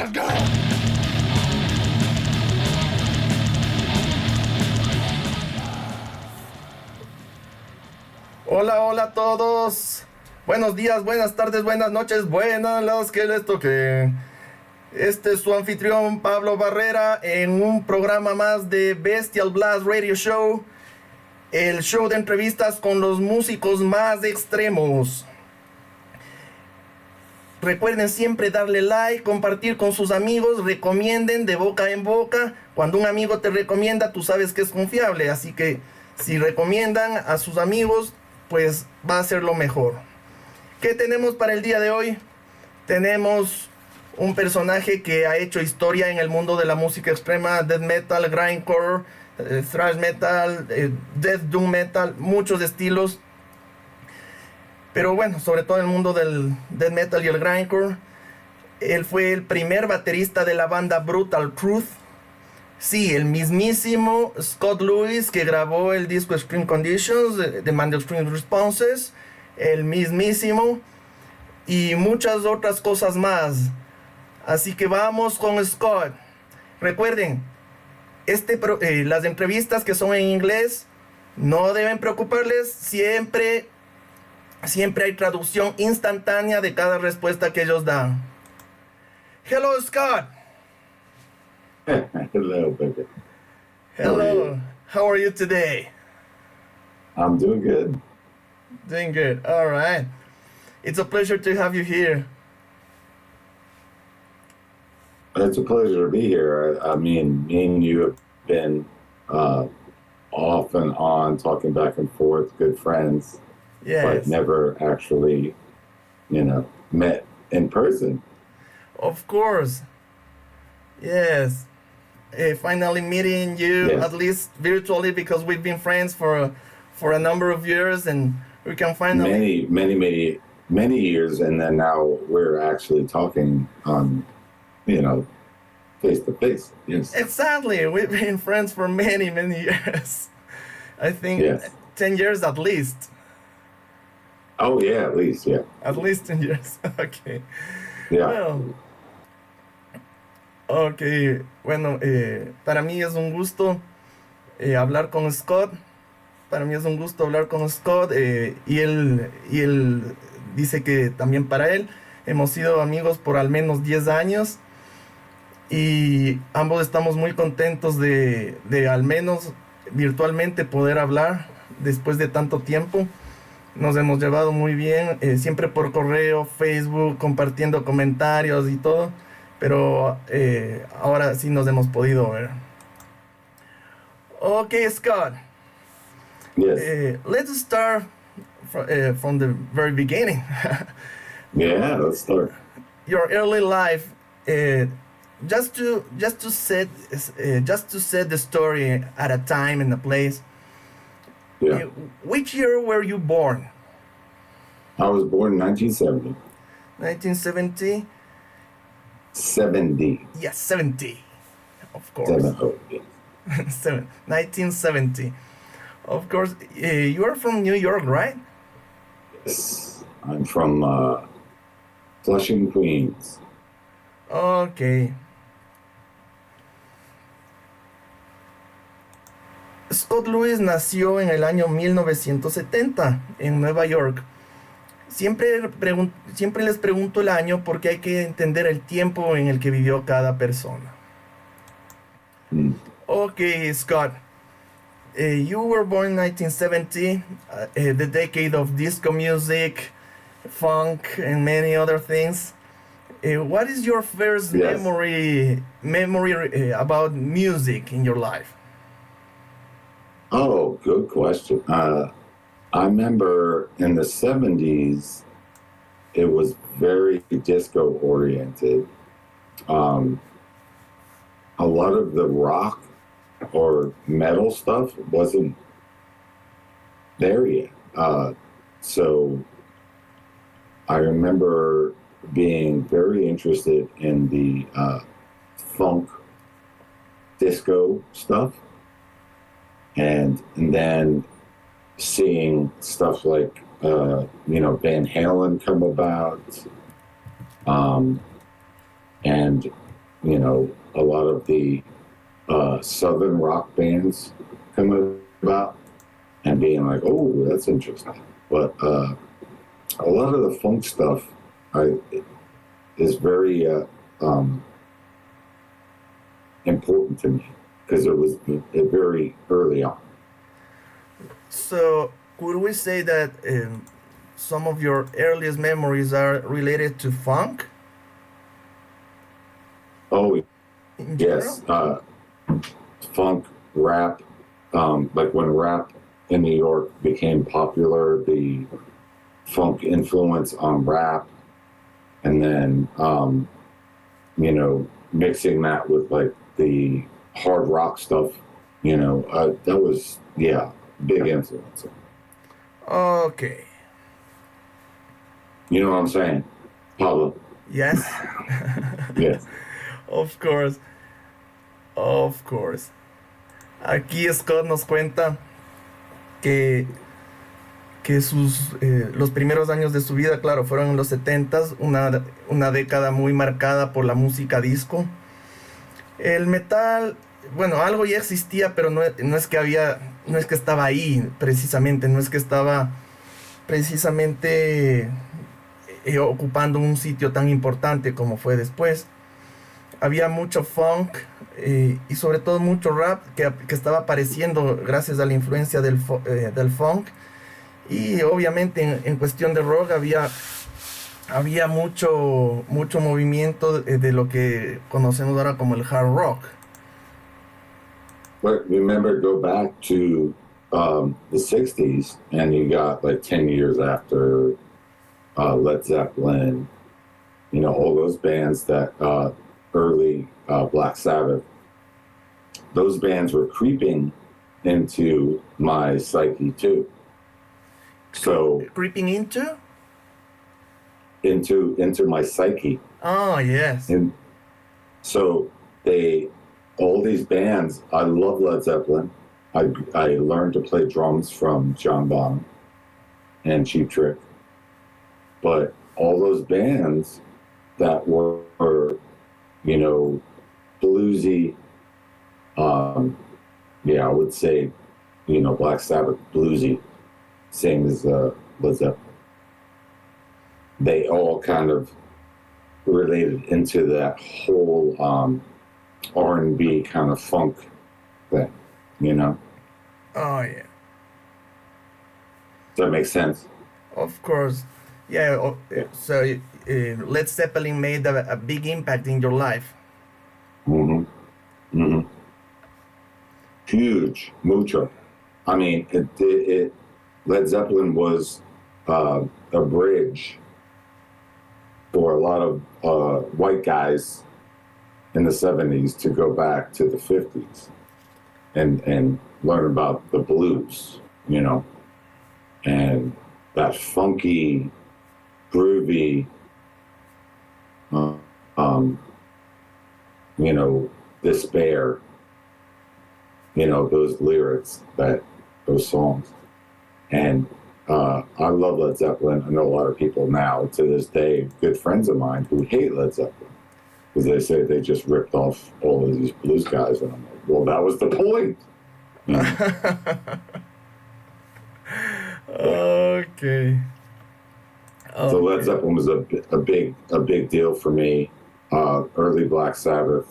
Let's go. Hola, hola a todos. Buenos días, buenas tardes, buenas noches, buenas las que les toque. Este es su anfitrión Pablo Barrera en un programa más de Bestial Blast Radio Show, el show de entrevistas con los músicos más extremos. Recuerden siempre darle like, compartir con sus amigos, recomienden de boca en boca. Cuando un amigo te recomienda, tú sabes que es confiable, así que si recomiendan a sus amigos, pues va a ser lo mejor. ¿Qué tenemos para el día de hoy? Tenemos un personaje que ha hecho historia en el mundo de la música extrema, death metal, grindcore, thrash metal, death doom metal, muchos estilos. Pero bueno, sobre todo en el mundo del death metal y el grindcore. Él fue el primer baterista de la banda Brutal Truth. Sí, el mismísimo Scott Lewis que grabó el disco Extreme Conditions, Demand Extreme Responses. El mismísimo. Y muchas otras cosas más. Así que vamos con Scott. Recuerden, las entrevistas que son en inglés no deben preocuparles. Siempre hay traducción instantánea de cada respuesta que ellos dan. Hello, Scott. Hello, baby. Hello. How are you today? I'm doing good. Doing good. All right. It's a pleasure to have you here. It's a pleasure to be here. I mean, me and you have been off and on, talking back and forth, good friends. Yes. But never actually, met in person. Of course. Yes. Finally meeting you, Yes. at least virtually, because we've been friends for a number of years, and we can finally... Many years, and then now we're actually talking on, face to face. Yes. Exactly. We've been friends for many, many years. I think Yes. 10 years at least. Oh, yeah, at least, yeah. At least 10 years. Okay. Yeah. Well, okay. Bueno, para mí es un gusto hablar con Scott. Para mí es un gusto hablar con Scott. Y él dice que también para él. Hemos sido amigos por al menos 10 años. Y ambos estamos muy contentos de al menos virtualmente poder hablar después de tanto tiempo. Nos hemos llevado muy bien, siempre por correo, Facebook, compartiendo comentarios y todo, pero ahora sí nos hemos podido ver. Okay, Scott. Yes. Let's start from the very beginning. Yeah, let's start. Your early life, just to set the story at a time and a place. Yeah. Which year were you born? I was born in 1970. 1970? 70. Yes, 70. Of course. 70, yeah. 1970. Of course. You are from New York, right? Yes. I'm from Flushing, Queens. Okay. Scott Lewis nació en el año 1970 en Nueva York. Siempre les pregunto el año porque hay que entender el tiempo en el que vivió cada persona. Okay, Scott. You were born in 1970, the decade of disco music, funk, and many other things. What is your first Yes. memory about music in your life? Oh, good question. I remember in the 70s, it was very disco oriented. A lot of the rock or metal stuff wasn't there yet. So I remember being very interested in the funk disco stuff. And then seeing stuff like, Van Halen come about, and you know, a lot of the southern rock bands coming about and being like, oh, that's interesting. But a lot of the funk stuff is very important to me because it was very early on. So, could we say that some of your earliest memories are related to funk? Oh, In yes. general? Funk, rap. Like when rap in New York became popular, the funk influence on rap, and then, you know, mixing that with like the hard rock stuff, you know, that was, yeah, big influence. Okay. You know what I'm saying? Pablo. Yes. Yes. Of course. Of course. Aquí Scott nos cuenta que, los primeros años de su vida, claro, fueron en los 70s, una década muy marcada por la música disco. El metal, bueno, algo ya existía, pero no es que estaba ahí precisamente, no es que estaba precisamente ocupando un sitio tan importante como fue después. Había mucho funk y sobre todo mucho rap que estaba apareciendo gracias a la influencia del funk. Y obviamente en cuestión de rock había mucho movimiento de lo que conocemos ahora como el hard rock. But remember, go back to the 60s, and you got like 10 years after Led Zeppelin, you know, all those bands that early Black Sabbath, those bands were creeping into my psyche too. So Creeping into my psyche. Oh, yes. And so all these bands, I love Led Zeppelin. I learned to play drums from John Bonham and Cheap Trick. But all those bands that were, you know, bluesy, I would say, you know, Black Sabbath bluesy, same as Led Zeppelin. They all kind of related into that whole R&B kind of funk thing, you know? Oh, yeah. Does that make sense? Of course. Yeah, so Led Zeppelin made a big impact in your life. Mm-hmm. Mm-hmm. Huge, mucho. I mean, Led Zeppelin was a bridge for a lot of white guys in the 70s to go back to the 50s and learn about the blues, you know, and that funky, groovy, you know, despair, you know, those lyrics, those songs. And I love Led Zeppelin. I know a lot of people now, to this day, good friends of mine who hate Led Zeppelin because they say they just ripped off all of these blues guys. And I'm like, well, that was the point. You know? Okay. So Led Zeppelin was a big deal for me. Early Black Sabbath,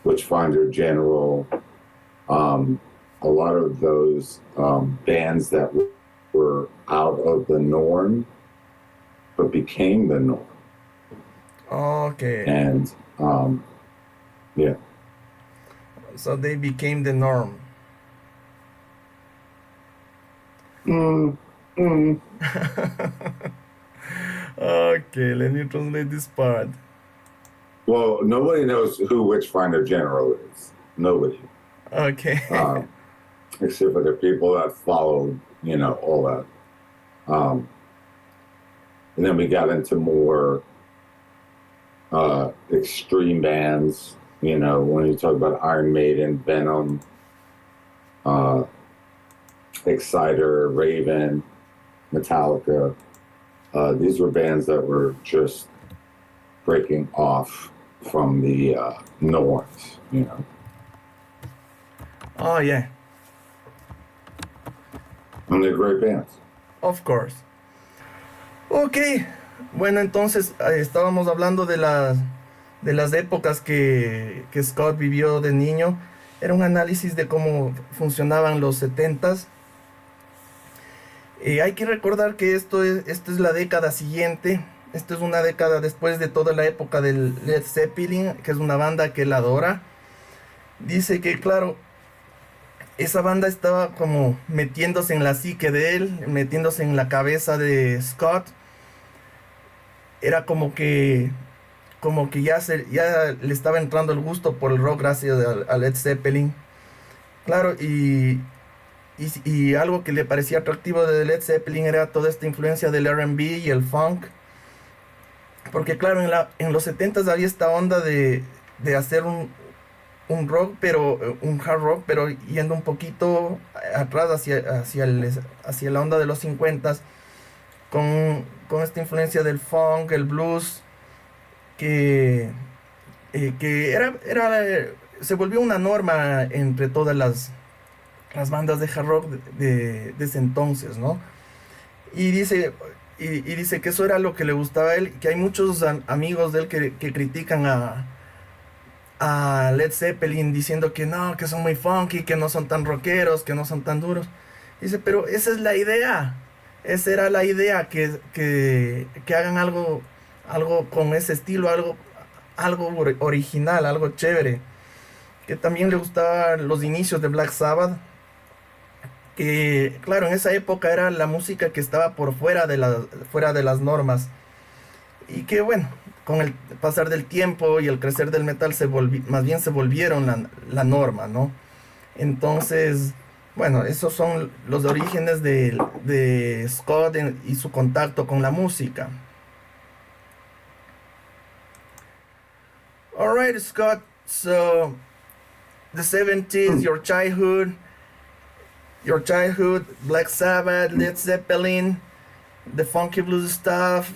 Witchfinder General, a lot of those bands that were out of the norm, but became the norm. Okay. And yeah. So they became the norm. Okay, let me translate this part. Well, nobody knows who Witchfinder General is. Nobody. Okay. Except for the people that followed, you know, all that. And then we got into more extreme bands, you know, when you talk about Iron Maiden, Venom, Exciter, Raven, Metallica. These were bands that were just breaking off from the north, you know. Oh, yeah. And they're great bands. Of course. Ok. Bueno, entonces estábamos hablando de las épocas que Scott vivió de niño. Era un análisis de cómo funcionaban los 70s. Hay que recordar que esto es la década siguiente. Esto es una década después de toda la época del Led Zeppelin, que es una banda que él adora. Dice que, claro, esa banda estaba como metiéndose en la psique de él, metiéndose en la cabeza de Scott. Era como que ya le estaba entrando el gusto por el rock gracias a Led Zeppelin. Claro, y algo que le parecía atractivo de Led Zeppelin era toda esta influencia del R&B y el funk. Porque claro, en los 70s había esta onda de hacer un rock, pero un hard rock, pero yendo un poquito atrás hacia la onda de los 50s, con esta influencia del funk, el blues, que se volvió una norma entre todas las bandas de hard rock de ese entonces, ¿no? Y dice que eso era lo que le gustaba a él, que hay muchos amigos de él que critican a Led Zeppelin diciendo que no, que son muy funky, que no son tan rockeros, que no son tan duros. Dice, pero esa es la idea. Esa era la idea, que hagan algo con ese estilo, algo original, algo chévere. Que también le gustaban los inicios de Black Sabbath. Que, claro, en esa época era la música que estaba por fuera de las normas. Y que, bueno, con el pasar del tiempo y el crecer del metal más bien se volvieron la norma, ¿no? Entonces, bueno, esos son los orígenes de Scott y su contacto con la música. Alright, Scott, so the 70s, your childhood, Black Sabbath, Led Zeppelin, the funky blues stuff.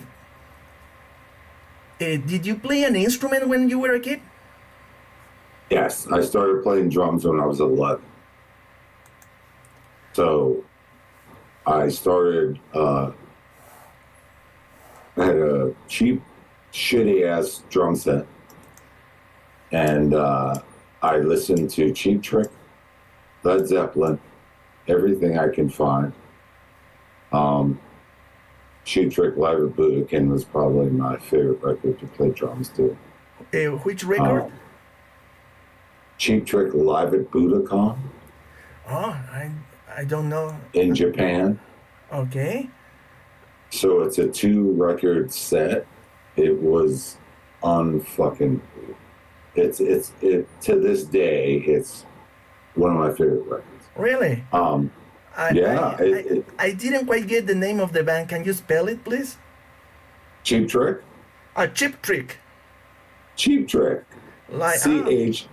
Did you play an instrument when you were a kid? Yes, I started playing drums when I was 11. So I started, I had a cheap, shitty-ass drum set. And I listened to Cheap Trick, Led Zeppelin, everything I can find. Cheap Trick Live at Budokan was probably my favorite record to play drums to. Which record? Cheap Trick Live at Budokan. Oh, I don't know. In Japan. Okay. So it's a 2-record set. It was unfucking. It to this day, it's one of my favorite records. Really? Yeah. I didn't quite get the name of the band. Can you spell it, please? Cheap Trick? Cheap Trick. Cheap Trick. Like CHEAP.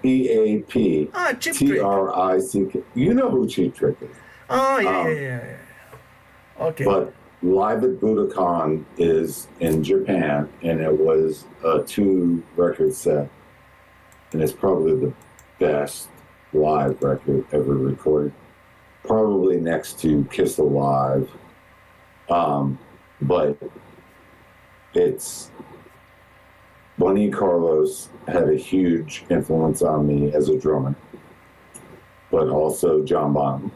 Cheap Trick. TRICK. You know who Cheap Trick is. Oh, yeah. Okay. But Live at Budokan is in Japan, and it was a 2-record set. And it's probably the best live record ever recorded. Probably next to Kiss Alive. But it's Bunny Carlos had a huge influence on me as a drummer, but also John Bonham.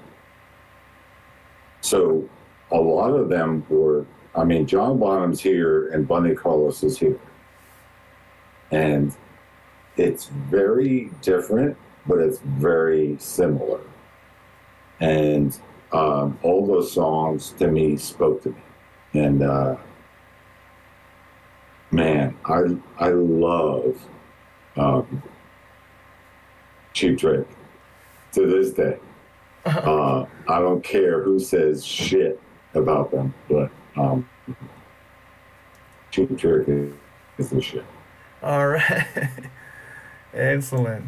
So a lot of them were, John Bonham's here and Bunny Carlos is here. And it's very different, but it's very similar. And all those songs to me spoke to me. And man, I love Cheap Trick to this day. I don't care who says shit about them, but Cheap Trick is the shit. All right. Excellent.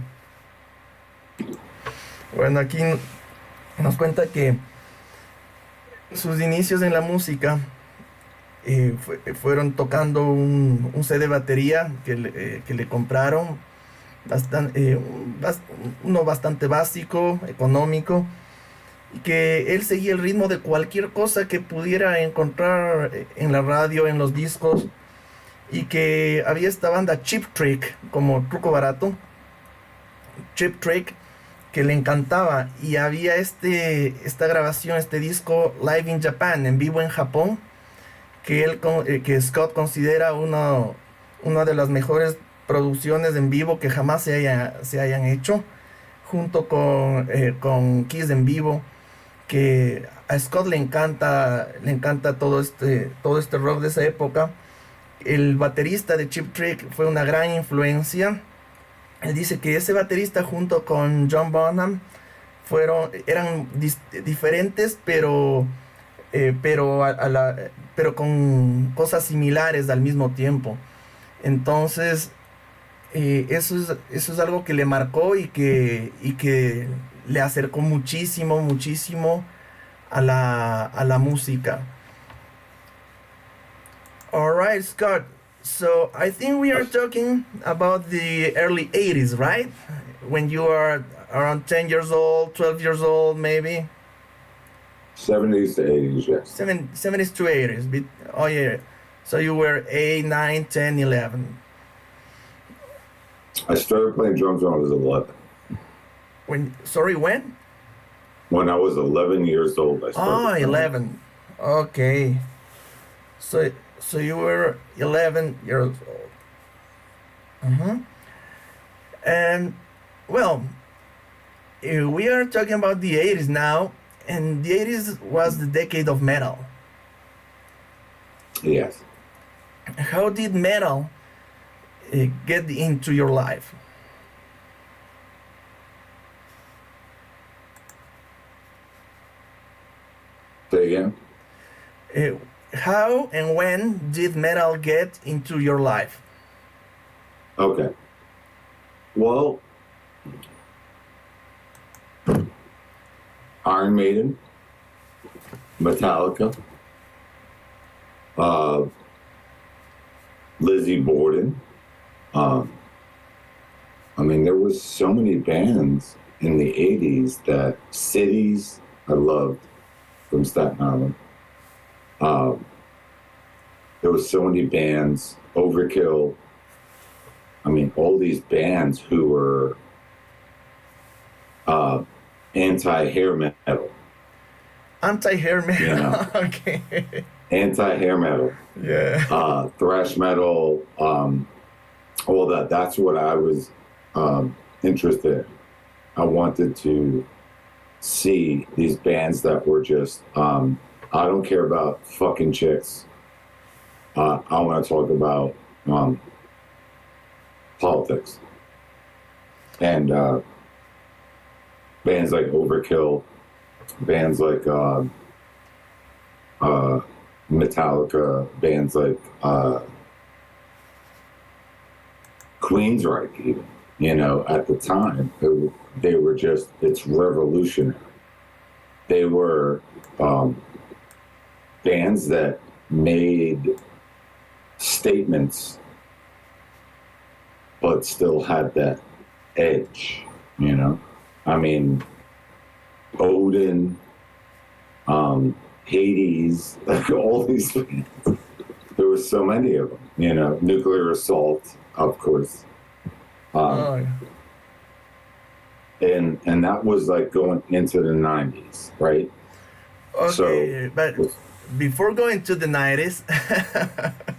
Bueno, aquí nos cuenta que sus inicios en la música fueron tocando un set de batería que le compraron, uno bastante básico, económico, y que él seguía el ritmo de cualquier cosa que pudiera encontrar en la radio, en los discos, y que había esta banda Cheap Trick, como truco barato, Cheap Trick, que le encantaba, y había esta grabación, este disco Live in Japan, en vivo en Japón, que Scott considera una de las mejores producciones en vivo que jamás se hayan hecho, junto con Kiss en vivo, que a Scott le encanta todo este rock de esa época. El baterista de Cheap Trick fue una gran influencia. Él dice que ese baterista junto con John Bonham eran diferentes, pero con cosas similares al mismo tiempo. Entonces, eso es algo que le marcó y que le acercó muchísimo, muchísimo a la música. All right, Scott. So I think we are talking about the early 80s, right? When you are around 10 years old, 12 years old, maybe? 70s to 80s, yes. 70s to 80s. Oh, yeah. So you were 8, 9, 10, 11. I started playing drums when I was 11. When? When I was 11 years old, I started. 11. Okay. So you were 11 years old. And, well, we are talking about the 80s now, and the 80s was the decade of metal. Yes. How did metal get into your life? Say again? How and when did metal get into your life? Okay. Well, Iron Maiden, Metallica, Lizzie Borden. I mean, there was so many bands in the 80s that Cities I loved from Staten Island. There was so many bands, Overkill. I mean, all these bands who were anti-hair metal. Anti-hair metal. Yeah. Okay. Anti-hair metal. Yeah. Thrash metal, all that. That's what I was interested in. I wanted to see these bands that were just, I don't care about fucking chicks. I want to talk about politics. And bands like Overkill, bands like Metallica, bands like Queensryche, even, you know, at the time, they were just, it's revolutionary. They were bands that made statements but still had that edge, you know? I mean, Odin, Hades, like all these bands. There were so many of them, you know, Nuclear Assault, of course. And that was like going into the 90s, right? Okay, so, but before going to the 90s.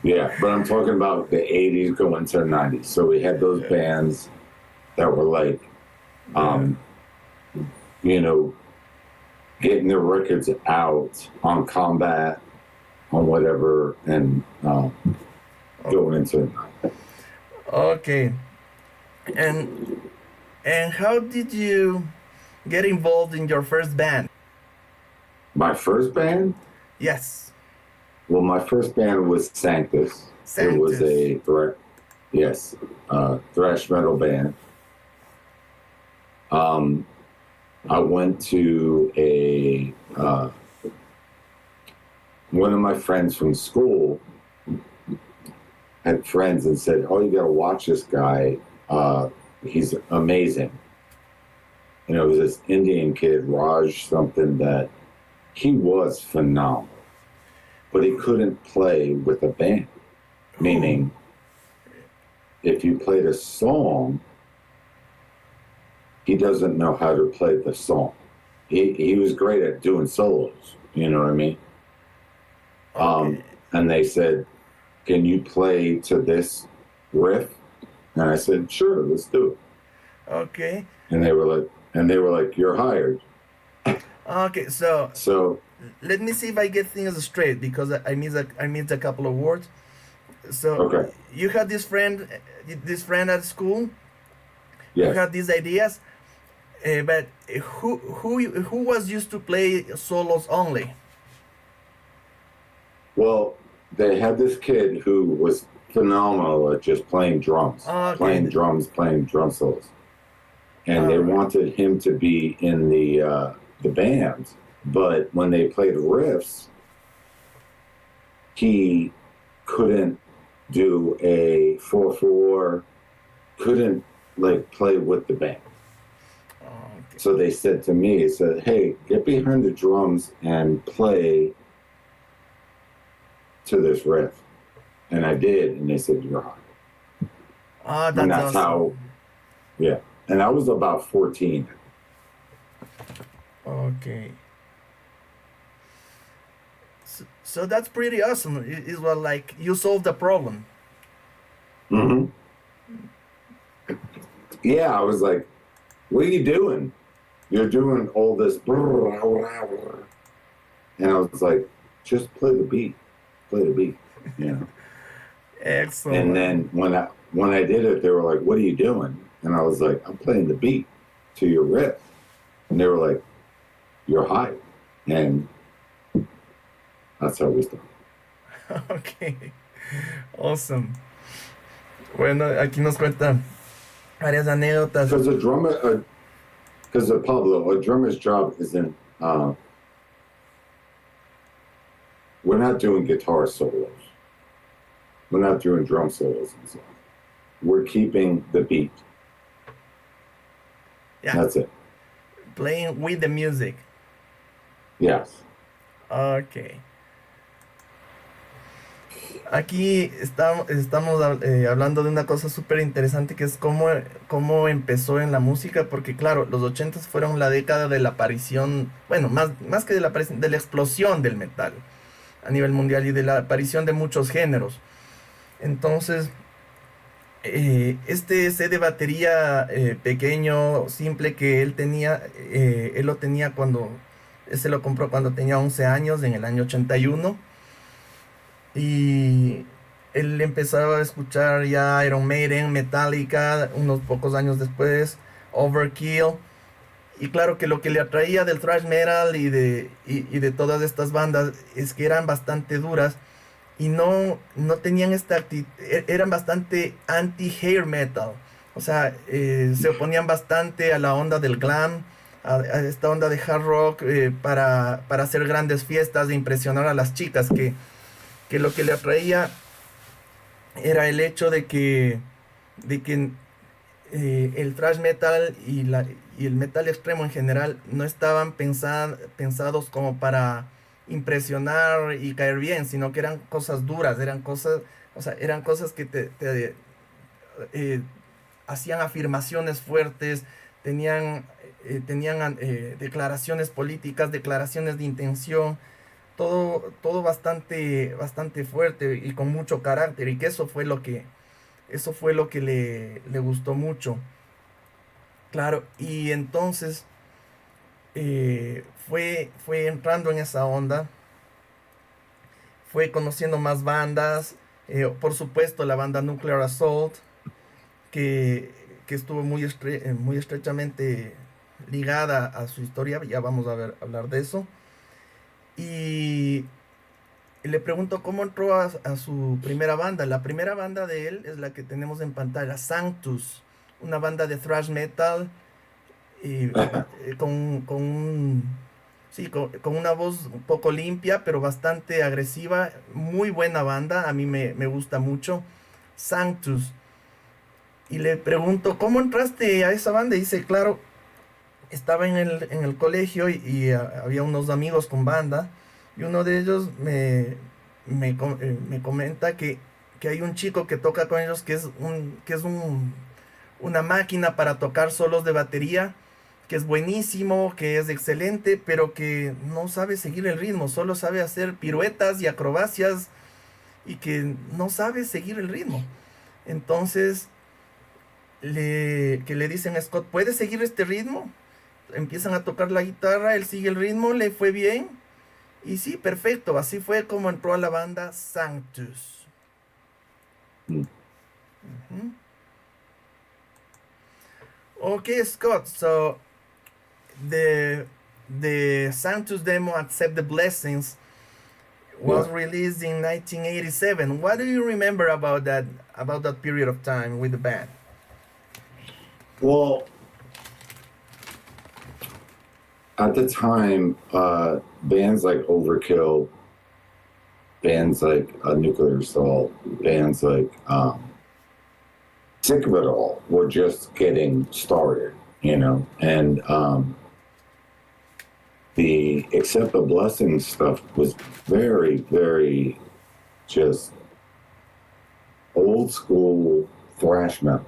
Yeah, but I'm talking about the 80s going to the 90s. So we had those bands that were like, you know, getting their records out on Combat, on whatever, and going into it. Okay. And how did you get involved in your first band? My first band? Yes. Well, my first band was Sanctus. It was a thrash metal band. I went to one of my friends from school had friends and said, "Oh, you got to watch this guy. He's amazing." You know, it was this Indian kid, Raj something, that he was phenomenal, but he couldn't play with a band. Meaning, if you played a song, he doesn't know how to play the song. He was great at doing solos, you know what I mean? Okay. And they said, "Can you play to this riff?" And I said, "Sure, let's do it." Okay. And they were like, "You're hired." Okay. So So let me see if I get things straight, because I missed a couple of words. So okay, you had this friend at school. You yes. had these ideas, but who was used to play solos only? Well, they had this kid who was phenomenal at just playing drums, Okay. playing drum solos, and they Alright. wanted him to be in the band. But when they played riffs, he couldn't do a 4/4, couldn't like play with the band. Okay. So they said to me, "Hey, get behind the drums and play to this riff." And I did, and they said, "You're hired." That's And that's awesome. how, yeah. And I was about 14. Okay. So that's pretty awesome. It was like you solved the problem. Mm-hmm. Yeah, I was like, "What are you doing? You're doing all this." And I was like, "Just play the beat. Play the beat." You know. Excellent. And then when I did it, they were like, "What are you doing?" And I was like, "I'm playing the beat to your riff." And they were like, "You're hired." And that's how we started. Okay. Awesome. Bueno, aquí nos cuenta varias anécdotas. Because Pablo, a drummer's job isn't. We're not doing guitar solos. We're not doing drum solos and stuff. We're keeping the beat. Yeah. That's it. Playing with the music. Yes. Okay. Aquí estamos hablando de una cosa súper interesante, que es cómo empezó en la música, porque claro, los 80s fueron la década de la aparición, bueno, más que de la aparición, de la explosión del metal a nivel mundial y de la aparición de muchos géneros. Entonces, este set de batería pequeño, simple, que él tenía, él lo tenía él se lo compró cuando tenía 11 años, en el año 81. Y él empezaba a escuchar ya Iron Maiden, Metallica, unos pocos años después, Overkill. Y claro que lo que le atraía del thrash metal y de todas estas bandas es que eran bastante duras y no tenían esta actitud, eran bastante anti-hair metal. O sea, se oponían bastante a la onda del glam, a esta onda de hard rock, para hacer grandes fiestas e impresionar a las chicas, que lo que le atraía era el hecho de que el thrash metal y el metal extremo en general no estaban pensados como para impresionar y caer bien, sino que eran cosas duras, eran cosas que eh, hacían afirmaciones fuertes, tenían declaraciones políticas, declaraciones de intención, todo bastante fuerte y con mucho carácter, y que eso fue lo que le gustó mucho. Claro, y entonces fue entrando en esa onda, fue conociendo más bandas, por supuesto la banda Nuclear Assault, que, que estuvo muy estrechamente ligada a su historia, ya vamos a hablar de eso. Y le pregunto cómo entró a su primera banda. La primera banda de él es la que tenemos en pantalla, Sanctus, una banda de thrash metal, con Sí, con una voz un poco limpia, pero bastante agresiva. Muy buena banda, a mí me gusta mucho. Sanctus. Y le pregunto, ¿cómo entraste a esa banda? Y dice, claro, estaba en el colegio había unos amigos con banda. Y uno de ellos me comenta que hay un chico que toca con ellos que es una máquina para tocar solos de batería, que es buenísimo, que es excelente, pero que no sabe seguir el ritmo, solo sabe hacer piruetas y acrobacias y que no sabe seguir el ritmo. Entonces, que le dicen a Scott, ¿puedes seguir este ritmo? Empiezan a tocar la guitarra, él sigue el ritmo, le fue bien. Y sí, perfecto, así fue como entró a la banda Sanctus. Mm. Ujú. Okay, Scott, so the the Sanctus demo Accept the Blessings was Yeah. released in 1987. What do you remember about that period of time with the band? Well, at the time, bands like Overkill, bands like Nuclear Assault, bands like Sick of It All were just getting started, you know, and the Accept the Blessing stuff was very, very just old school thrash metal.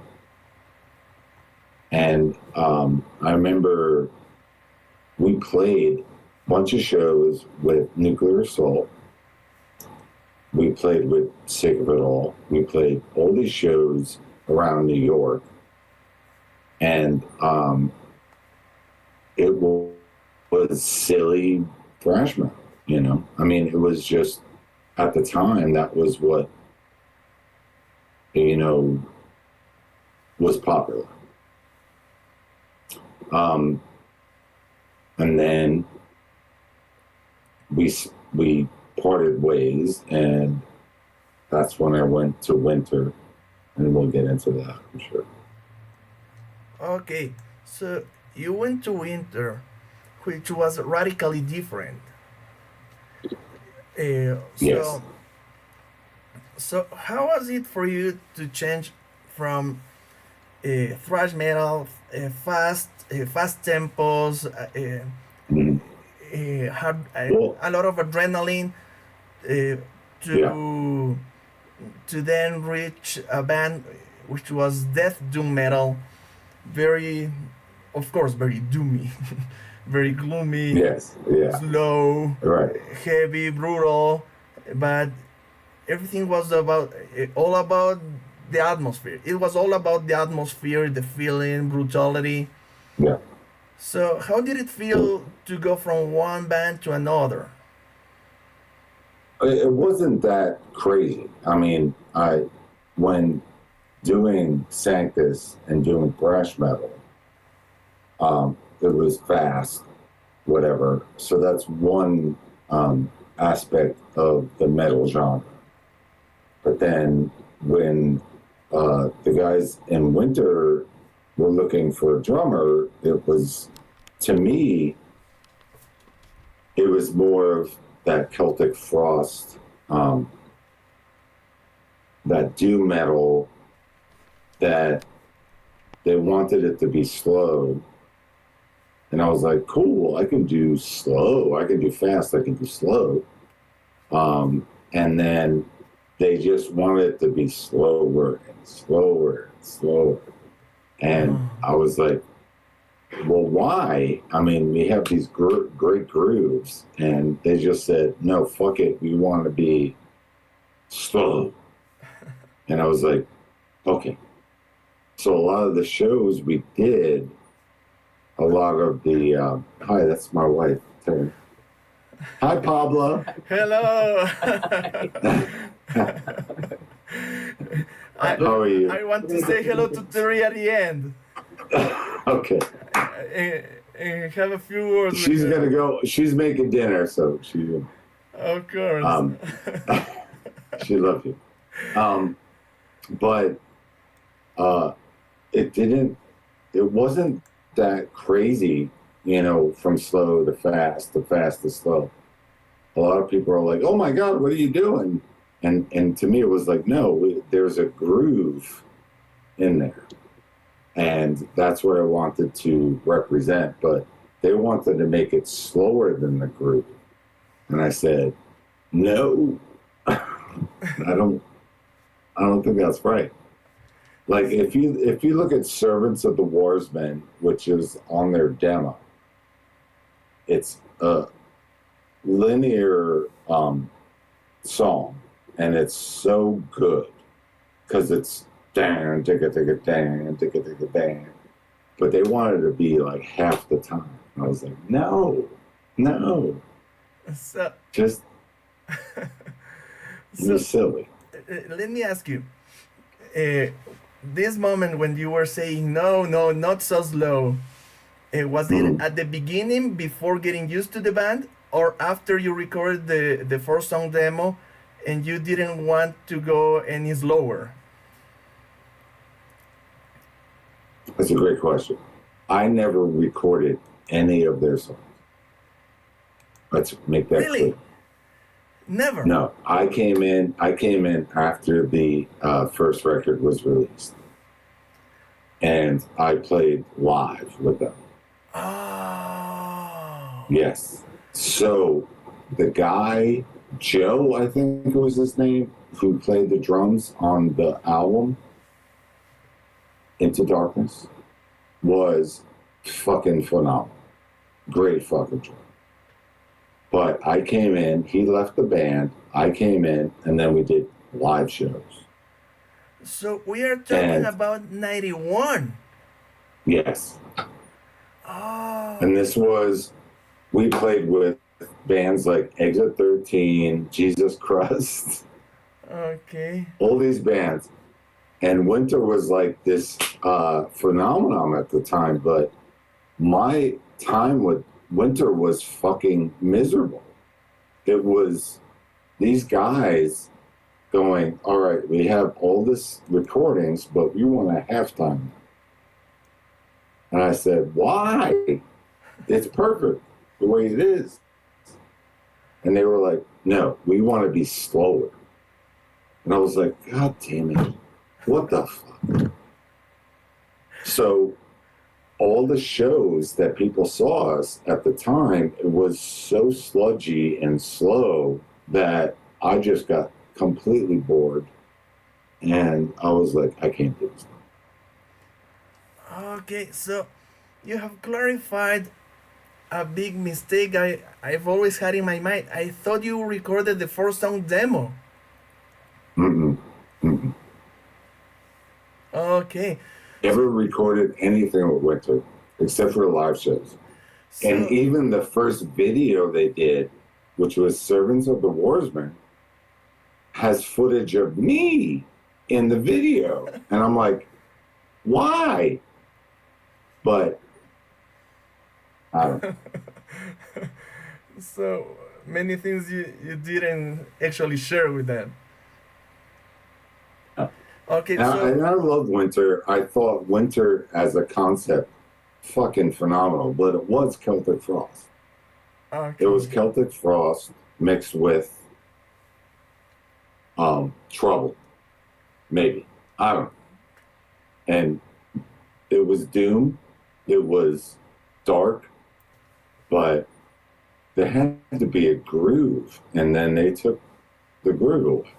And I remember we played a bunch of shows with Nuclear Assault. We played with Sick of It All. We played all these shows around New York. And it was silly thrash metal, you know? I mean, it was just, at the time, that was what, you know, was popular. And then we parted ways, and that's when I went to Winter, and we'll get into that, I'm sure. Okay, so you went to Winter, which was radically different. Yes. So how was it for you to change from thrash metal, fast tempos, Mhm. had Well, a lot of adrenaline, uh, yeah. to then reach a band which was death doom metal, very, of course, very doomy, very gloomy, Yes. Yeah. slow, Right. heavy, brutal, but everything was all about the atmosphere. It was all about the atmosphere, the feeling, brutality. Yeah. So how did it feel to go from one band to another? It wasn't that crazy. I mean, when doing Sanctus and doing thrash metal, it was fast, whatever. So that's one aspect of the metal genre. But then when the guys in Winter were looking for a drummer, it was, to me, it was more of that Celtic Frost, that doom metal, that they wanted it to be slow. And I was like, cool, I can do slow, I can do fast, I can do slow. And then they just wanted it to be slower and slower and slower. And I was like, well, why? I mean, we have these great grooves. And they just said, no, fuck it, we want to be slow. And I was like, okay. So a lot of the shows we did, a lot of the, hi, that's my wife, Terry. Hi, Pablo. Hello. How are you? I want to say hello to Terry at the end. Okay. And have a few words. She's with her. gonna go. She's making dinner, so she. Of course. She loves you. But it didn't. It wasn't that crazy you know, from slow to fast to slow. A lot of people are like, "Oh my God, what are you doing?" And to me, it was like, no, there's a groove in there, and that's what I wanted to represent. But they wanted to make it slower than the groove, and I said, no, I don't think that's right. Like if you look at Servants of the Warsmen, which is on their demo, it's a linear song, and it's so good because it's dan ticka ticka dan ticka ticka dan, but they wanted to be like half the time. And I was like, no, So, just you're silly. let me ask you, this moment when you were saying no, not so slow, was it at the beginning before getting used to the band, or after you recorded the 4-song demo and you didn't want to go any slower? That's a great question. I never recorded any of their songs. Let's make that clear. Never? No, I came in after the first record was released, and I played live with them. Oh. Yes. So the guy, Joe, I think was his name, who played the drums on the album Into Darkness, was fucking phenomenal. Great fucking drummer. But I came in, he left the band, I came in, and then we did live shows. So we are talking about 91. Yes. Oh. And this was, we played with bands like Exit 13, Jesus Christ. Okay. All these bands. And Winter was like this phenomenon at the time, but my time with Winter was fucking miserable. It was these guys going, all right, we have all this recordings, but we want a halftime. And I said, why? It's perfect the way it is. And they were like, no, we want to be slower. And I was like, God damn it. What the fuck? So all the shows that people saw us at the time, it was so sludgy and slow that I just got completely bored. And I was like, I can't do this. Okay, so you have clarified a big mistake I've always had in my mind. I thought you recorded the 4-song demo. Okay. Never recorded anything with Winter except for live shows. So, and even the first video they did, which was Servants of the Warsmen, has footage of me in the video. And I'm like, why? But I don't know. So many things you didn't actually share with them. Okay, and I love Winter. I thought Winter as a concept, fucking phenomenal, but it was Celtic Frost. Okay. It was Celtic Frost mixed with Trouble, maybe. I don't know. And it was doom. It was dark, but there had to be a groove, and then they took the groove away.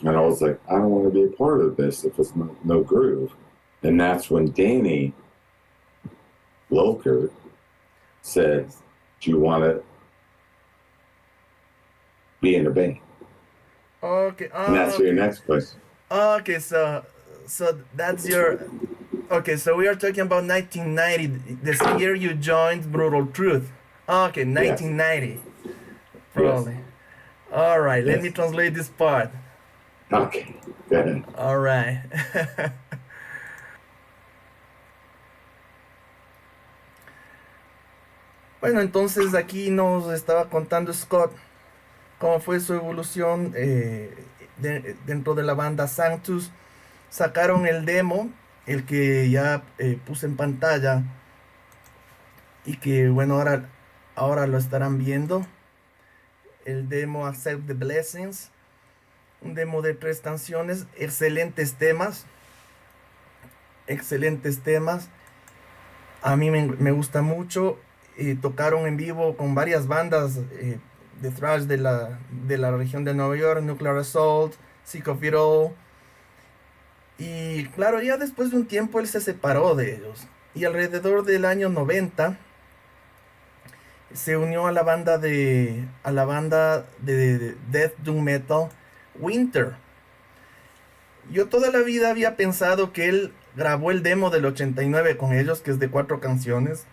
And I was like, I don't want to be a part of this if it's no groove. And that's when Danny Loker said, do you want to be in a band? Okay. And that's your next question. Okay, so that's your... Okay, so we are talking about 1990, the same year you joined Brutal Truth. Okay, 1990. Yes. Probably. Yes. All right, let me translate this part. Okay, go ahead. All right. Bueno, entonces aquí nos estaba contando Scott cómo fue su evolución dentro de la banda Sanctus. Sacaron el demo, el que ya puse en pantalla, y que bueno, ahora lo estarán viendo. El demo Accept the Blessings, un demo de 3 canciones, excelentes temas. A mí me gusta mucho. Tocaron en vivo con varias bandas de thrash de la región de Nueva York, Nuclear Assault, Sick of It All. Y claro, ya después de un tiempo él se separó de ellos. Y alrededor del año 90 se unió a la banda de Death Doom Metal Winter. Yo toda la vida había pensado que él grabó el demo del 89 con ellos, que es de 4 canciones,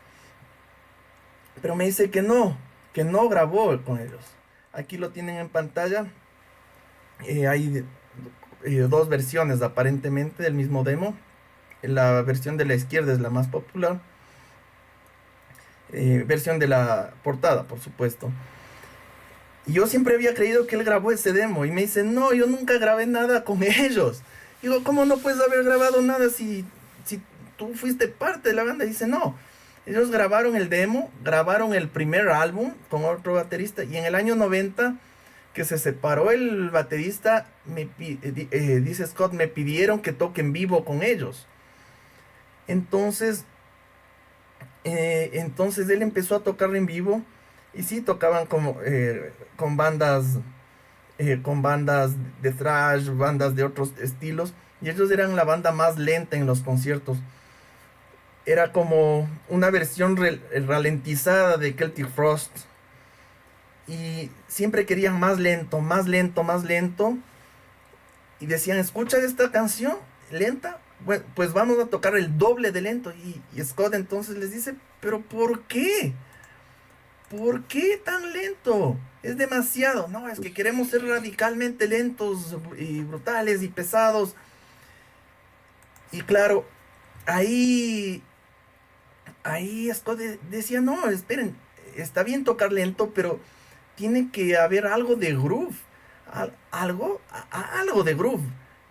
pero me dice que no grabó con ellos. Aquí lo tienen en pantalla. Hay 2 versiones aparentemente del mismo demo. La versión de la izquierda es la más popular. Versión de la portada, por supuesto. Y yo siempre había creído que él grabó ese demo. Y me dice, no, yo nunca grabé nada con ellos. Digo, ¿cómo no puedes haber grabado nada si tú fuiste parte de la banda? Y dice, no. Ellos grabaron el demo, grabaron el primer álbum con otro baterista. Y en el año 90, que se separó el baterista, dice Scott, me pidieron que toque en vivo con ellos. Entonces él empezó a tocar en vivo. Y sí, tocaban como, con bandas de thrash, bandas de otros estilos, y ellos eran la banda más lenta en los conciertos. Era como una versión ralentizada de Celtic Frost, y siempre querían más lento, más lento, más lento, y decían, escucha esta canción lenta, bueno, pues vamos a tocar el doble de lento. Y Scott entonces les dice, pero ¿por qué? ¿Por qué tan lento? Es demasiado. No, es que queremos ser radicalmente lentos y brutales y pesados. Y claro, ahí, ahí Scott decía, no, esperen, está bien tocar lento, pero tiene que haber algo de groove. Algo de groove.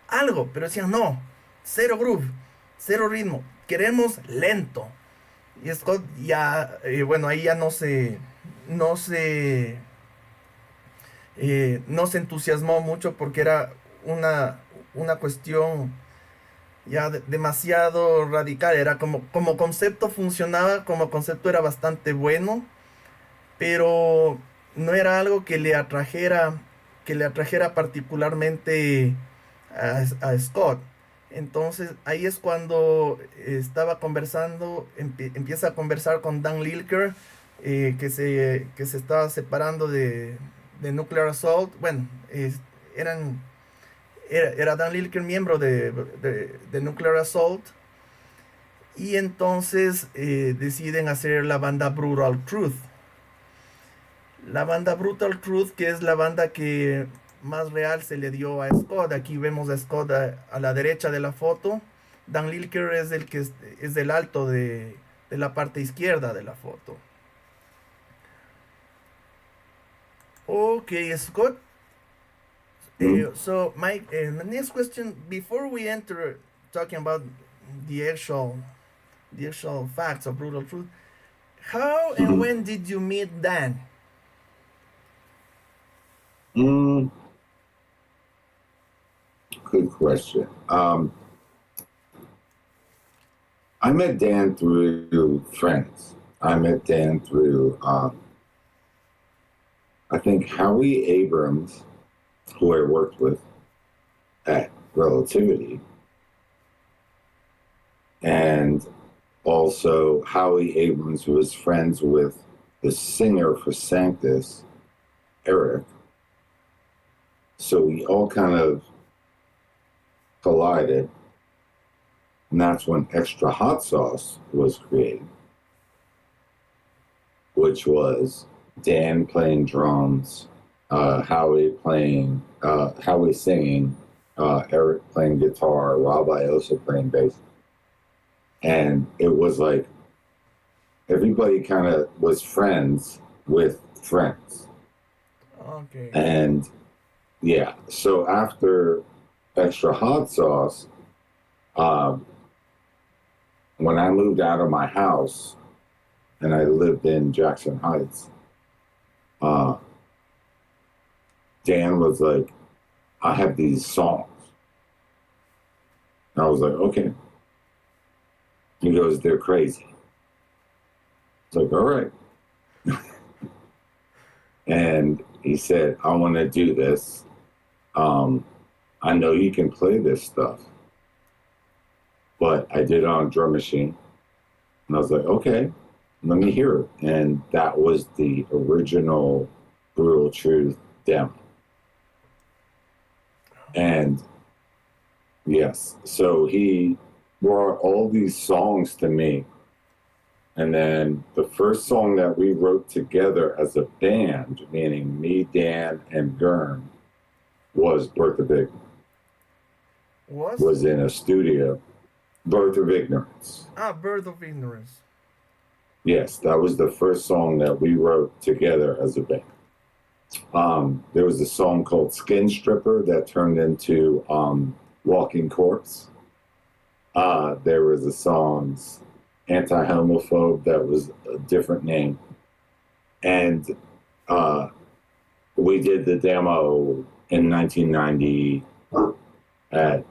Algo. Pero decían, no, cero groove, cero ritmo. Queremos lento. Y Scott ya, bueno, ahí ya no se, no se entusiasmó mucho porque era una cuestión ya demasiado radical. Era como concepto funcionaba, como concepto era bastante bueno, pero no era algo que le atrajera particularmente a Scott. Entonces ahí es cuando estaba conversando, empieza a conversar con Dan Lilker, que se estaba separando de Nuclear Assault. Bueno, eran, era Dan Lilker miembro de Nuclear Assault. Y entonces deciden hacer la banda Brutal Truth. La banda Brutal Truth, que es la banda que más real se le dio a Scott. Aquí vemos a Scott a la derecha de la foto. Dan Lilker es el que es del alto de la parte izquierda de la foto. Okay, Scott. So my next question, before we enter talking about the actual facts of Brutal Truth, how and when did you meet Dan? Good question. I met Dan through friends. I met Dan through, I think, Howie Abrams, who I worked with at Relativity, and also Howie Abrams was friends with the singer for Sanctus, Eric. So we all kind of collided, and that's when Extra Hot Sauce was created, which was Dan playing drums, Howie singing, Eric playing guitar, Rob Iosa playing bass. And it was like everybody kind of was friends with friends. Okay. And yeah, so after Extra Hot Sauce, when I moved out of my house and I lived in Jackson Heights, Dan was like, I have these songs. And I was like, okay. He goes, they're crazy. It's like, all right. And he said, I want to do this. I know you can play this stuff. But I did it on a drum machine. And I was like, okay, let me hear it. And that was the original Brutal Truth demo. And yes, so he brought all these songs to me. And then the first song that we wrote together as a band, meaning me, Dan, and Gurn, was Birth of Ignorance. Was in a studio. Birth of Ignorance. Birth of Ignorance. Yes, that was the first song that we wrote together as a band. There was a song called Skin Stripper that turned into Walking Corpse. There was a song, Anti-Homophobe, that was a different name. And we did the demo in 1990 at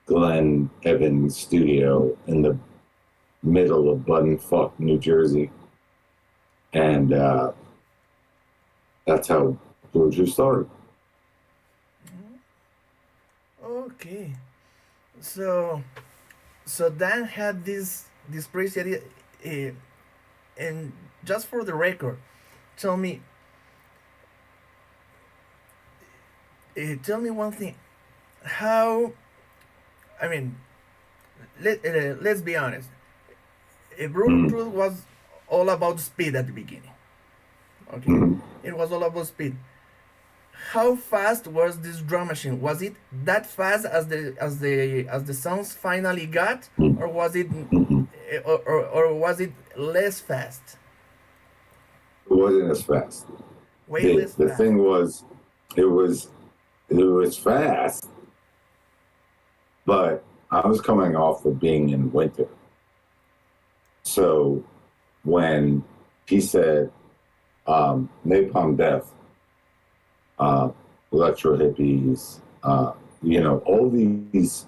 Glenn Evans' studio in the middle of Buttonfuck, New Jersey. And that's how Georgia started. Okay. So Dan had this crazy idea, and just for the record, tell me one thing. How, I mean, let's be honest. Brutal Truth was all about speed at the beginning. Okay, it was all about speed. How fast was this drum machine? Was it that fast as the sounds finally got, or was it or was it less fast? It wasn't as fast. Way less fast. The thing was, it was fast, but I was coming off of being in winter. So when he said Napalm Death, Electro Hippies, all these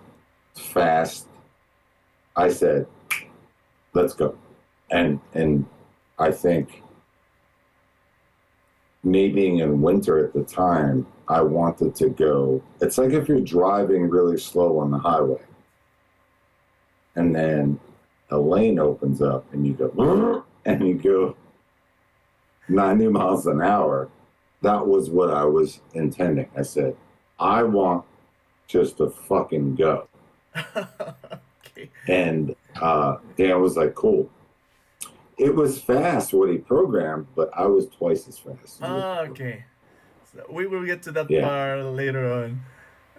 fast, I said, let's go. And I think me being in winter at the time, I wanted to go. It's like if you're driving really slow on the highway and then a lane opens up and you go, and you go 90 miles an hour. That was what I was intending. I said, I want just to fucking go. Okay. And Dan was like, cool. It was fast what he programmed, but I was twice as fast. Okay. So we will get to that Yeah. part later on.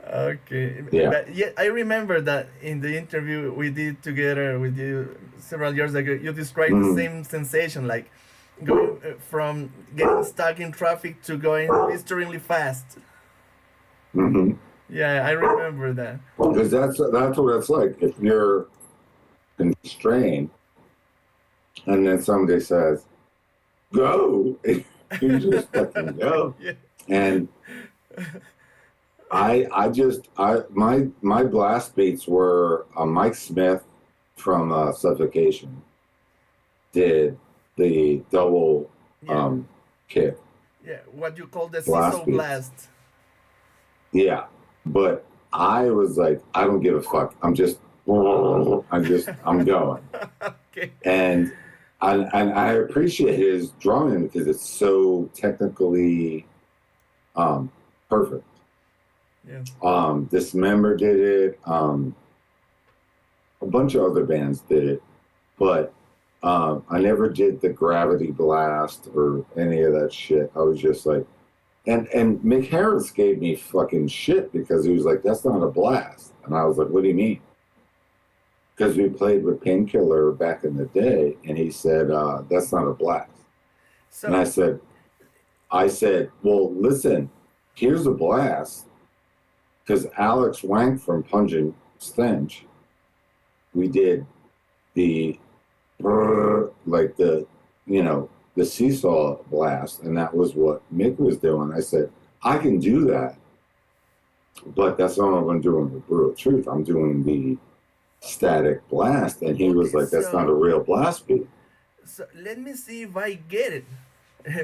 Okay. Yeah. But yeah, I remember that in the interview we did together with you several years ago, you described the same sensation, like going from getting stuck in traffic to going blistering fast. Yeah, I remember that. Because that's what it's like. If you're constrained and then somebody says, go, you just fucking go. Yeah. And my blast beats were Mike Smith from Suffocation did the double kick. Yeah, what you call the Blast Sizzle Blast. Yeah, but I was like, I don't give a fuck. I'm going. Okay. And I appreciate his drumming because it's so technically perfect. Yeah. Dismember did it. A bunch of other bands did it, but I never did the gravity blast or any of that shit. I was just like, and Mick Harris gave me fucking shit because he was like, that's not a blast. And I was like, what do you mean? Because we played with Painkiller back in the day, and he said, that's not a blast. So, and I said, well, listen, here's a blast. Because Alex Wank from Pungent Stench, we did the like the the seesaw blast, and that was what Mick was doing. I said, I can do that, but that's not what I'm doing with Brutal Truth. I'm doing the static blast, and he was like, that's not a real blast beat. So let me see if I get it.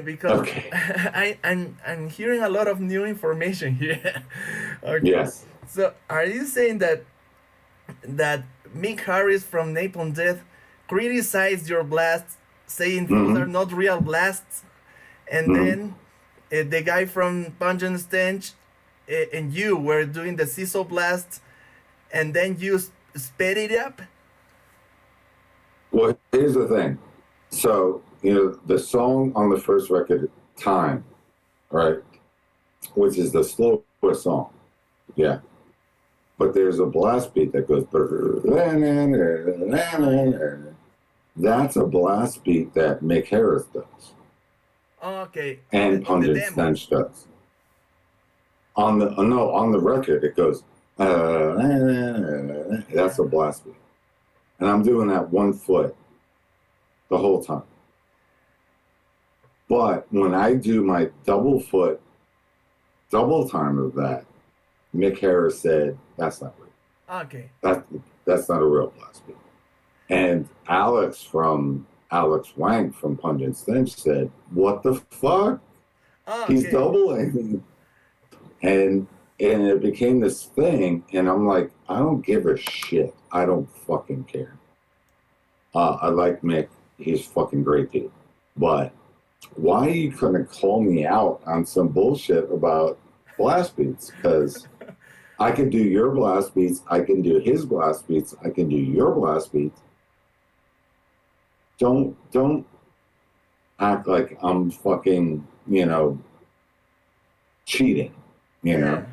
Because I'm hearing a lot of new information here. Okay. Yes. So are you saying that Mick Harris from Napalm Death criticized your blasts, saying those are not real blasts, and then the guy from Pungent Stench and you were doing the seesaw blasts, and then you sped it up? Well, here's the thing. So, the song on the first record, Time, right, which is the slowest song, yeah. But there's a blast beat that goes, that's a blast beat that Mick Harris does. Okay. And Pungent Stench does. On the record, it goes, that's a blast beat. And I'm doing that 1 foot the whole time. But when I do my double time of that, Mick Harris said, that's not real. Okay. That's not a real blast beat. And Alex Wank from Pungent Stench said, what the fuck? Okay. He's doubling. And it became this thing, and I'm like, I don't give a shit. I don't fucking care. I like Mick. He's fucking great dude. But why are you gonna call me out on some bullshit about blast beats? Because I can do your blast beats, I can do his blast beats, I can do your blast beats. Don't act like I'm fucking, cheating, Yeah.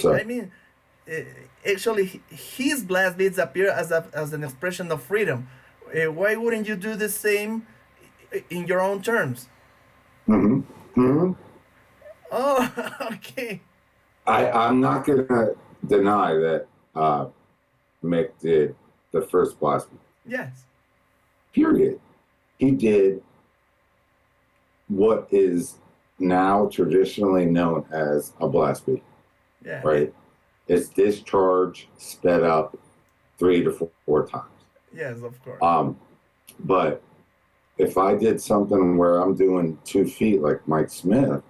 So, I mean, actually, his blast beats appear as an expression of freedom. Why wouldn't you do the same in your own terms? Oh, okay. I'm not gonna deny that Mick did the first blast beat. Yes. Period. He did what is now traditionally known as a blast beat. Yeah. Right? It's discharge sped up 3 to 4 times. Yes, of course. But if I did something where I'm doing 2 feet like Mike Smith,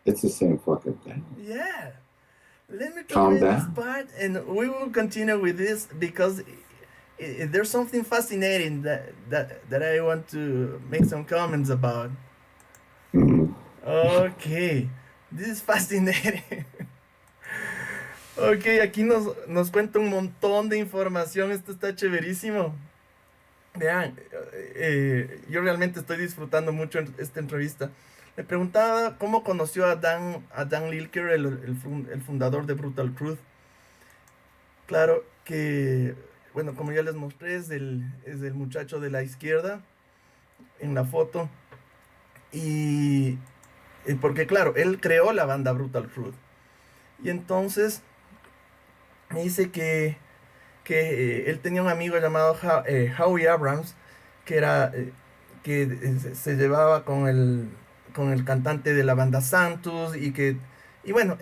it's the same fucking thing. Yeah. Let me Calm complete this down. part, and we will continue with this because there's something fascinating that I want to make some comments about. Okay, this is fascinating. Ok, aquí nos cuenta un montón de información. Esto está chéverísimo. Vean, yo realmente estoy disfrutando mucho esta entrevista. Le preguntaba cómo conoció a Dan Lilker, el fundador de Brutal Truth. Claro que, bueno, como ya les mostré, es el muchacho de la izquierda en la foto. Y porque, claro, él creó la banda Brutal Truth. Y entonces me dice que él tenía un amigo llamado Howie Abrams, que era se llevaba con el cantante de la banda Santos, y bueno,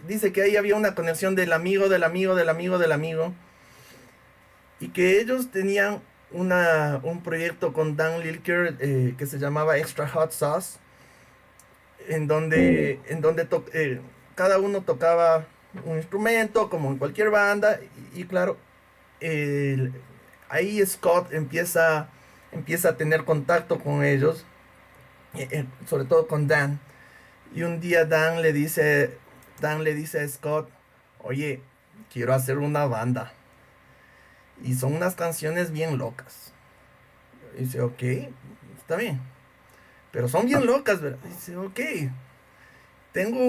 dice que ahí había una conexión del amigo, y que ellos tenían un proyecto con Dan Lilker que se llamaba Extra Hot Sauce, en donde cada uno tocaba un instrumento como en cualquier banda, y claro, ahí Scott empieza a tener contacto con ellos, sobre todo con Dan. Y un día Dan le dice a Scott, oye, quiero hacer una banda y son unas canciones bien locas. Y dice, ok, está bien, pero son bien locas, ¿verdad? Y dice, ok, tengo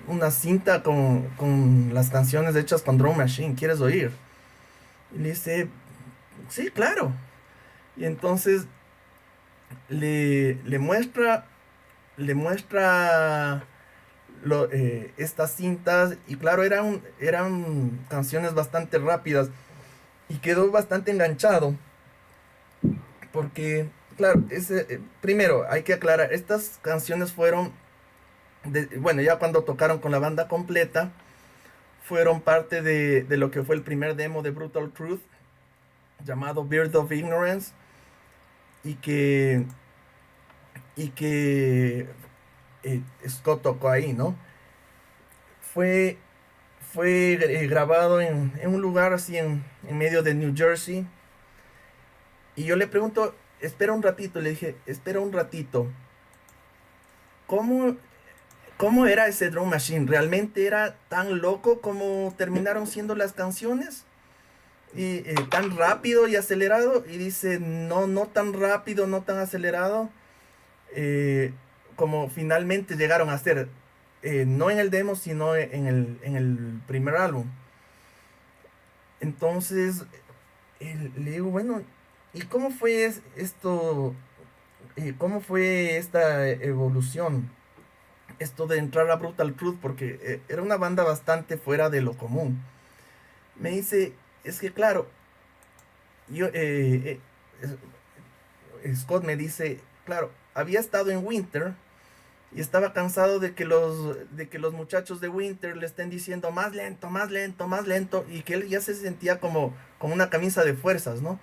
una cinta con las canciones hechas con Drum Machine, ¿quieres oír? Y le dice, sí, claro. Y entonces le muestra estas cintas, y claro, eran canciones bastante rápidas, y quedó bastante enganchado, porque, claro, primero hay que aclarar, estas canciones fueron, bueno, ya cuando tocaron con la banda completa, fueron parte de lo que fue el primer demo de Brutal Truth, llamado Birth of Ignorance, y que Scott tocó ahí, ¿no? Fue, fue grabado en un lugar así en medio de New Jersey. Y yo le pregunto, espera un ratito, le dije, espera un ratito. ¿Cómo, cómo era ese drum machine? ¿Realmente era tan loco como terminaron siendo las canciones? Y tan rápido y acelerado. Y dice, no, no tan rápido, no tan acelerado. eh, Como finalmente llegaron a ser, no en el demo, sino en el primer álbum. Entonces, le digo, bueno, ¿y cómo fue esto? ¿Cómo fue esta evolución? Esto de entrar a Brutal Truth, porque era una banda bastante fuera de lo común. Me dice, es que claro, yo, Scott me dice, claro, había estado en Winter y estaba cansado de que los muchachos de Winter le estén diciendo más lento, más lento, más lento, y que él ya se sentía como una camisa de fuerzas, ¿no?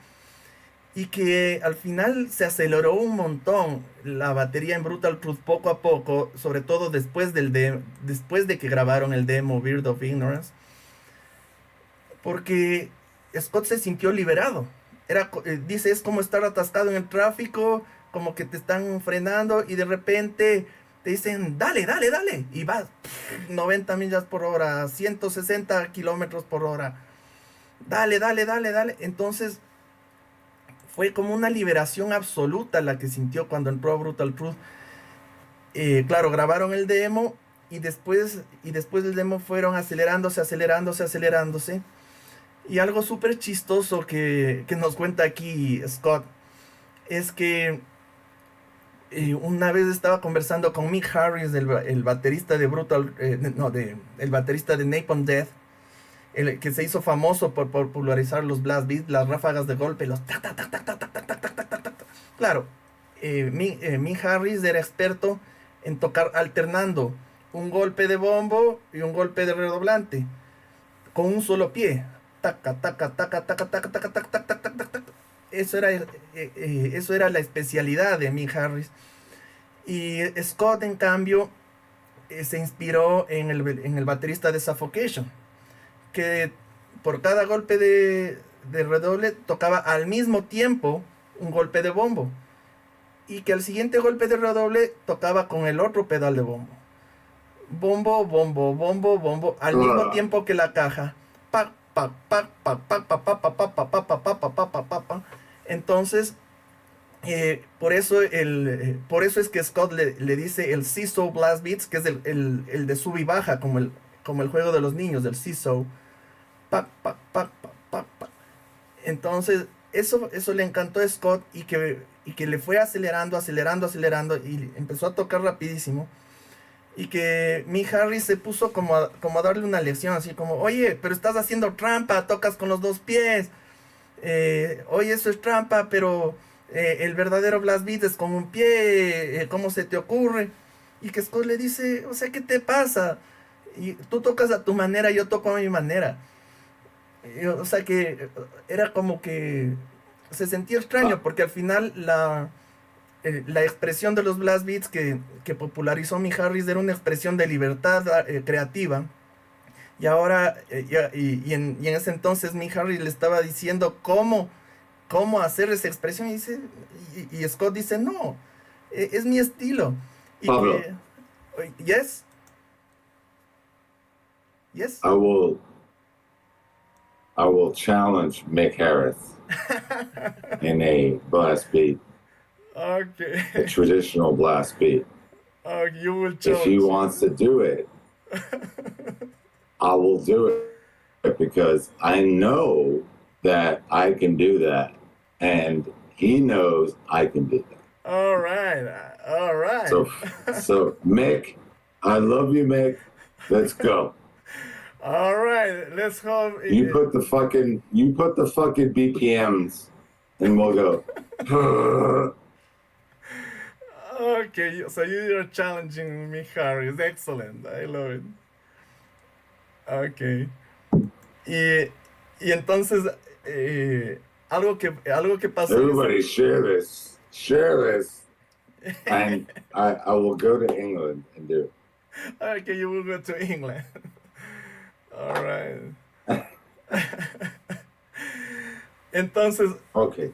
Y que al final se aceleró un montón la batería en Brutal Truth poco a poco, sobre todo después de que grabaron el demo Birth of Ignorance, porque Scott se sintió liberado. Dice, es como estar atascado en el tráfico, como que te están frenando y de repente te dicen, dale, dale, dale, y vas 90 millas por hora, 160 kilómetros por hora, dale, dale, dale, dale. Entonces fue como una liberación absoluta la que sintió cuando entró a Brutal Truth. Claro, grabaron el demo y después del demo fueron acelerándose, acelerándose, acelerándose. Y algo súper chistoso que nos cuenta aquí Scott es que una vez estaba conversando con Mick Harris, el baterista de Brutal, no, el baterista de Napalm Death, el que se hizo famoso por popularizar los blast beats, las ráfagas de golpe, los tac, tac, tac, tac, tac, tac, tac, tac, tac, tac, tac. Claro, Mick Harris era experto en tocar alternando un golpe de bombo y un golpe de redoblante con un solo pie. Taca, taca, taca, taca, taca, taca, taca, taca, taca, taca, taca. Eso era la especialidad de Mick Harris. Y Scott, en cambio, se inspiró en el baterista de Suffocation, que por cada golpe de redoble tocaba al mismo tiempo un golpe de bombo. Y que al siguiente golpe de redoble tocaba con el otro pedal de bombo. Bombo, bombo, bombo, bombo, al mismo tiempo que la caja. Pa, pa, pa, pa, pa, pa, pa, pa, pa, pa, pa, pa, pa, pa, pa, pa, pa. Entonces, por eso es que Scott le dice el seesaw blast beats, que es el de sub y baja, como el juego de los niños, del seesaw. Pa, pa, pa, pa, pa, pa. Entonces, eso le encantó a Scott y que le fue acelerando, acelerando, acelerando y empezó a tocar rapidísimo. Y que Mick Harris se puso como a darle una lección, así como, oye, pero estás haciendo trampa, tocas con los dos pies. Oye, eso es trampa, pero el verdadero blast beat es con un pie, ¿cómo se te ocurre? Y que Scott le dice, o sea, ¿qué te pasa? Y tú tocas a tu manera, yo toco a mi manera. O sea que era como que se sentía extraño, porque al final la expresión de los blast beats que popularizó Mick Harris era una expresión de libertad creativa. Y ahora, en ese entonces Mick Harris le estaba diciendo cómo hacer esa expresión. Y Scott dice, no, es mi estilo. Y Pablo, yes, yes. I will challenge Mick Harris in a blast beat, Okay. a traditional blast beat. Oh, you will If he challenge. wants to do it, I will do it because I know that I can do that, and he knows I can do that. All right, all right. So Mick, I love you, Mick. Let's go. All right, let's hope. You put the fucking BPMs, and we'll go. Okay, so you're challenging me, Harry. It's excellent. I love it. Okay. Y entonces, algo que pasó. Everybody share this, and I will go to England and do it. Okay, you will go to England. All right. Entonces, Okay.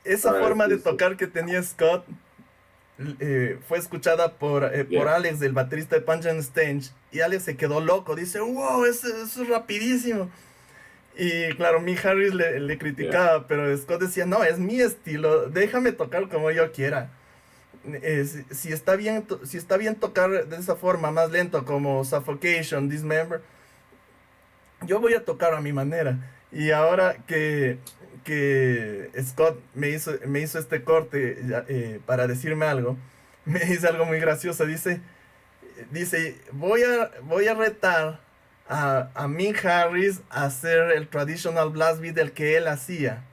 Esa forma de tocar que tenía Scott fue escuchada por Alex, el baterista de Punch and Stench, y Alex se quedó loco, dice, wow, eso es rapidísimo. Y claro, Mick Harris le criticaba, pero Scott decía, no, es mi estilo, déjame tocar como yo quiera. Si está bien tocar de esa forma, más lento, como Suffocation, Dismember, yo voy a tocar a mi manera. Y ahora que Scott me hizo este corte para decirme algo, me dice algo muy gracioso. Dice voy a retar a Mick Harris a hacer el traditional blast beat del que él hacía,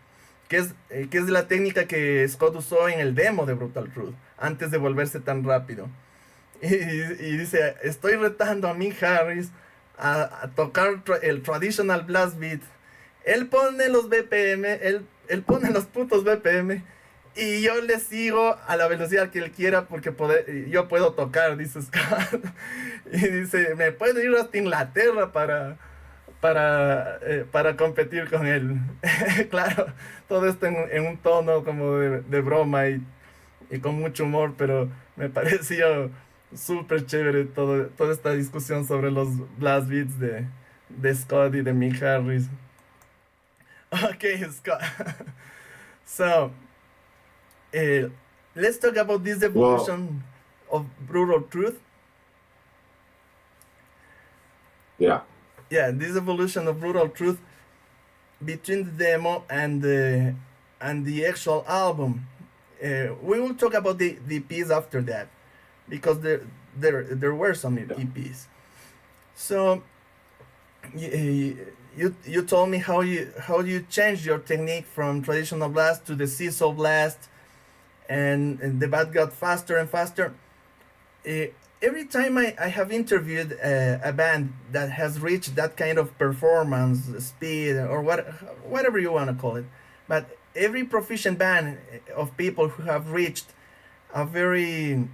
que es la técnica que Scott usó en el demo de Brutal Truth, antes de volverse tan rápido. Y dice, estoy retando a Mick Harris a tocar el traditional blast beat. Él pone los BPM, él pone los putos BPM, y yo le sigo a la velocidad que él quiera porque yo puedo tocar, dice Scott. Y dice, me puedo ir hasta Inglaterra para competir con él. Claro, todo esto en un tono como de broma y con mucho humor, pero me pareció súper chévere toda esta discusión sobre los blast beats de Scott y de Mick Harris. Okay, Scott. So, let's talk about this evolution of Brutal Truth. Yeah. Yeah, this evolution of Brutal Truth between the demo and the actual album. We will talk about the EPs after that, because there were some EPs. So you told me how you changed your technique from traditional blast to the seesaw blast, and the bat got faster and faster. Every time I have interviewed a band that has reached that kind of performance speed, or whatever you want to call it, but every proficient band of people who have reached a very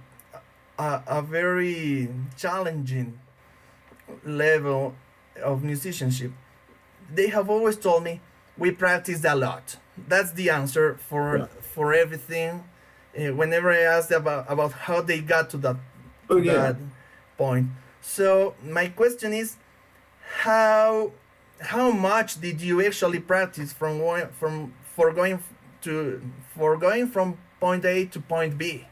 challenging level of musicianship, they have always told me, we practiced a lot. That's the answer for everything. Whenever I asked about how they got to that point. So my question is, how much did you actually practice for going from point A to point B?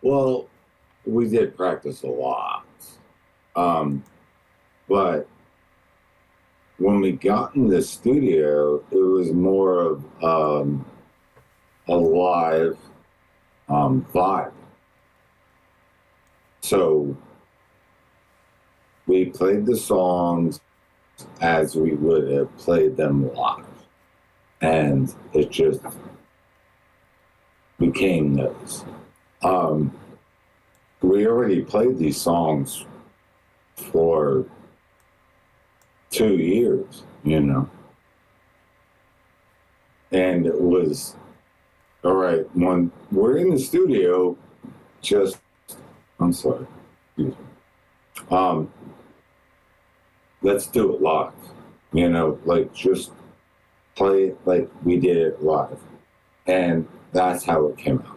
Well, we did practice a lot. But when we got in the studio, it was more of a live vibe. So we played the songs as we would have played them live. And it just became those. We already played these songs for 2 years, and it was all right when we're in the studio. Let's do it live, like just play it like we did it live, and that's how it came out.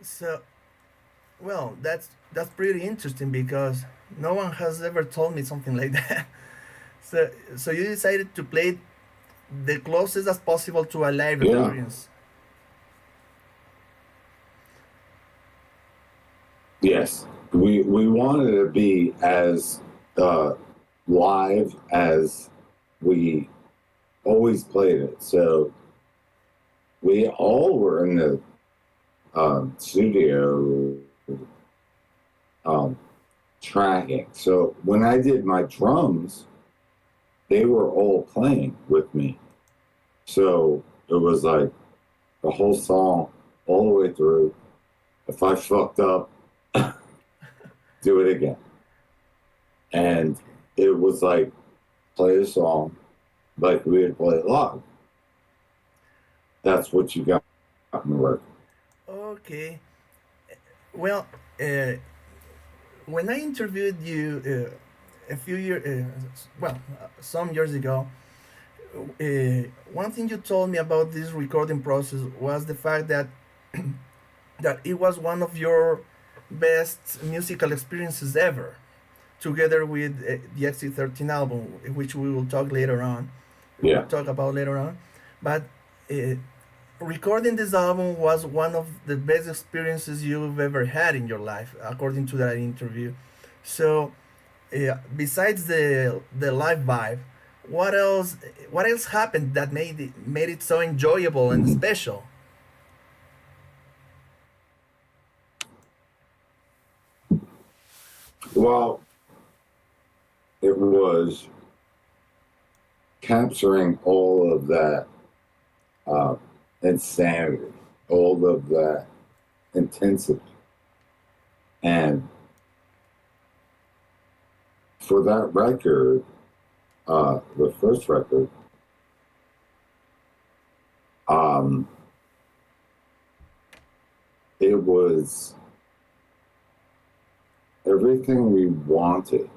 So, well, that's pretty interesting, because no one has ever told me something like that. So you decided to play the closest as possible to a live experience. Yes, we wanted to be as live as we always played it. So we all were in the studio tracking. So when I did my drums, they were all playing with me. So it was like the whole song all the way through. If I fucked up, do it again. And it was like, play a song like we would play it live. That's what you got in the record. Okay. Well, when I interviewed you a few years, some years ago, one thing you told me about this recording process was the fact that that it was one of your best musical experiences ever, together with the E13 album, which we will talk later on. Yeah. Talk about later on, but recording this album was one of the best experiences you've ever had in your life, according to that interview. So, besides the live vibe, what else happened that made it so enjoyable and special? Well, it was capturing all of that insanity, all of that intensity. And for that record, the first record, it was everything we wanted,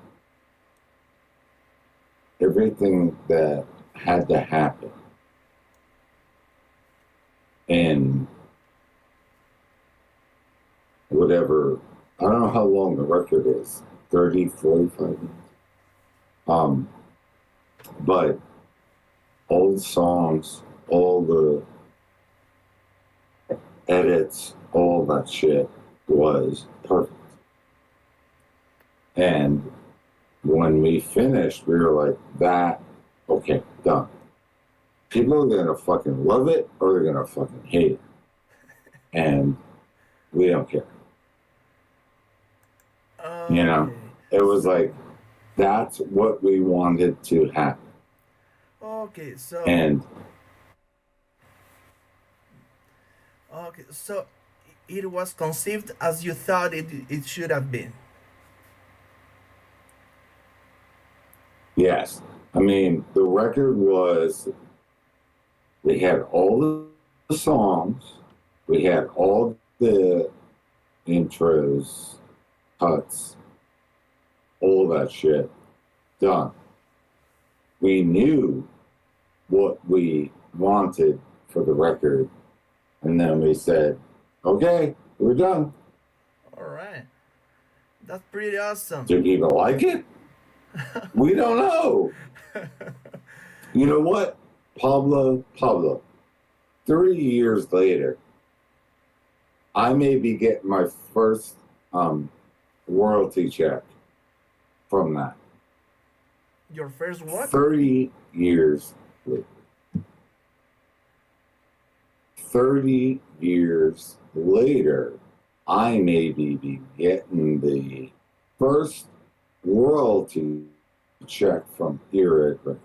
everything that had to happen. And whatever, I don't know how long the record is, 30, 45 minutes. But all the songs, all the edits, all that shit was perfect. And when we finished, we were like, okay, done. People are gonna fucking love it or they're gonna fucking hate it. And we don't care. You know, it was like, that's what we wanted to happen. Okay, so it was conceived as you thought it should have been. Yes. I mean, the record was, we had all the songs, we had all the intros, cuts, all that shit done. We knew what we wanted for the record, and then we said, okay, we're done. All right. That's pretty awesome. Do people like it? We don't know. You know what? Pablo, 3 years later, I may be getting my first royalty check from that. Your first what? 30 years later. 30 years later, I may be getting the first royalty check from E13.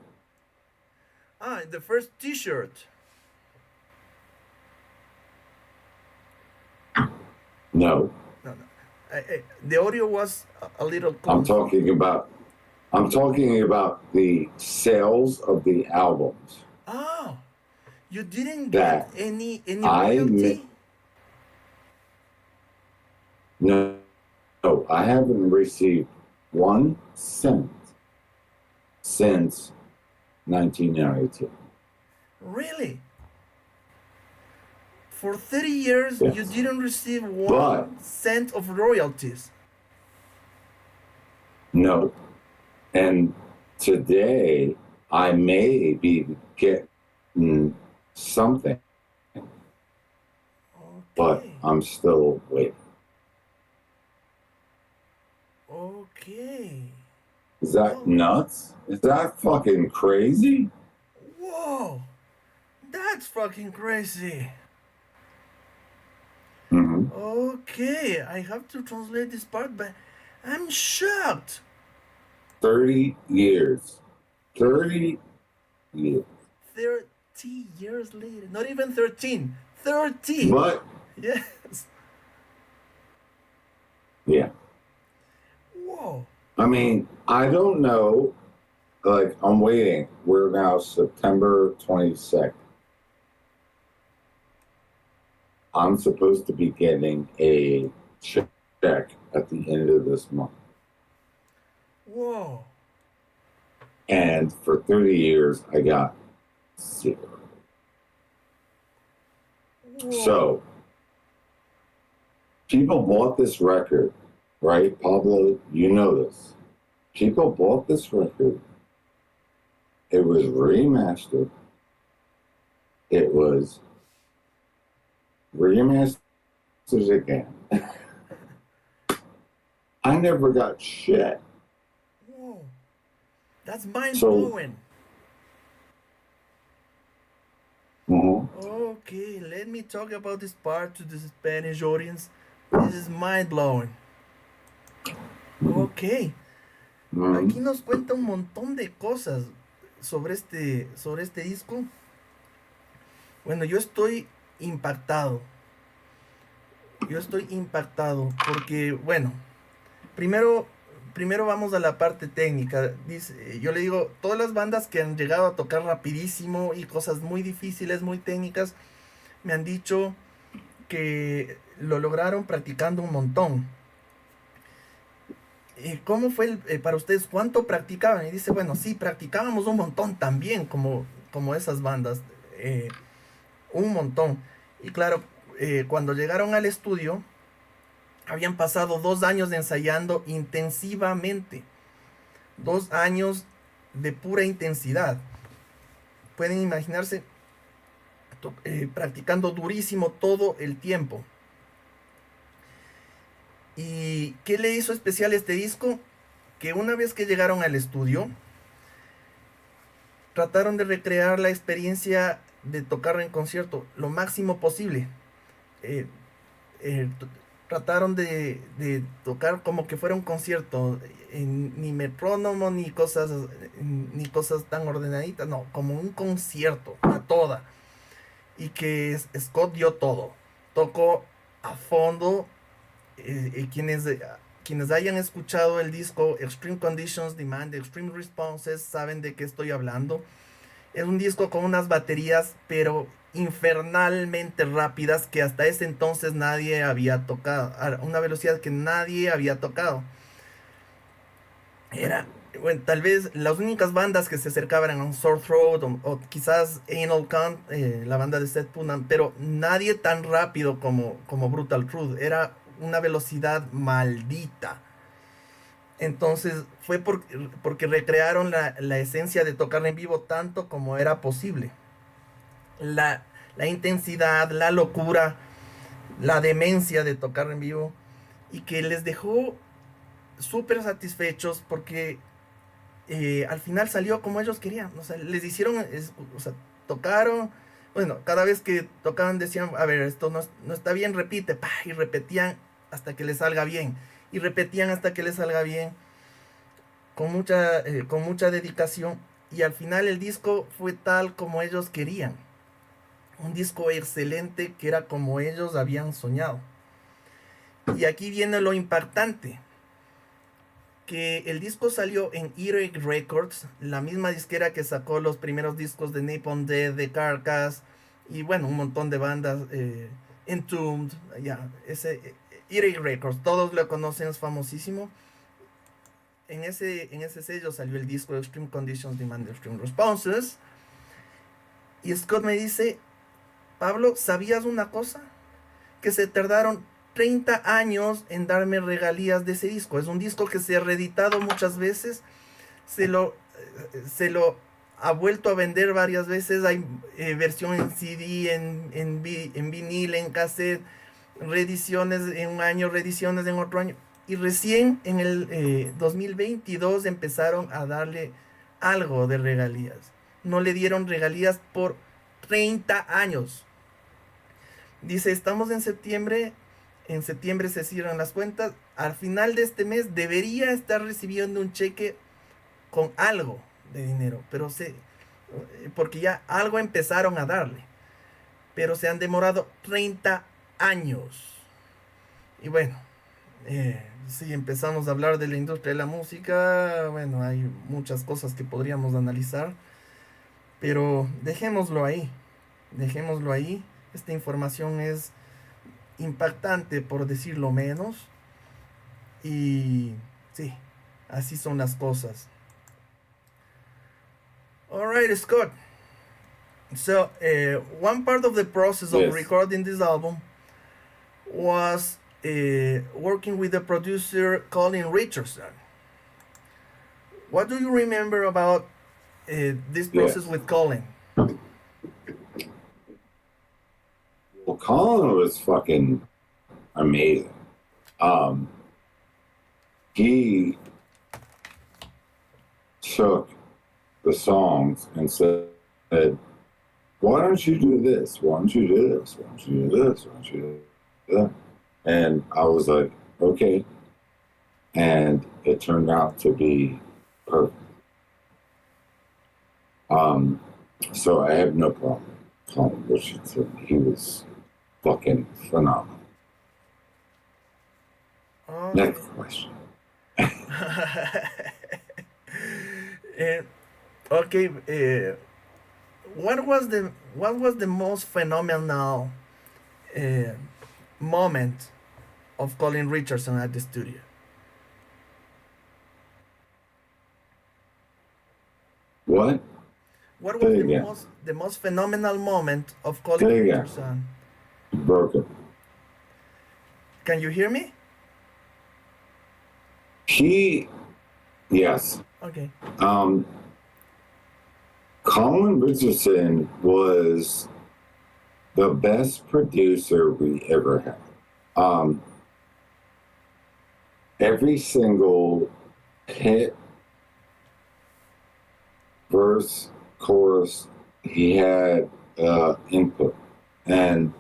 The first T-shirt. No. No. The audio was a little close. I'm talking about the sales of the albums. Oh, you didn't get any royalty? No, I haven't received 1 cent since 1992. Really? For 30 years, yes. You didn't receive 1 cent of royalties? No. And today, I may be getting something, but I'm still waiting. Okay. Is that nuts? Is that fucking crazy? Whoa! That's fucking crazy. Mm-hmm. Okay, I have to translate this part, but I'm shocked. 30 years. 30 years. 30 years later. Not even 13. 30. But, Yes. yeah. Whoa. I mean, I don't know. Like, I'm waiting. We're now September 22nd. I'm supposed to be getting a check at the end of this month. Whoa. And for 30 years, I got 0. Whoa. So, people bought this record, right? Pablo, you know this. People bought this record. It was remastered. It was remastered again. I never got shit. Whoa. That's mind-blowing. Okay, let me talk about this part to the Spanish audience. This is mind-blowing. Ok. Aquí nos cuenta un montón de cosas sobre este disco. Bueno, yo estoy impactado. Porque, bueno, primero vamos a la parte técnica. Yo le digo, todas las bandas que han llegado a tocar rapidísimo y cosas muy difíciles, muy técnicas, me han dicho que lo lograron practicando un montón. ¿Cómo fue para ustedes? ¿Cuánto practicaban? Y dice, bueno, sí, practicábamos un montón también, como esas bandas. Un montón. Y claro, cuando llegaron al estudio, habían pasado 2 años ensayando intensivamente. 2 años de pura intensidad. Pueden imaginarse practicando durísimo todo el tiempo. ¿Y qué le hizo especial este disco? Que una vez que llegaron al estudio, trataron de recrear la experiencia de tocar en concierto lo máximo posible. Trataron de tocar como que fuera un concierto, ni metrónomo, ni cosas tan ordenaditas, no, como un concierto, a toda. Y que Scott dio todo, tocó a fondo. Quienes hayan escuchado el disco Extreme Conditions Demand Extreme Responses saben de qué estoy hablando. Es un disco con unas baterías pero infernalmente rápidas que hasta ese entonces nadie había tocado, a una velocidad que nadie había tocado. Bueno, tal vez las únicas bandas que se acercaban eran Sore Throat o quizás Anal Cunt, la banda de Sept, pero nadie tan rápido como Brutal Truth. Era una velocidad maldita. Entonces fue porque recrearon la esencia de tocar en vivo tanto como era posible. La intensidad, la locura, la demencia de tocar en vivo, y que les dejó súper satisfechos porque al final salió como ellos querían. O sea, les hicieron, tocaron. Bueno, cada vez que tocaban decían, a ver, esto no está bien, repite, y repetían hasta que les salga bien. Y repetían hasta que les salga bien. Con mucha dedicación. Y al final el disco fue tal como ellos querían. Un disco excelente que era como ellos habían soñado. Y aquí viene lo impactante. Que el disco salió en E13 Records, la misma disquera que sacó los primeros discos de Napalm Death, de Carcass, y bueno, un montón de bandas, Entombed, ese E13 Records, todos lo conocen, es famosísimo. En ese sello salió el disco Extreme Conditions Demand Extreme Responses. Y Scott me dice, Pablo, ¿sabías una cosa? Que se tardaron 30 años en darme regalías de ese disco. Es un disco que se ha reeditado muchas veces. Se lo ha vuelto a vender varias veces. Hay versión en CD, en vinil, en cassette, reediciones en un año, reediciones en otro año. Y recién en el 2022 empezaron a darle algo de regalías. No le dieron regalías por 30 años. Dice, estamos en septiembre se cierran las cuentas, al final de este mes debería estar recibiendo un cheque con algo de dinero, porque ya algo empezaron a darle, pero se han demorado 30 años. Y bueno, si empezamos a hablar de la industria de la música, bueno, hay muchas cosas que podríamos analizar, pero dejémoslo ahí. Esta información es impactante, por decirlo menos, y sí, así son las cosas. Alright, Scott. So, one part of the process of recording this album was working with the producer Colin Richardson. What do you remember about this process with Colin? Well, Colin was fucking amazing. He took the songs and said, why don't you do this? Why don't you do this? Why don't you do this? Why don't you do that? And I was like, okay. And it turned out to be perfect. So I have no problem with Colin Richardson. He was fucking phenomenal. Next question. Okay. What was the most phenomenal moment of Colin Richardson at the studio? What? What was the most phenomenal moment of Colin Richardson? Broken. Can you hear me? Yes. Okay. Colin Richardson was the best producer we ever had. Every single hit, verse, chorus, he had input. And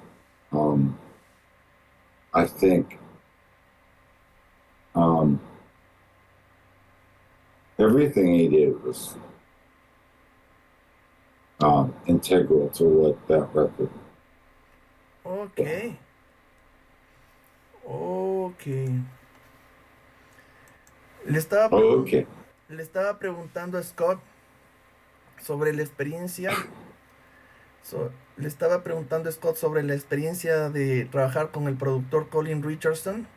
I think everything he did was integral to what that record. Okay. Le estaba preguntando a Scott sobre la experiencia. Le estaba preguntando a Scott sobre la experiencia de trabajar con el productor Colin Richardson.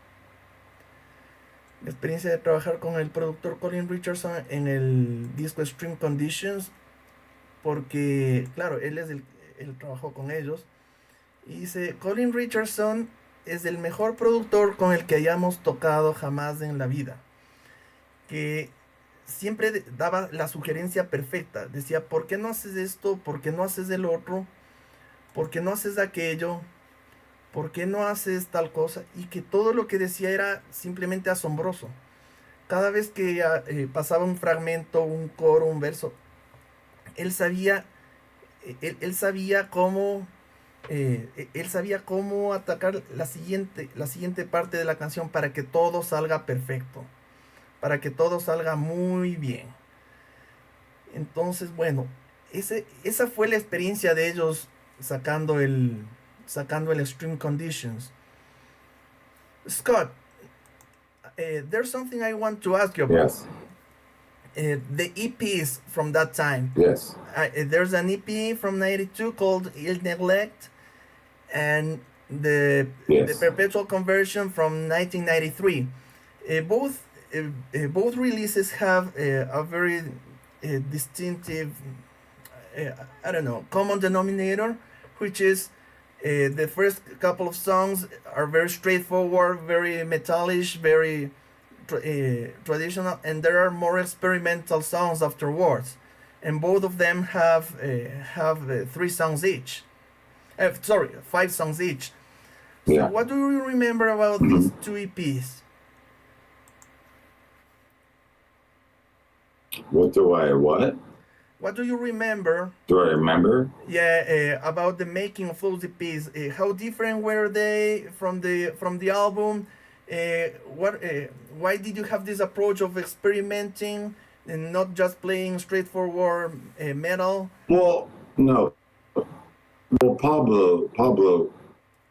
La experiencia de trabajar con el productor Colin Richardson en el disco Extreme Conditions. Porque, claro, él trabajó con ellos. Y dice, Colin Richardson es el mejor productor con el que hayamos tocado jamás en la vida. Que siempre daba la sugerencia perfecta. Decía, ¿por qué no haces esto? ¿Por qué no haces el otro? ¿Por qué no haces aquello? ¿Por qué no haces tal cosa? Y que todo lo que decía era simplemente asombroso. Cada vez que pasaba un fragmento, un coro, un verso, él sabía cómo atacar la siguiente parte de la canción para que todo salga perfecto, para que todo salga muy bien. Entonces, bueno, esa fue la experiencia de ellos sacando el Extreme Conditions. Scott, there's something I want to ask you about. Yes. The EPs from that time. Yes. There's an EP from '92 called Il Neglect, and the Perpetual Conversion from 1993. Both releases have a very distinctive, common denominator, which is the first couple of songs are very straightforward, very metallish, very traditional, and there are more experimental songs afterwards, and both of them have 3 songs each. 5 songs each. So what do you remember about these 2 EPs? What? what do you remember? Do I remember? Yeah, about the making of those EPs. How different were they from the album? What? Why did you have this approach of experimenting and not just playing straightforward metal? Well, no. Well, Pablo,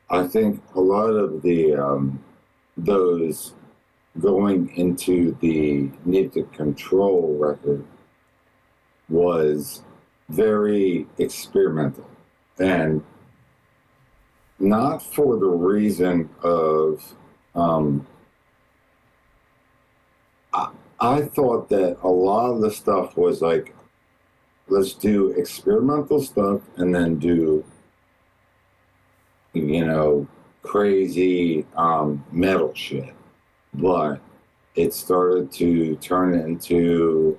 I think a lot of the those going into the Need to Control record was very experimental, and not for the reason of I thought that a lot of the stuff was like, let's do experimental stuff and then do, you know, crazy metal shit. But it started to turn into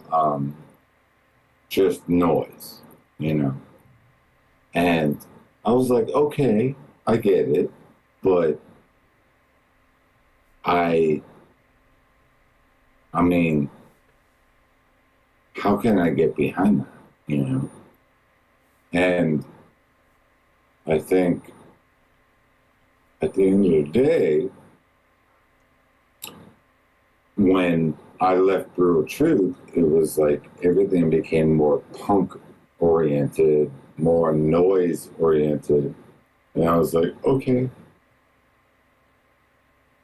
just noise, you know. And I was like, okay, I get it, but I mean, how can I get behind that, you know? And I think at the end of the day, when I left Brutal Truth, it was like everything became more punk oriented, more noise oriented. And I was like, okay.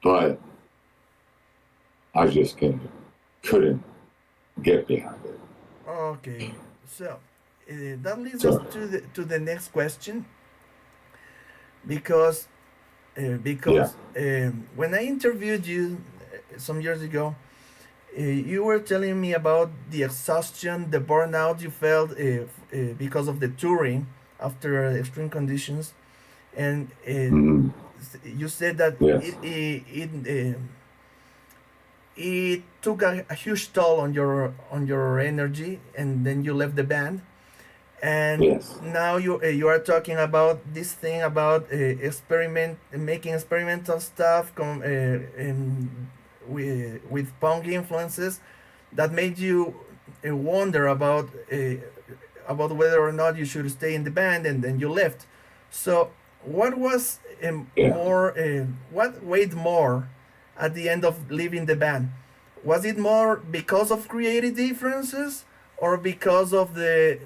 But I just couldn't get behind it. Okay, so that leads us to the next question, because when I interviewed you some years ago, you were telling me about the exhaustion, the burnout you felt because of the touring after extreme conditions, and you said that Yes. it took a huge toll on your energy, and then you left the band. And Yes. now you are talking about this thing about making experimental stuff with punk influences that made you wonder about whether or not you should stay in the band, and then you left. So what was what weighed more at the end of leaving the band? Was it more because of creative differences, or because of the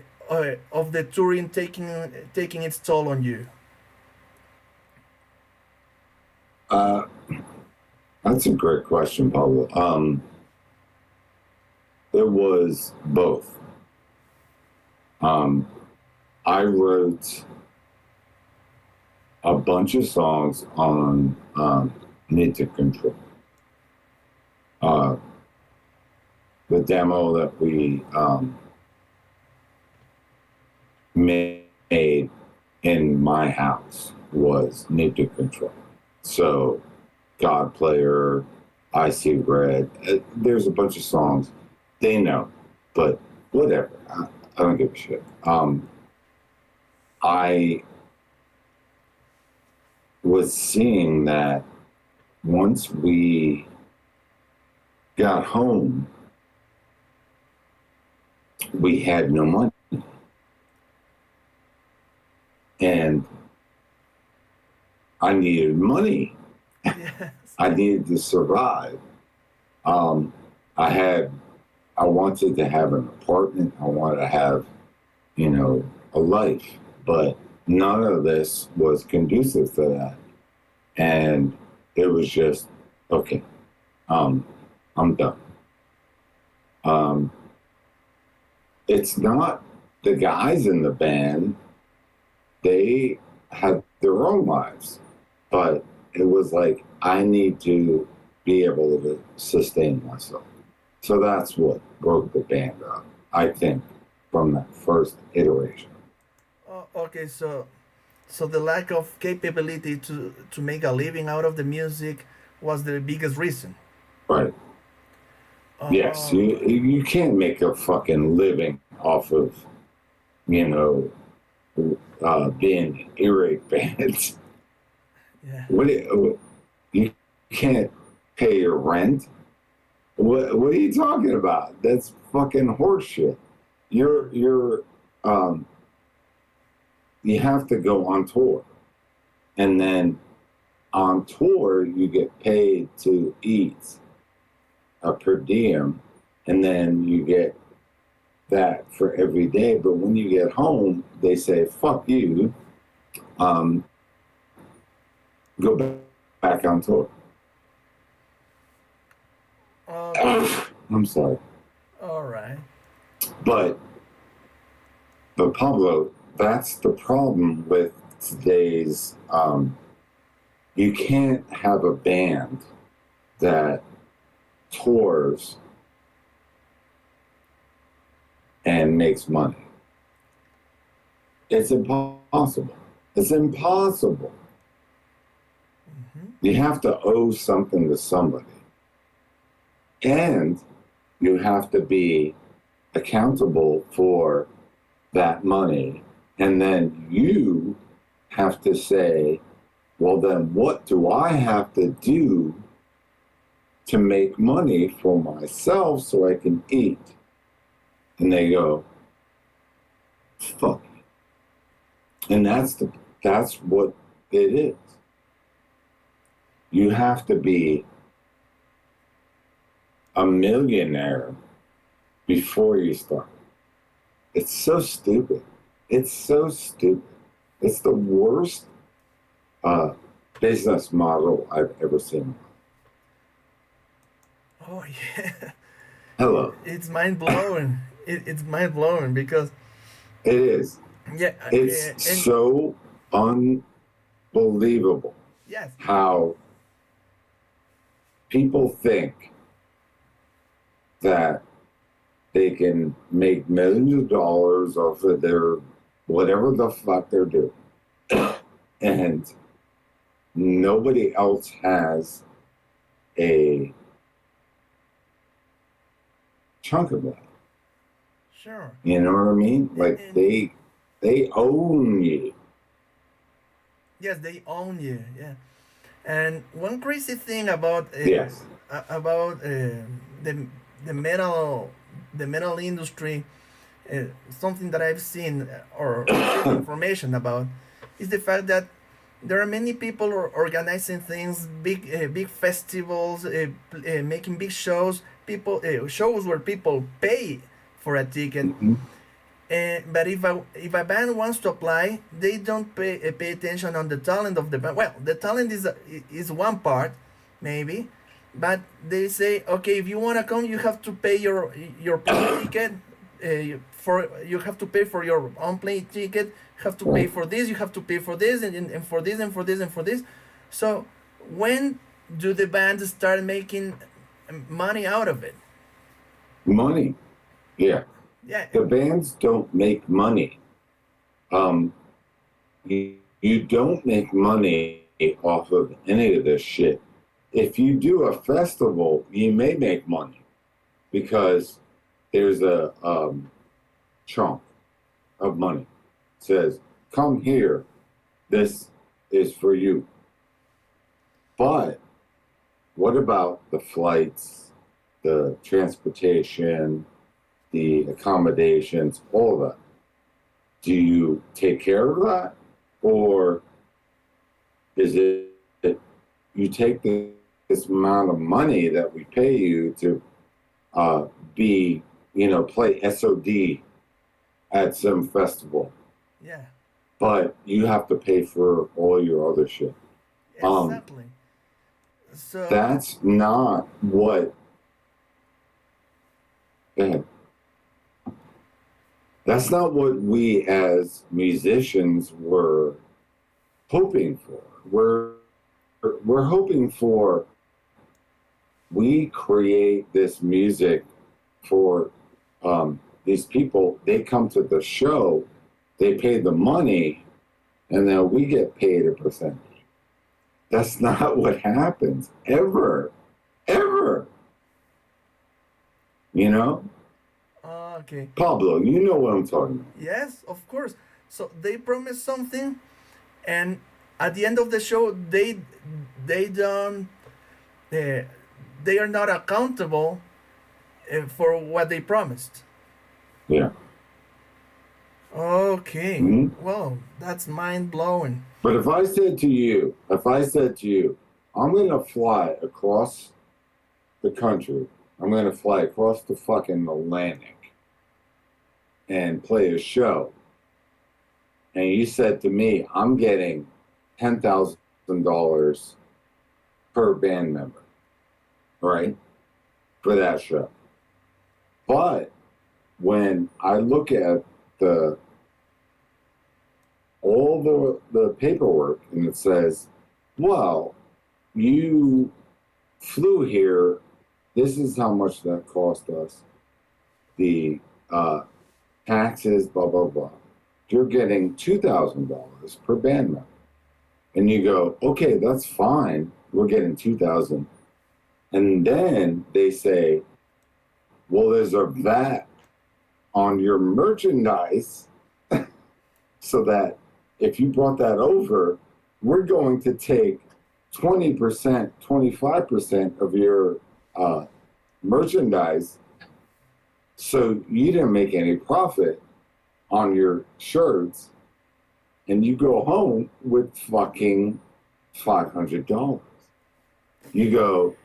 touring taking its toll on you? That's a great question, Pablo. It was both. I wrote a bunch of songs on Need to Control. The demo that we made in my house was Need to Control. So God Player, I See Red, there's a bunch of songs they know, but whatever, I don't give a shit. I was seeing that once we got home, we had no money. And I needed money. Yes. I needed to survive. I wanted to have an apartment. I wanted to have, you know, a life, but none of this was conducive to that. And it was just, okay, I'm done. It's not the guys in the band, they had their own lives, but it was like, I need to be able to sustain myself. So that's what broke the band up, I think, from that first iteration. Oh, okay, so the lack of capability to make a living out of the music was the biggest reason. Right. Yes, you can't make a fucking living off of, you know, being earache bands. Yeah. You can't pay your rent. What are you talking about? That's fucking horseshit. you're you have to go on tour, and then on tour you get paid to eat a per diem, and then you get that for every day. But when you get home, they say, fuck you, go back on tour. I'm sorry. All right. But Pablo, that's the problem with today's, you can't have a band that tours and makes money. It's impossible. It's impossible. Mm-hmm. You have to owe something to somebody. And you have to be accountable for that money. And then you have to say, well, then what do I have to do to make money for myself so I can eat? And they go, fuck. And that's what it is. You have to be a millionaire before you start. It's so stupid. It's so stupid. It's the worst business model I've ever seen. Oh yeah. Hello. It's mind blowing. It's mind blowing because It is. yeah, It's so unbelievable. Yes. How people think that they can make millions of dollars off of their whatever the fuck they're doing. And nobody else has a chunk of that. Sure. You know what I mean? Like they own you. Yes, they own you. Yeah. And one crazy thing about Yes. about the metal industry, something that I've seen or received information about, is the fact that there are many people organizing things, big festivals, making big shows, shows where people pay for a ticket. Mm-hmm. But if a band wants to apply, they don't pay attention on the talent of the band. Well, the talent is one part, maybe, but they say, okay, if you want to come, you have to pay your plane ticket. You have to pay for your own plane ticket. You have to pay for this. You have to pay for this and for this and for this and for this. So when do the bands start making money out of it? Money, yeah. Yeah. The bands don't make money. You don't make money off of any of this shit. If you do a festival, you may make money because there's a chunk of money. It says, come here, this is for you. But what about the flights, the transportation, the accommodations, all of that? Do you take care of that? Or is it you take this amount of money that we pay you to play SOD at some festival? Yeah. But you have to pay for all your other shit. Exactly. So that's not what. Go ahead. That's not what we as musicians were hoping for. We're hoping for, we create this music for these people. They come to the show, they pay the money, and then we get paid a percentage. That's not what happens ever. You know? Okay. Pablo, you know what I'm talking about. Yes, of course. So they promise something, and at the end of the show, they don't they are not accountable for what they promised. Yeah. Okay. Mhm. Wow, that's mind blowing. But if I said to you, I'm going to fly across the country, I'm going to fly across the fucking Atlantic and play a show, and you said to me, I'm getting $10,000 per band member, right, for that show. But when I look at all the paperwork and it says, well, you flew here, this is how much that cost us, the taxes, blah, blah, blah. You're getting $2,000 per band member. And you go, okay, that's fine. We're getting $2,000. And then they say, well, there's a VAT on your merchandise so that if you brought that over, we're going to take 20%, 25% of your merchandise. So you didn't make any profit on your shirts, and you go home with fucking $500. You go,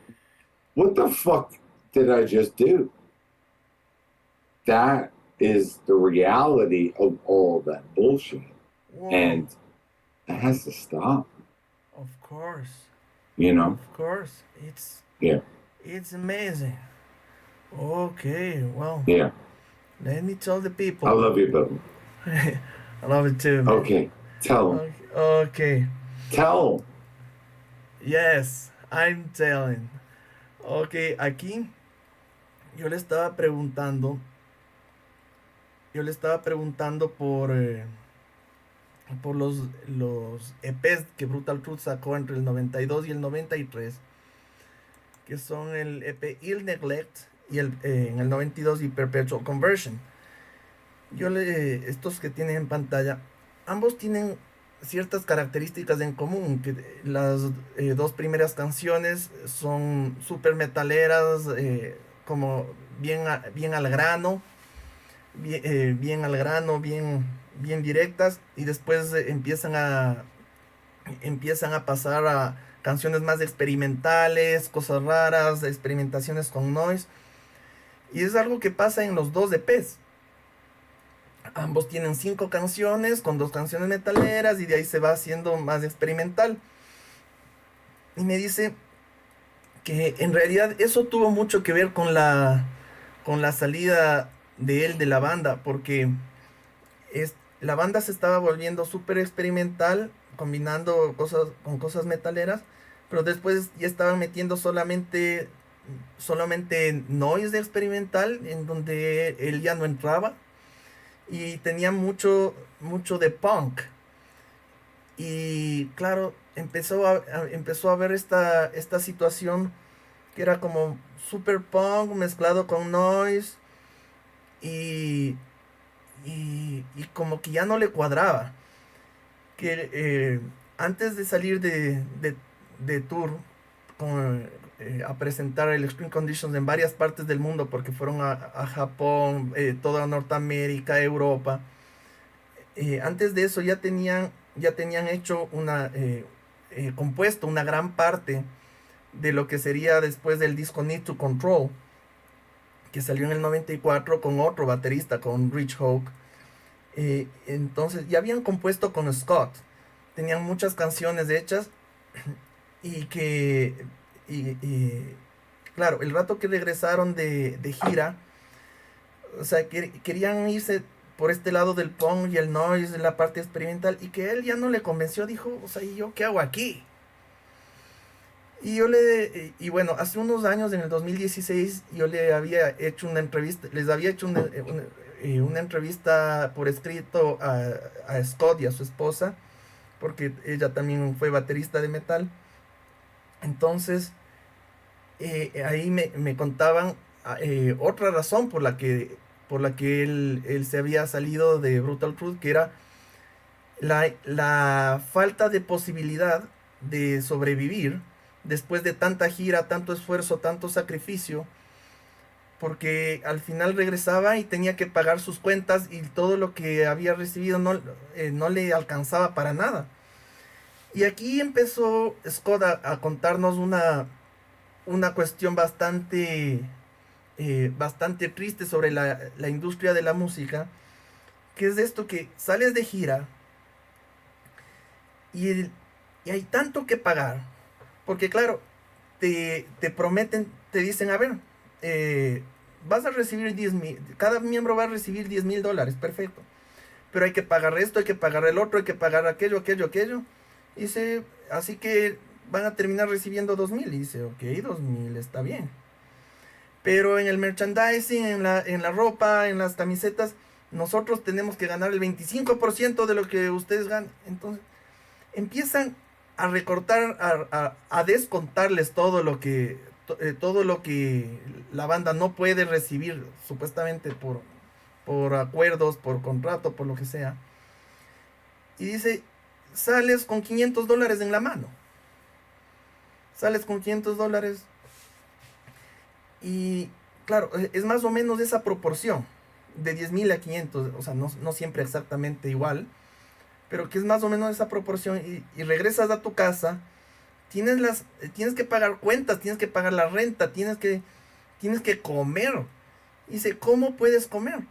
what the fuck did I just do? That is the reality of all that bullshit. Whoa. And that has to stop. Of course. You know? Of course. It's amazing. Okay, well. Yeah. Let me tell the people. I love you, Bill. I love it too, man. Okay. Tell them. Okay. Tell them. Yes, I'm telling. Ok, aquí yo le estaba preguntando por los EPs que Brutal Truth sacó entre el 92 y el 93, que son el EP Ill Neglect y en el 92 y Perpetual Conversion. Estos que tienen en pantalla, ambos tienen ciertas características en común, que las dos primeras canciones son super metaleras, como bien al grano, bien directas, y después empiezan a pasar a canciones más experimentales, cosas raras, experimentaciones con noise, y es algo que pasa en los dos EPs. Ambos tienen 5 canciones, con 2 canciones metaleras, y de ahí se va haciendo más experimental. Y me dice que en realidad eso tuvo mucho que ver con la salida de él de la banda, porque la banda se estaba volviendo súper experimental, combinando cosas con cosas metaleras, pero después ya estaban metiendo solamente noise experimental, en donde él ya no entraba, y tenía mucho de punk. Y claro, empezó a ver esta situación que era como super punk mezclado con noise, y como que ya no le cuadraba. Que antes de salir de tour a presentar el Extreme Conditions en varias partes del mundo, porque fueron a Japón, toda Norteamérica, Europa. Antes de eso ya tenían hecho compuesto una gran parte de lo que sería después del disco Need to Control, que salió en el 94 con otro baterista, con Rich Hoke. Entonces ya habían compuesto con Scott, tenían muchas canciones hechas, y claro, el rato que regresaron de gira, o sea, querían irse por este lado del punk y el noise, de la parte experimental, y que él ya no le convenció. Dijo, o sea, ¿y yo qué hago aquí? Y bueno, hace unos años, en el 2016, yo le había hecho una entrevista, les había hecho una entrevista por escrito a Scott y a su esposa, porque ella también fue baterista de metal. Entonces, ahí me contaban otra razón por la que él se había salido de Brutal Truth, que era la falta de posibilidad de sobrevivir después de tanta gira, tanto esfuerzo, tanto sacrificio, porque al final regresaba y tenía que pagar sus cuentas y todo lo que había recibido no le alcanzaba para nada. Y aquí empezó Scott a contarnos una cuestión bastante triste sobre la industria de la música, que es de esto que sales de gira y, y hay tanto que pagar, porque claro, te prometen, te dicen, a ver, vas a recibir 10,000, cada miembro va a recibir $10,000, perfecto, pero hay que pagar esto, hay que pagar el otro, hay que pagar aquello, y dice, así que van a terminar recibiendo 2,000, y dice, ok, 2,000 está bien, pero en el merchandising, en la ropa, en las camisetas, nosotros tenemos que ganar el 25% de lo que ustedes ganan. Entonces empiezan a recortar, a descontarles todo lo que la banda no puede recibir supuestamente por acuerdos, por contrato, por lo que sea. Y dice, sales con $500 en la mano. Sales con $500 y claro, es más o menos esa proporción de 10,000 a 500, o sea, no siempre exactamente igual, pero que es más o menos esa proporción y regresas a tu casa, tienes que pagar cuentas, tienes que pagar la renta, tienes que comer. Y dice, ¿cómo puedes comer?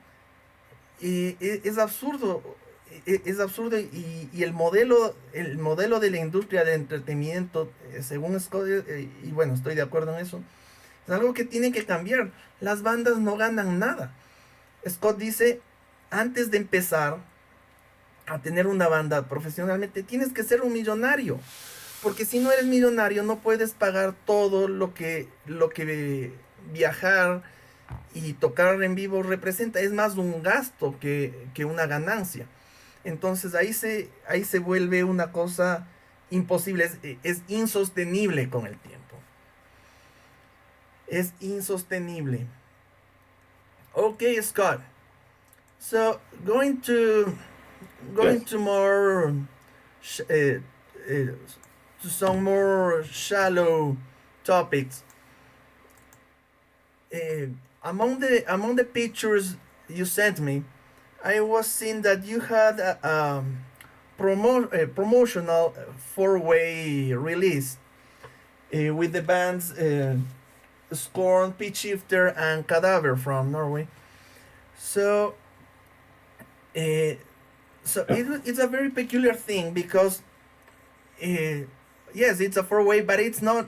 Es absurdo, es absurdo y el modelo de la industria del entretenimiento, según Scott, y bueno, estoy de acuerdo en eso, es algo que tiene que cambiar. Las bandas no ganan nada. Scott dice, antes de empezar a tener una banda profesionalmente, tienes que ser un millonario. Porque si no eres millonario, no puedes pagar todo lo que viajar y tocar en vivo representa. Es más un gasto que una ganancia. Entonces ahí se vuelve una cosa imposible. Es insostenible con el tiempo. Es insostenible. Okay, Scott. So going Yes. to more to some more shallow topics. Among the pictures you sent me, I was seeing that you had a promotional four-way release with the bands Scorn, Pitch Shifter, and Cadaver from Norway. So, it's a very peculiar thing because, yes, it's a four-way, but it's not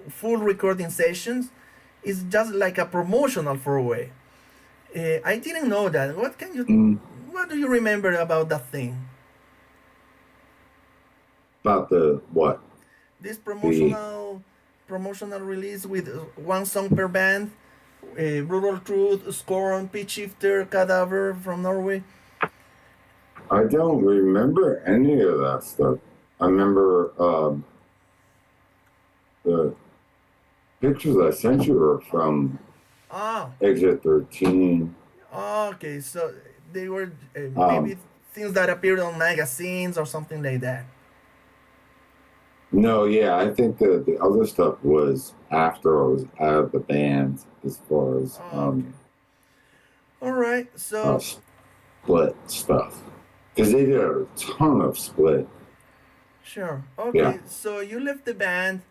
full recording sessions. It's just like a promotional four-way. I didn't know that. What do you remember about that thing? About the what? This promotional release with one song per band, Brutal Truth, Scorn, Pitch Shifter, Cadaver from Norway. I don't remember any of that stuff. I remember the pictures I sent you were from Exit 13. Okay, so they were maybe things that appeared on magazines or something like that. No, yeah, I think that the other stuff was after I was out of the band, as far as Okay. All right, so split stuff, because they did a ton of split. Sure. Okay, Yeah. so you left the band.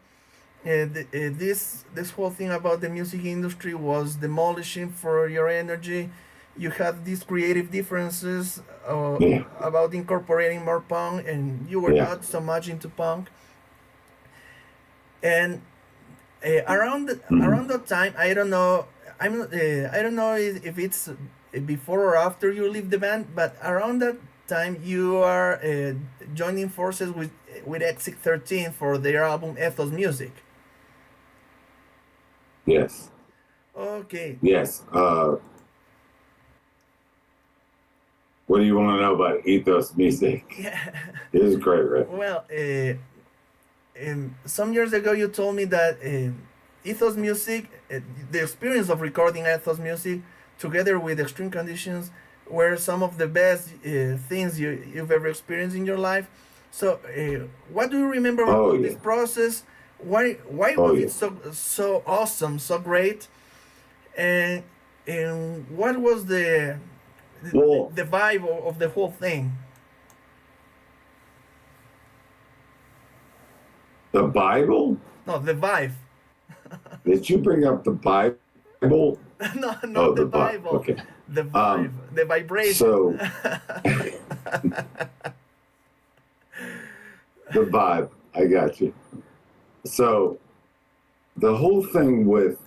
This whole thing about the music industry was demolishing for your energy. You had these creative differences about incorporating more punk, and you were not so much into punk. And around that time, I don't know. I don't know if it's before or after you leave the band, but around that time you are joining forces with Exit 13 for their album Ethos Music. Yes. Okay. Yes. What do you want to know about Ethos Music? Yeah. It is great, right? Well, some years ago you told me that Ethos Music, the experience of recording Ethos Music together with Extreme Conditions were some of the best things you've ever experienced in your life. So, what do you remember about this process? Why was it so awesome, so great? And what was the vibe of the whole thing? The Bible? No, the vibe. Did you bring up the Bible? No, not the Bible. Okay. The vibe, the vibration. So, the vibe, I got you. So, the whole thing with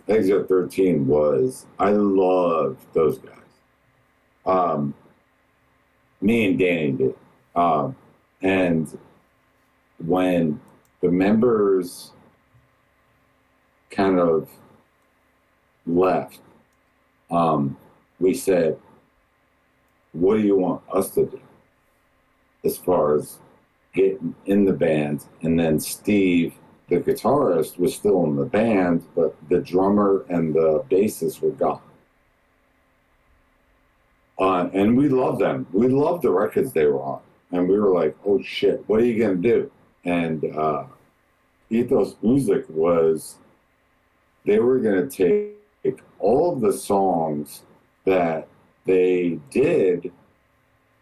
Exit 13 was, I loved those guys. Me and Danny did. And when the members kind of left, we said, what do you want us to do as far as getting in the band? And then Steve, the guitarist, was still in the band, but the drummer and the bassist were gone. And we loved them. We loved the records they were on. And we were like, oh shit, what are you going to do? And Ethos Music was, they were going to take all of the songs that they did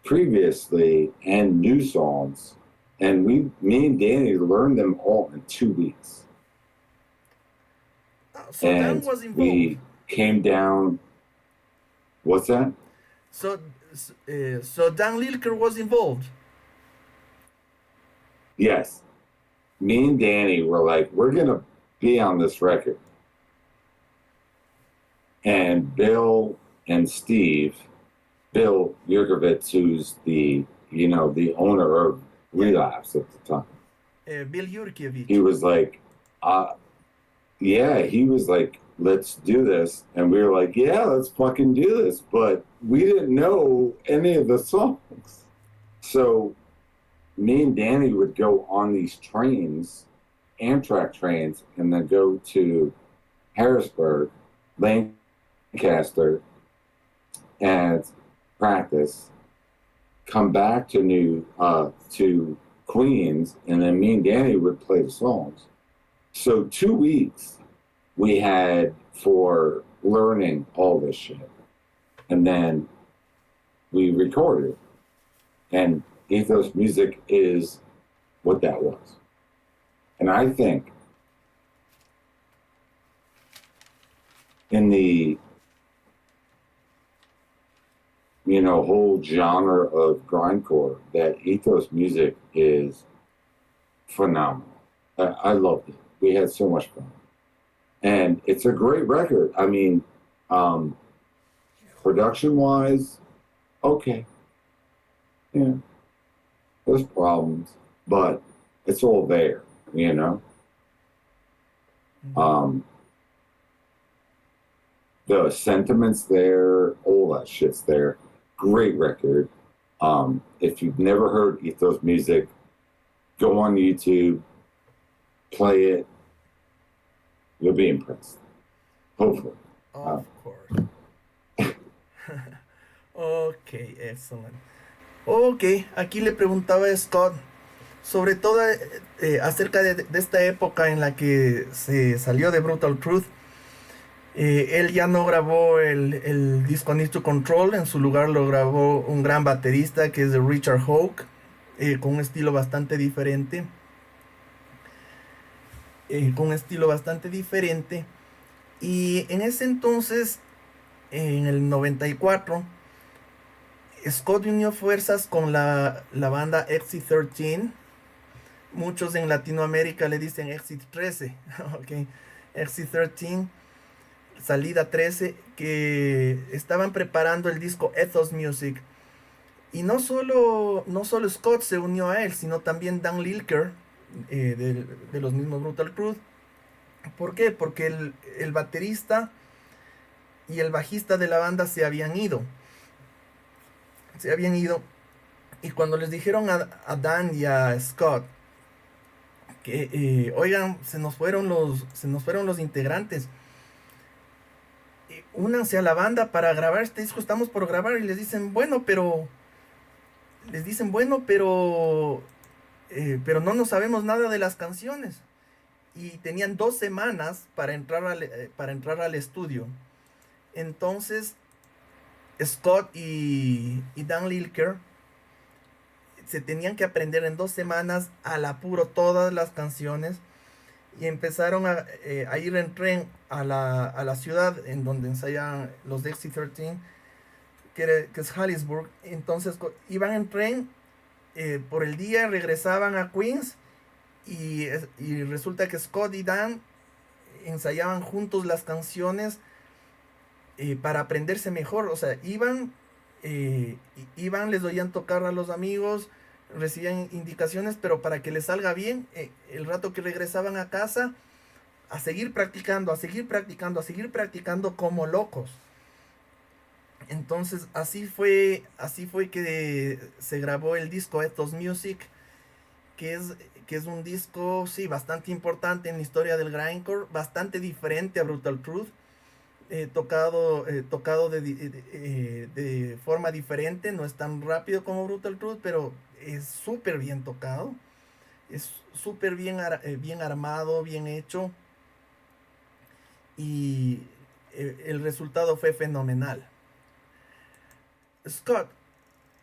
previously and new songs, and me and Danny learned them all in 2 weeks. So and Dan was involved. We came down. What's that? So Dan Lilker was involved. Yes. Me and Danny were like, we're going to be on this record. And Bill and Steve, Bill Yurkovitz, who's the owner of Relapse at the time. Bill Yurkovitz. He was like, he was like, let's do this. And we were like, yeah, let's fucking do this. But we didn't know any of the songs. So me and Danny would go on these trains, Amtrak trains, and then go to Harrisburg, Lancaster, and practice, come back to Queens, and then me and Danny would play the songs. So 2 weeks we had for learning all this shit. And then we recorded. And Ethos Music is what that was. And I think in the whole genre of grindcore, that Ethos Music is phenomenal. I loved it. We had so much fun. And it's a great record. I mean, production-wise, okay. Yeah. There's problems, but it's all there, Mm-hmm. The sentiments there, all that shit's there. Great record. If you've never heard Ethos Music, go on YouTube, play it. You'll be impressed. Hopefully. Of course. Ok, excellent. Ok, aquí le preguntaba a Scott sobre todo acerca de esta época en la que se salió de Brutal Truth. Él ya no grabó el disco Need to Control, en su lugar lo grabó un gran baterista que es de Richard Hawke, con un estilo bastante diferente. Y en ese entonces, en el 94, Scott unió fuerzas con la banda E13. Muchos en Latinoamérica le dicen E13. Okay. E13, salida 13, que estaban preparando el disco Ethos Music. Y no solo Scott se unió a él, sino también Dan Lilker, de los mismos Brutal Truth. ¿Por qué? Porque el baterista y el bajista de la banda se habían ido. Y cuando les dijeron a Dan y a Scott que oigan, se nos fueron los integrantes, únanse a la banda para grabar este disco, estamos por grabar. Y les dicen bueno, pero no nos sabemos nada de las canciones. y tenían 2 semanas para entrar al estudio. Entonces Scott y Dan Lilker se tenían que aprender en 2 semanas al apuro todas las canciones y empezaron a ir en tren a la ciudad en donde ensayan los de E13, que es Harrisburg. Entonces iban en tren por el día, regresaban a Queens y resulta que Scott y Dan ensayaban juntos las canciones para aprenderse mejor. O sea, iban, les oían tocar a los amigos, recibían indicaciones, pero para que les salga bien, el rato que regresaban a casa, a seguir practicando, a seguir practicando, a seguir practicando como locos. Entonces así fue que se grabó el disco Ethos Music, que es un disco, sí, bastante importante en la historia del grindcore, bastante diferente a Brutal Truth, tocado de forma diferente, no es tan rápido como Brutal Truth, pero es súper bien tocado, es súper bien armado, bien hecho, y el resultado fue fenomenal. Scott,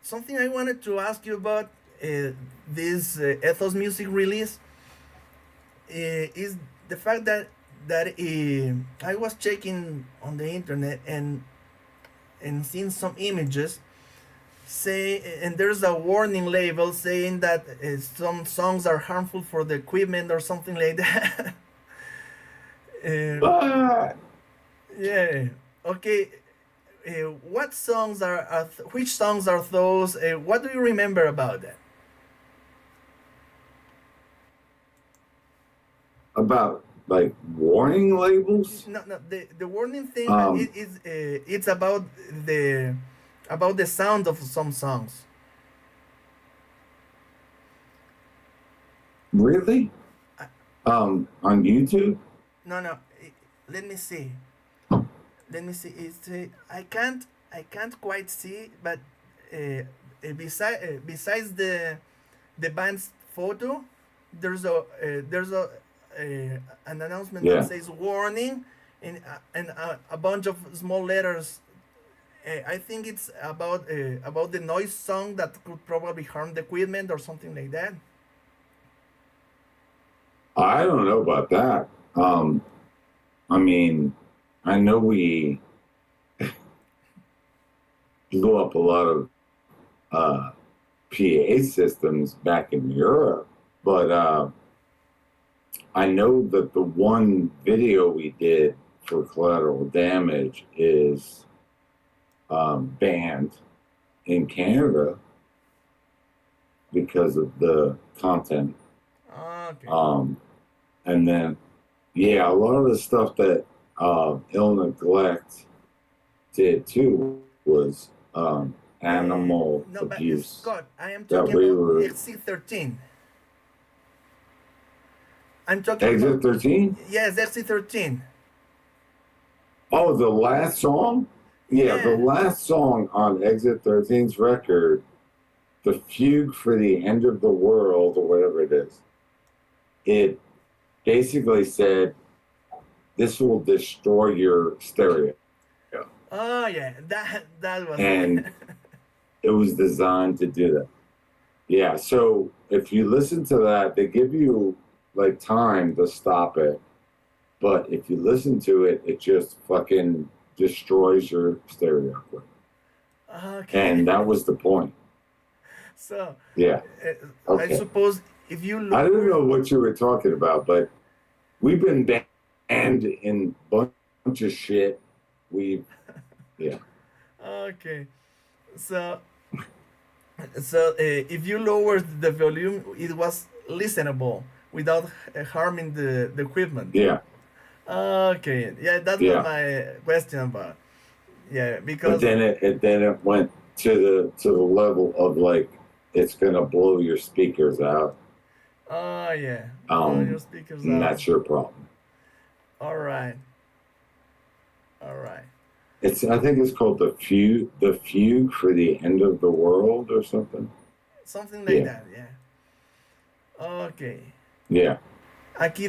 something I wanted to ask you about this Ethos Music release is the fact that I was checking on the internet and seeing some images and there's a warning label saying that some songs are harmful for the equipment or something like that. Yeah. Okay. What songs which songs are those? What do you remember about that? About like warning labels? No, the warning thing it's about the sound of some songs. Really? On YouTube? No. Let me see. It's I can't quite see, but besides the band's photo, there's an announcement that says warning and a bunch of small letters. I think it's about the noise song that could probably harm the equipment or something like that. I don't know about that. I mean, I know we blew up a lot of PA systems back in Europe, but I know that the one video we did for Collateral Damage is banned in Canada because of the content. Okay. And then, yeah, a lot of the stuff that Ill Neglect did too was animal abuse. But Scott, I am talking about XC13. I'm talking Exit 13? Yes, XC13. Oh, the last song? Yeah, the last song on Exit 13's record, The Fugue for the End of the World, or whatever it is, it basically said, this will destroy your stereo. Oh, yeah, that was... And it was designed to do that. Yeah, so if you listen to that, they give you, like, time to stop it. But if you listen to it, it just fucking destroys your stereo equipment. Okay. And that was the point. So, yeah. Okay. I suppose if you look... I don't know what you were talking about, but we've been banned in a bunch of shit. Yeah. Okay. So if you lowered the volume, it was listenable without harming the equipment. Yeah. Okay. Yeah, that was my question about. Yeah, because. But then it went to the level of like it's gonna blow your speakers out. Oh yeah. Blow your speakers out. That's your problem. All right. I think it's called the fugue for the end of the world or something. Something like that, yeah. Okay. Yeah. Aquí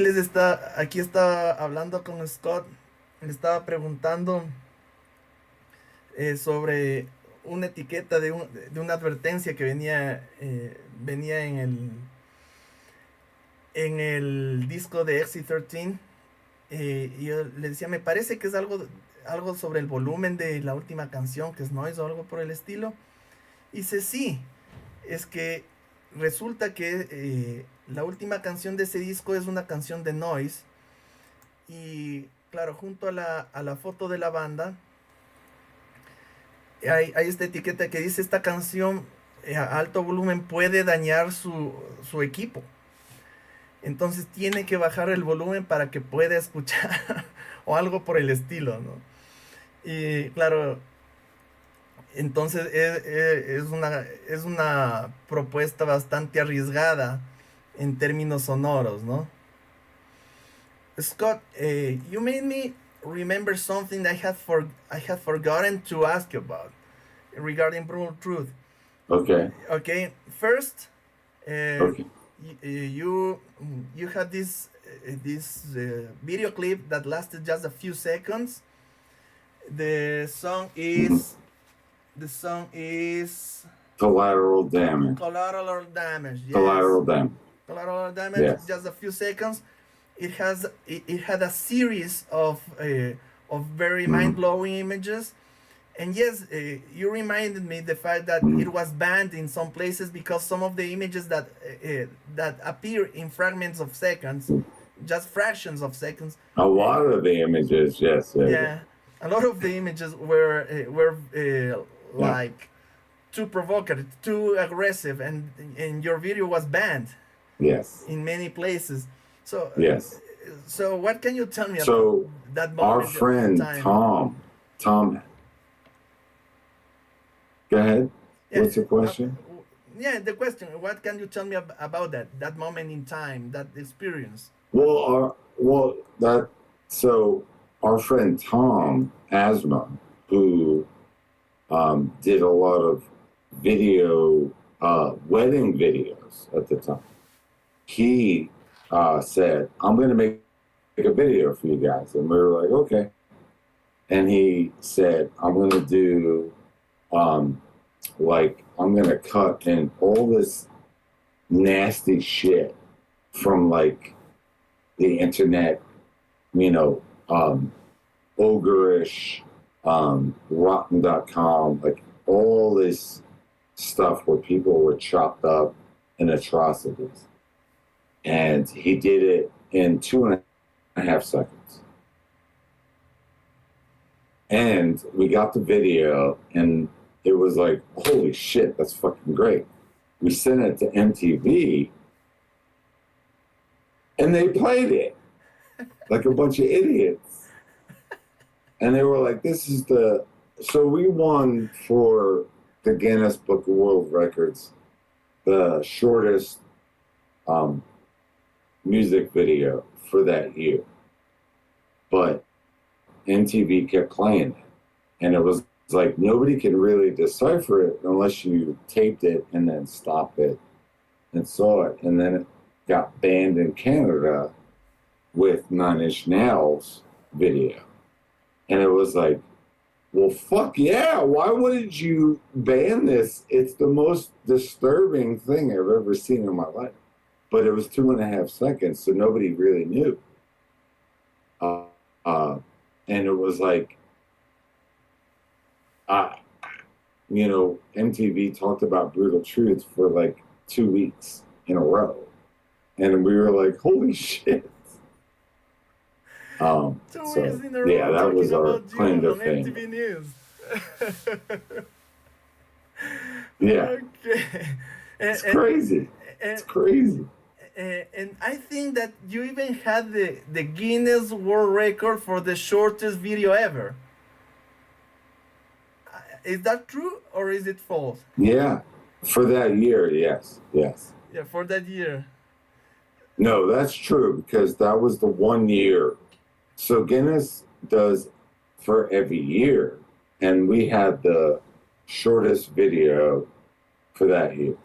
estaba hablando con Scott, le estaba preguntando sobre una etiqueta de una advertencia que venía en el disco de E13. Y yo le decía, me parece que es algo sobre el volumen de la última canción, que es Noise o algo por el estilo. Y dice, sí, es que resulta que la última canción de ese disco es una canción de Noise. Y claro, junto a la foto de la banda, hay esta etiqueta que dice, esta canción a alto volumen puede dañar su equipo. Entonces tiene que bajar el volumen para que pueda escuchar o algo por el estilo, ¿no? Y claro, entonces es una propuesta bastante arriesgada en términos sonoros, ¿no? Scott, you made me remember something I had forgotten to ask you about regarding Brutal Truth. Okay. Okay, first, Okay. you had this video clip that lasted just a few seconds. The song is Collateral damage. Collateral Damage. Yes. Collateral damage. Collateral Damage. Yes. Just a few seconds. It had a series of very mind blowing images. And yes, you reminded me the fact that it was banned in some places because some of the images that appear in fragments of seconds, just fractions of seconds. A lot of the images, yes. Yeah, a lot of the images were like too provocative, too aggressive, and your video was banned. Yes. In many places. So yes. So what can you tell me about that moment? Our friend Tom. Go ahead. Yeah. What's the question? The question. What can you tell me about that moment in time, that experience? Well, our friend Tom Asma, who did a lot of wedding videos at the time, he said, "I'm going to make a video for you guys," and we were like, "Okay." And he said, "I'm going to do." I'm gonna cut in all this nasty shit from like the internet, ogreish, rotten.com, like all this stuff where people were chopped up in atrocities. And he did it in 2.5 seconds. And we got the video, and it was like, holy shit, that's fucking great. We sent it to MTV, and they played it like a bunch of idiots. And they were like, so we won for the Guinness Book of World Records, the shortest music video for that year. But MTV kept playing it, and it was like nobody can really decipher it unless you taped it and then stopped it and saw it. And then it got banned in Canada with Nine Inch Nails video. And it was like, well, fuck yeah, why wouldn't you ban this? It's the most disturbing thing I've ever seen in my life. But it was 2.5 seconds, so nobody really knew. And it was like, MTV talked about Brutal Truth for like 2 weeks in a row. And we were like, holy shit. 2 weeks in a row. Yeah, that was our claim to fame. MTV News. Yeah. Okay. It's crazy. It's crazy. And I think that you even had the Guinness World Record for the shortest video ever. Is that true or is it false? Yeah, for that year, yes. Yeah, for that year. No, that's true because that was the 1 year. So Guinness does for every year, and we had the shortest video for that year,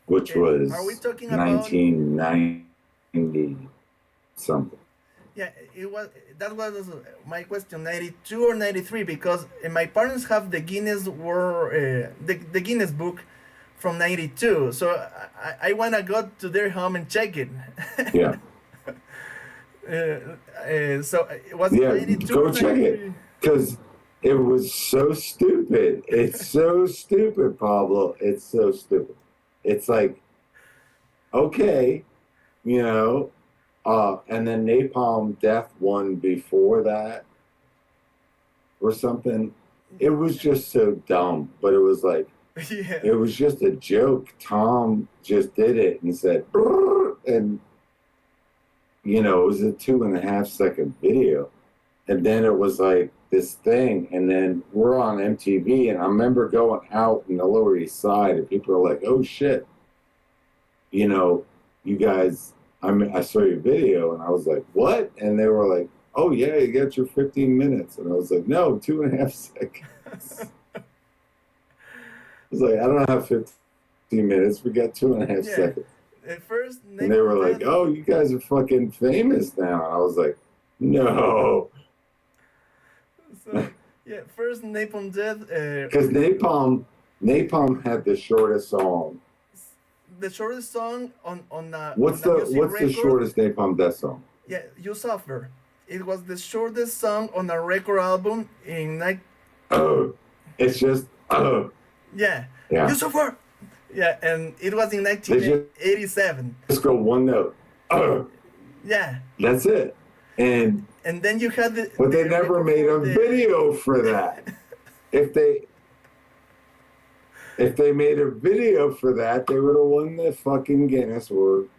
which was are we talking 1990. something. Yeah, that was my question, 92 or 93, because my parents have the Guinness the Guinness book from 92, so I wanna go to their home and check it. Yeah. So was Yeah, 92 go or check 93? it. Because it was so stupid. It's so stupid, Pablo. It's so stupid. It's like, okay, you know, and then Napalm Death one before that or something. It was just so dumb, but it was like, Yeah. it was just a joke. Tom just did it and said, "Brrr," and, you know, it was a 2.5 second video. And then it was like this thing, and then we're on MTV, and I remember going out in the Lower East Side, and people are like, "Oh shit, you know, you guys, I saw your video," and I was like, "What?" And they were like, "Oh yeah, you got your 15 minutes," and I was like, "No, 2.5 seconds." I was like, "I don't have 15 minutes. We got 2.5 seconds." At first, And they were like, "Oh, you guys are fucking famous now." And I was like, "No." So, yeah, first Napalm Death. Because Napalm had the shortest song. The shortest song on What's the shortest Napalm Death song? Yeah, You Suffer. It was the shortest song on a record album in It's just yeah. Yeah. You Suffer. Yeah, and it was in 1987. Just go one note. Yeah. That's it. And then you had but they never made a video for that. If they made a video for that, they would have won the fucking Guinness World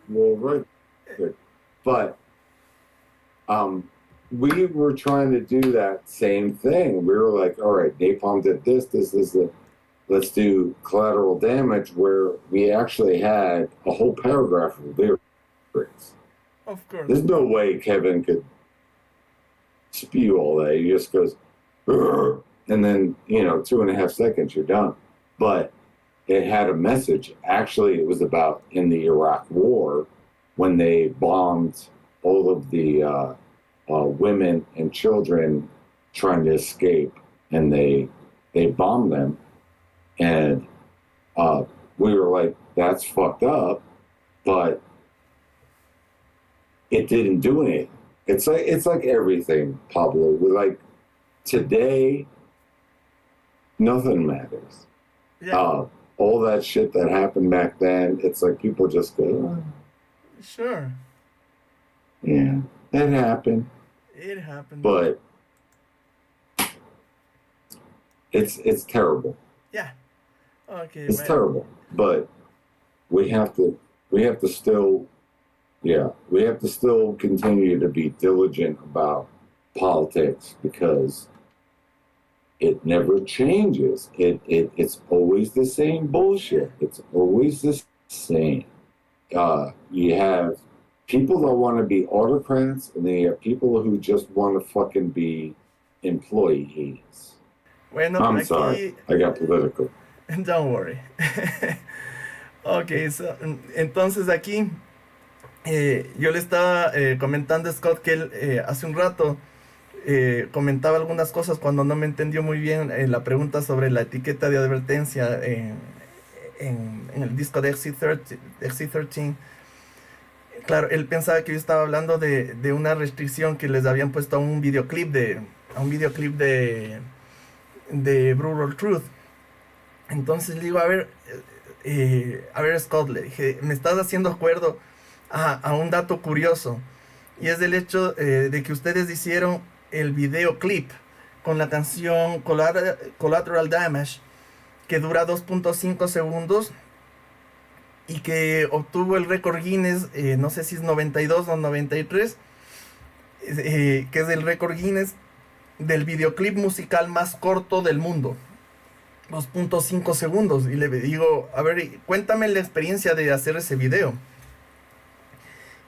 Record. But we were trying to do that same thing. We were like, all right, Napalm did this, let's do Collateral Damage, where we actually had a whole paragraph of lyrics. Of course. There's no way Kevin could spew all that. He just goes, "Urgh," and then, 2.5 seconds, you're done. But it had a message. Actually, it was about in the Iraq War when they bombed all of the women and children trying to escape, and they bombed them. And we were like, that's fucked up, but it didn't do anything. It's like everything, Pablo. We're like, today, nothing matters. Yeah. All that shit that happened back then, it's like people just go, "Oh, sure. Yeah, that happened." It happened. But it's terrible. Yeah. Okay. It's terrible. But we have to still continue to be diligent about politics, because it never changes. It's always the same bullshit. It's always the same. You have people that want to be autocrats, and then you have people who just want to fucking be employees. Bueno, I'm aquí, sorry, I got political. Don't worry. Ok, entonces aquí yo le estaba comentando a Scott que él hace un rato comentaba algunas cosas cuando no me entendió muy bien la pregunta sobre la etiqueta de advertencia en el disco de XC13. Claro, él pensaba que yo estaba hablando de una restricción que les habían puesto a un videoclip de Brutal Truth. Entonces le digo, a ver Scott, le dije, me estás haciendo acuerdo a un dato curioso, y es del hecho de que ustedes hicieron el videoclip con la canción Collateral Damage, que dura 2.5 segundos y que obtuvo el récord Guinness, no sé si es 92 o 93, que es el récord Guinness del videoclip musical más corto del mundo. 2.5 segundos. Y le digo, a ver, cuéntame la experiencia de hacer ese video.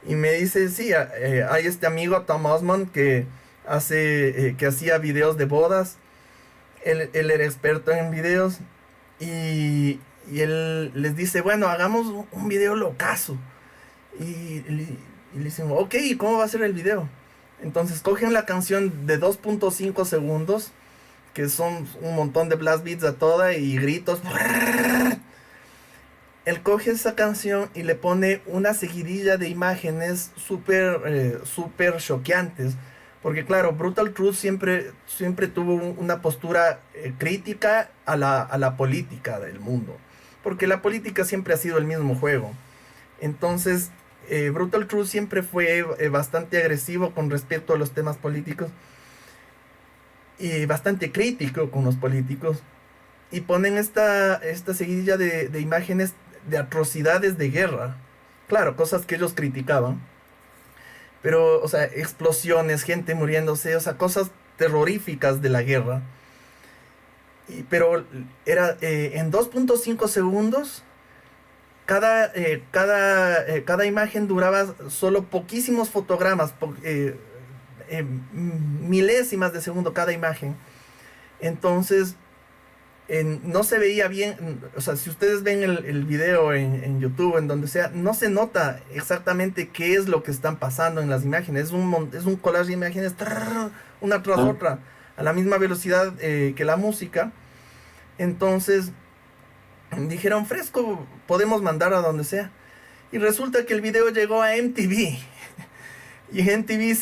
Y me dice, sí, hay este amigo Tom Osmond que hacía videos de bodas. Él era experto en videos. Y él les dice, bueno, hagamos un video locazo. Y Y le dicen, ok, ¿cómo va a ser el video? Entonces cogen la canción de 2.5 segundos, que son un montón de blast beats a toda y gritos. Él coge esa canción y le pone una seguidilla de imágenes súper choqueantes. Porque claro, Brutal Truth siempre tuvo una postura crítica a la política del mundo. Porque la política siempre ha sido el mismo juego. Entonces, Brutal Truth siempre fue bastante agresivo con respecto a los temas políticos. Y bastante crítico con los políticos. Y ponen esta seguidilla de imágenes de atrocidades de guerra. Claro, cosas que ellos criticaban. Pero, o sea, explosiones, gente muriéndose, o sea, cosas terroríficas de la guerra. Pero era en 2.5 segundos, cada imagen duraba solo poquísimos fotogramas, milésimas de segundo cada imagen. Entonces, no se veía bien, o sea, si ustedes ven el video en YouTube, en donde sea, no se nota exactamente qué es lo que están pasando en las imágenes. Es un collage de imágenes, una tras otra, a la misma velocidad que la música. Entonces, dijeron, fresco, podemos mandar a donde sea. Y resulta que el video llegó a MTV. Y en MTV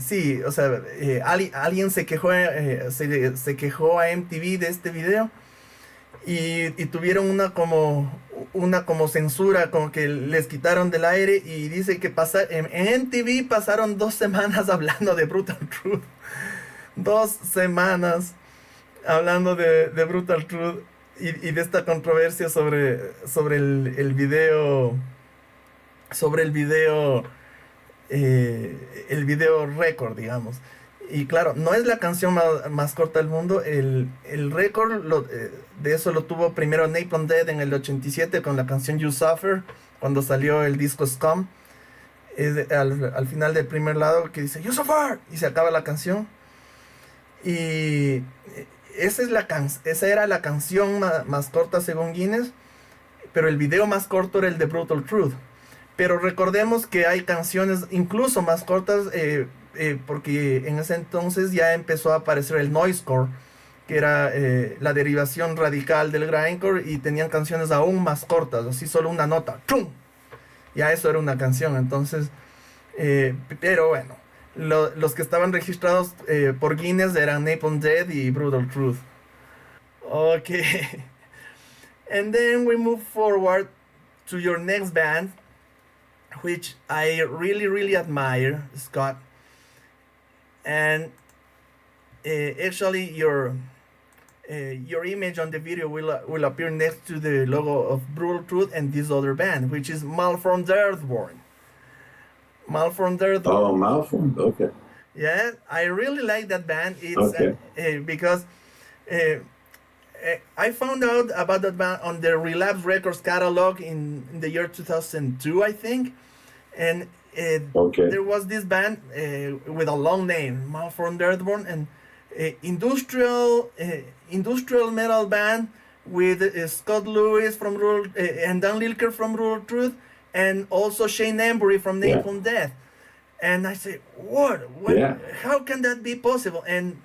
sí, o sea, alguien se quejó, se quejó a MTV de este video y tuvieron una como censura, como que les quitaron del aire y dice que en MTV pasaron 2 semanas hablando de Brutal Truth. 2 semanas hablando de Brutal Truth y de esta controversia sobre el video récord, digamos. Y claro, no es la canción más corta del mundo. El récord de eso lo tuvo primero Napalm Death en el 87 con la canción You Suffer, cuando salió el disco Scum. Al final del primer lado que dice You Suffer y se acaba la canción. Y esa era la canción más corta según Guinness, pero el video más corto era el de Brutal Truth. Pero recordemos que hay canciones incluso más cortas, porque en ese entonces ya empezó a aparecer el noisecore, que era la derivación radical del grindcore, y tenían canciones aún más cortas, así solo una nota, ¡chum! Ya eso era una canción. Entonces, pero bueno, los que estaban registrados por Guinness eran Napalm Death y Brutal Truth. Ok. And then we move forward to your next band, which I really, really admire, Scott. And actually, your image on the video will appear next to the logo of Brutal Truth and this other band, which is Malformed Earthborn. Malformed Earthborn. Oh, Malformed. Okay. Yeah, I really like that band. It's Okay. Because I found out about that band on the Relapse Records catalog in the year 2002, I think. And Okay. there was this band with a long name, Malformed Earthborn, and industrial metal band with Scott Lewis from and Dan Lilker from Rural Truth, and also Shane Embury from Napalm Death. And I said, what? Yeah. How can that be possible? And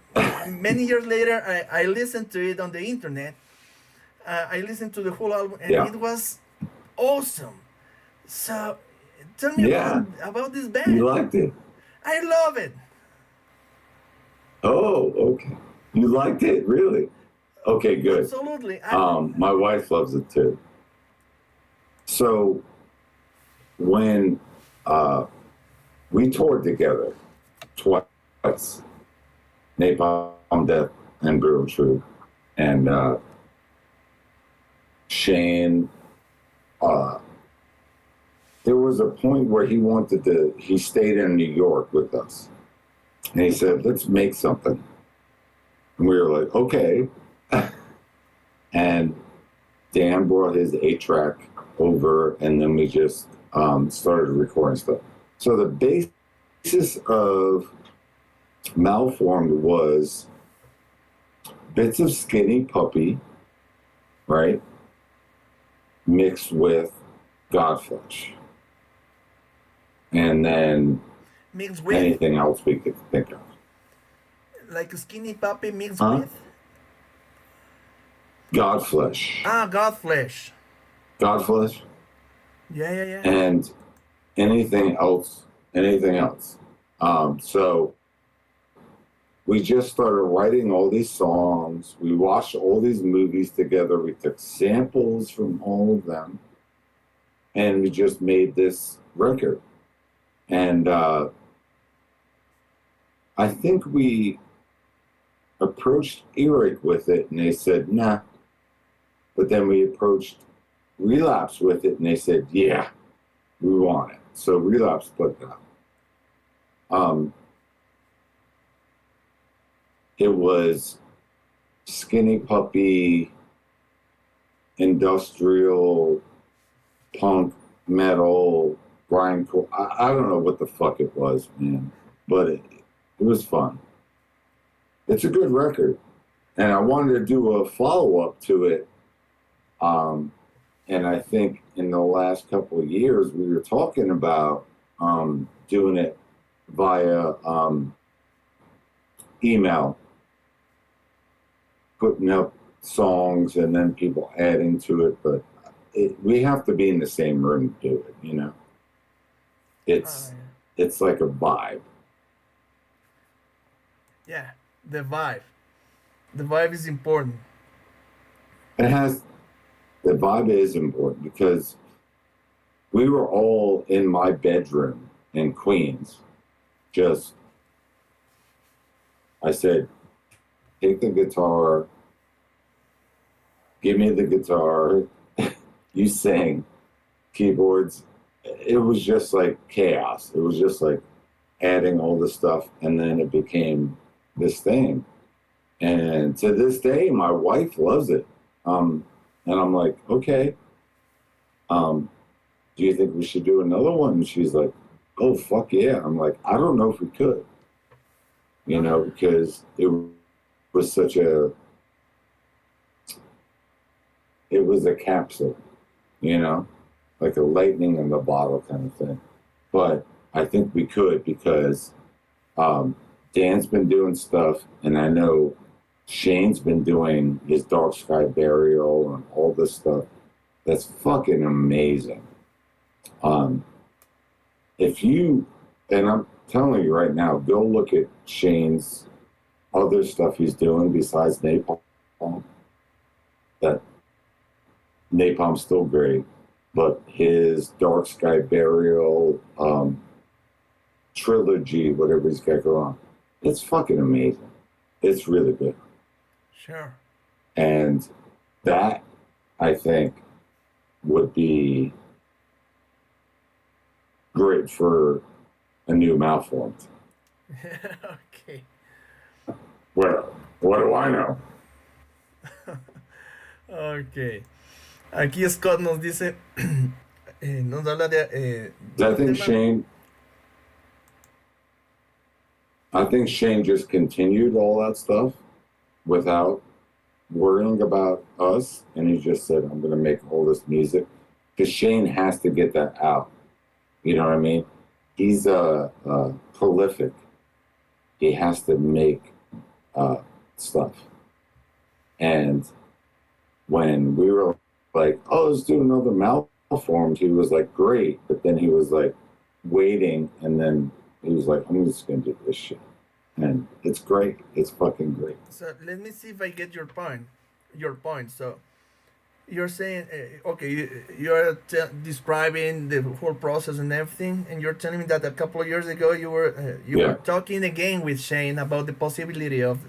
many years later, I listened to it on the internet. I listened to the whole album, and it was awesome. So tell me about this band. You liked it? I love it. Oh, okay. You liked it, really? Okay, good. Absolutely. My wife loves it too. So when we toured together twice, Napalm Death and Brutal Truth, and Shane, there was a point where he stayed in New York with us. And he said, let's make something. And we were like, okay. And Dan brought his 8-track over, and then we just started recording stuff. So the basis of Malformed was bits of Skinny Puppy, right, mixed with Godflesh. and then Mixed with? anything else we could think of. Like a Skinny Puppy mixed Huh? with? Godflesh. Godflesh. Godflesh. Yeah. And anything else. So we just started writing all these songs. We watched all these movies together. We took samples from all of them. And we just made this record. And I think we approached Eric with it, and they said, nah. But then we approached Relapse with it, and they said, yeah, we want it. So Relapse put it out. It was Skinny Puppy, industrial, punk, metal, grindcore. I don't know what the fuck it was, man, but it was fun. It's a good record, and I wanted to do a follow-up to it. And I think in the last couple of years, we were talking about doing it via email, putting up songs and then people adding to it. But we have to be in the same room to do it, you know? It's like a vibe. Yeah, the vibe. The vibe is important. The vibe is important because we were all in my bedroom in Queens. I said, take the guitar, give me the guitar, you sing, keyboards. It was just like chaos. It was just like adding all the stuff, and then it became this thing. And to this day, my wife loves it. And I'm like, okay, do you think we should do another one? And she's like, oh, fuck yeah. I'm like, I don't know if we could, you know, because it was it was a capsule, you know, like a lightning in the bottle kind of thing. But I think we could because Dan's been doing stuff, and I know Shane's been doing his Dark Sky Burial and all this stuff. That's fucking amazing. If you, and I'm telling you right now, go look at Shane's other stuff he's doing besides Napalm. That Napalm's still great, but his Dark Sky Burial trilogy, whatever he's got going on, it's fucking amazing. It's really good. Sure. And that, I think, would be great for a new Malformed. Okay. Well, what do I know? Okay. Aquí Scott nos dice, nos habla de... I think Shane just continued all that stuff without worrying about us, and he just said, I'm going to make all this music, because Shane has to get that out. You know what I mean? He's prolific. He has to make stuff. And when we were like, oh, let's do another Malformed, he was like, great. But then he was like waiting, and then he was like, I'm just going to do this shit. And it's great. It's fucking great. So let me see if I get your point. So you're saying, okay, you're describing the whole process and everything, and you're telling me that a couple of years ago you were talking again with Shane about the possibility of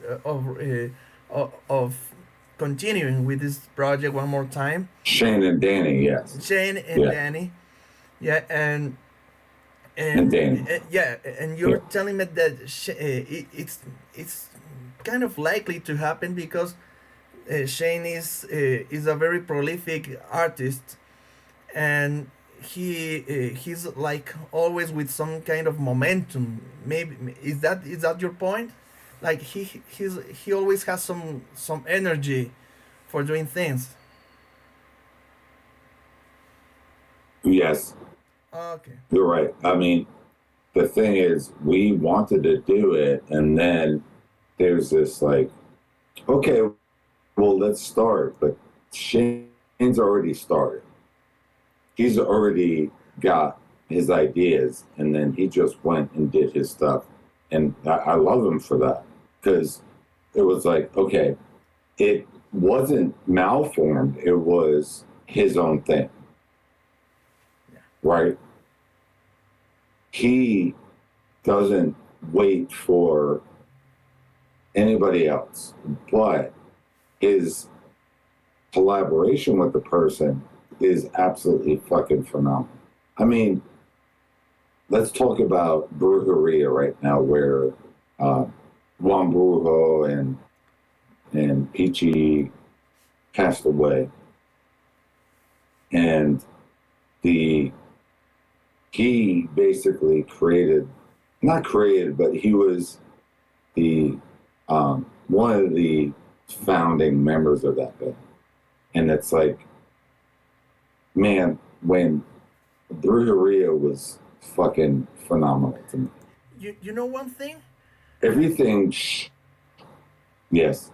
continuing with this project one more time. Shane and Danny, yes. Shane and Danny, and Danny. And you're telling me that it's kind of likely to happen because Shane is a very prolific artist, and he's like always with some kind of momentum. Maybe is that your point? Like he always has some energy for doing things. Yes. Okay. You're right. I mean, the thing is, we wanted to do it, and then there's this like, okay, well, let's start. But Shane's already started. He's already got his ideas, and then he just went and did his stuff. And I love him for that, because it was like, okay, it wasn't malformed, it was his own thing. Yeah. Right? He doesn't wait for anybody else, but his collaboration with the person is absolutely fucking phenomenal. I mean, let's talk about Brujeria right now, where Juan Brujo and Peachy passed away. And he basically not created, but he was the one of the founding members of that band. And it's like, man, when Brujeria was fucking phenomenal to me. You know one thing? Everything, yes.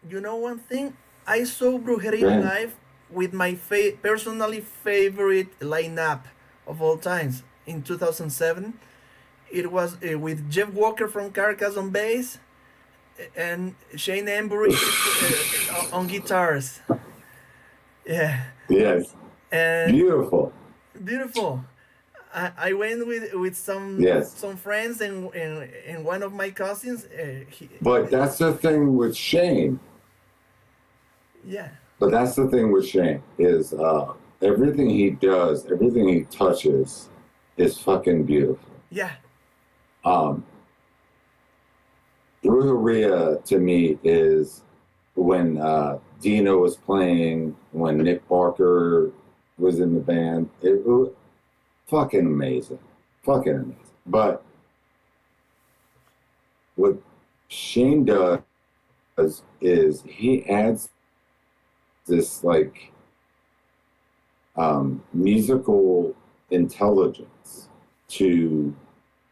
You know one thing? I saw Brujeria live with my personally favorite lineup of all times in 2007. It was with Jeff Walker from Carcass on bass and Shane Embury on guitars. Yeah. Yes. And beautiful. I went with some friends and one of my cousins. But that's the thing with Shane. Yeah. But that's the thing with Shane is everything he does, everything he touches, is fucking beautiful. Yeah. Brujeria to me is when Dino was playing, when Nick Barker was in the band. It was fucking amazing. But what Shane does is he adds this like musical intelligence to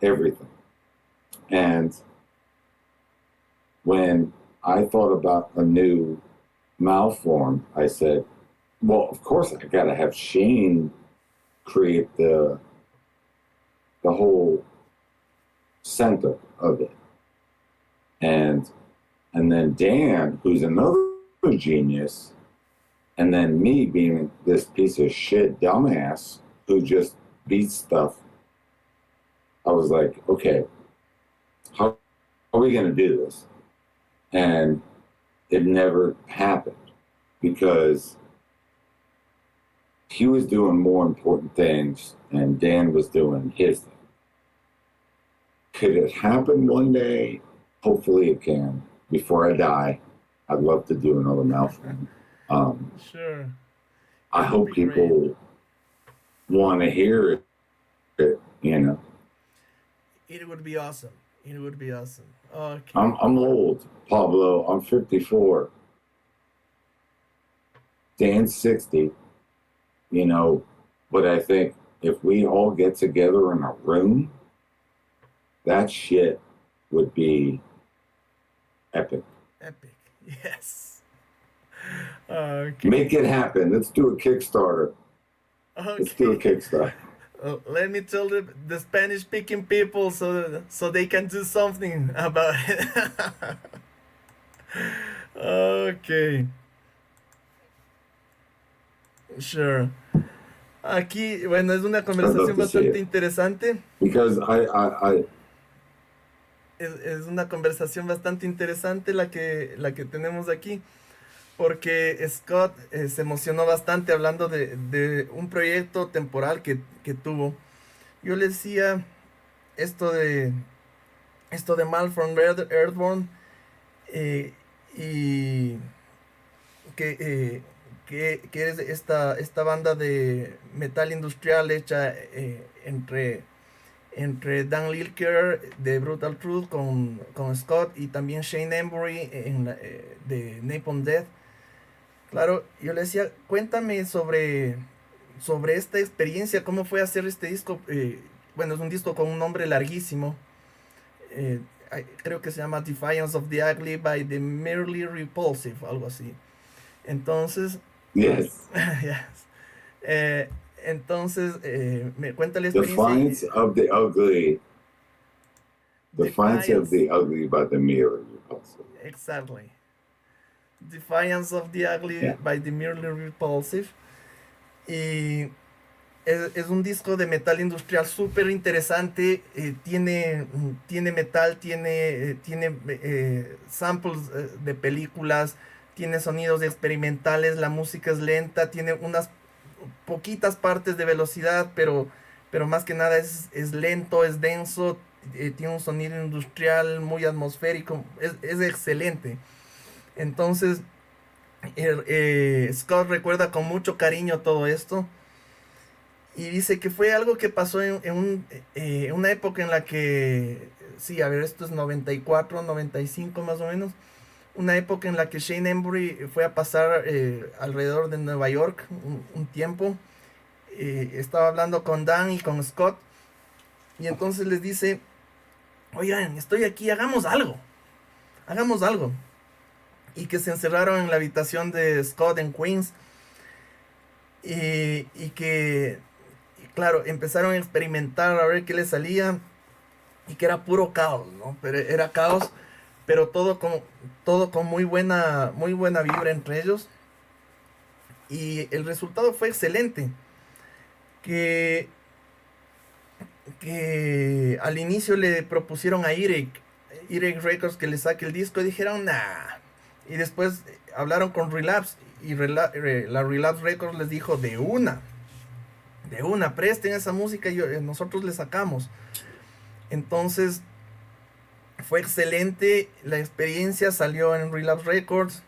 everything. And when I thought about a new Malform, I said, well, of course I gotta have Shane create the whole center of it. And then Dan, who's another genius, and then me being this piece of shit dumbass who just beats stuff. I was like, okay, how are we gonna do this? And it never happened because he was doing more important things and Dan was doing his thing. Could it happen one day? Hopefully it can. Before I die, I'd love to do another Malform. Sure. I hope people want to hear it, you know. It would be awesome. Okay. I'm old, Pablo. I'm 54. Dan's 60, you know, but I think if we all get together in a room, that shit would be epic. Yes. Okay. Make it happen. Let's do a Kickstarter. Let me tell the Spanish-speaking people so they can do something about it. Okay. Sure. Aquí, bueno, es una conversación bastante interesante. Because I Es una conversación bastante interesante la que tenemos aquí, porque Scott se emocionó bastante hablando de un proyecto temporal que tuvo. Yo le decía esto de MALFORMED EARTHBORN y que es esta banda de metal industrial hecha entre Dan Lilker de Brutal Truth con Scott y también Shane Embury de Napalm Death. Claro, yo le decía, cuéntame sobre esta experiencia, cómo fue hacer este disco. bueno, es un disco con un nombre larguísimo. Creo que se llama Defiance of the Ugly by the Merely Repulsive, algo así. Entonces, Yes. yes. Entonces, me cuenta la experiencia. Defiance of the Ugly. Defiance of the Ugly by the Merely Repulsive. Exactly. Defiance of the Ugly by the Merely Repulsive. Y es un disco de metal industrial súper interesante. Tiene metal, tiene samples de películas, tiene sonidos experimentales, la música es lenta, tiene unas poquitas partes de velocidad, pero más que nada es lento, es denso, tiene un sonido industrial muy atmosférico, es excelente. Entonces, Scott recuerda con mucho cariño todo esto. Y dice que fue algo que pasó en una época en la que, sí, a ver, esto es 94, 95 más o menos, una época en la que Shane Embury fue a pasar alrededor de Nueva York un tiempo. Estaba hablando con Dan y con Scott, y entonces les dice, oigan, estoy aquí, hagamos algo, y que se encerraron en la habitación de Scott en Queens, y que, claro, empezaron a experimentar a ver qué les salía, y que era puro caos, ¿no? Pero era caos, pero todo con muy buena vibra entre ellos, y el resultado fue excelente. Que al inicio le propusieron a E13 Records que le saque el disco, y dijeron nah, y después hablaron con Relapse, y la Relapse Records les dijo de una, presten esa música y nosotros le sacamos. Entonces fue excelente la experiencia, salió en Relapse Records.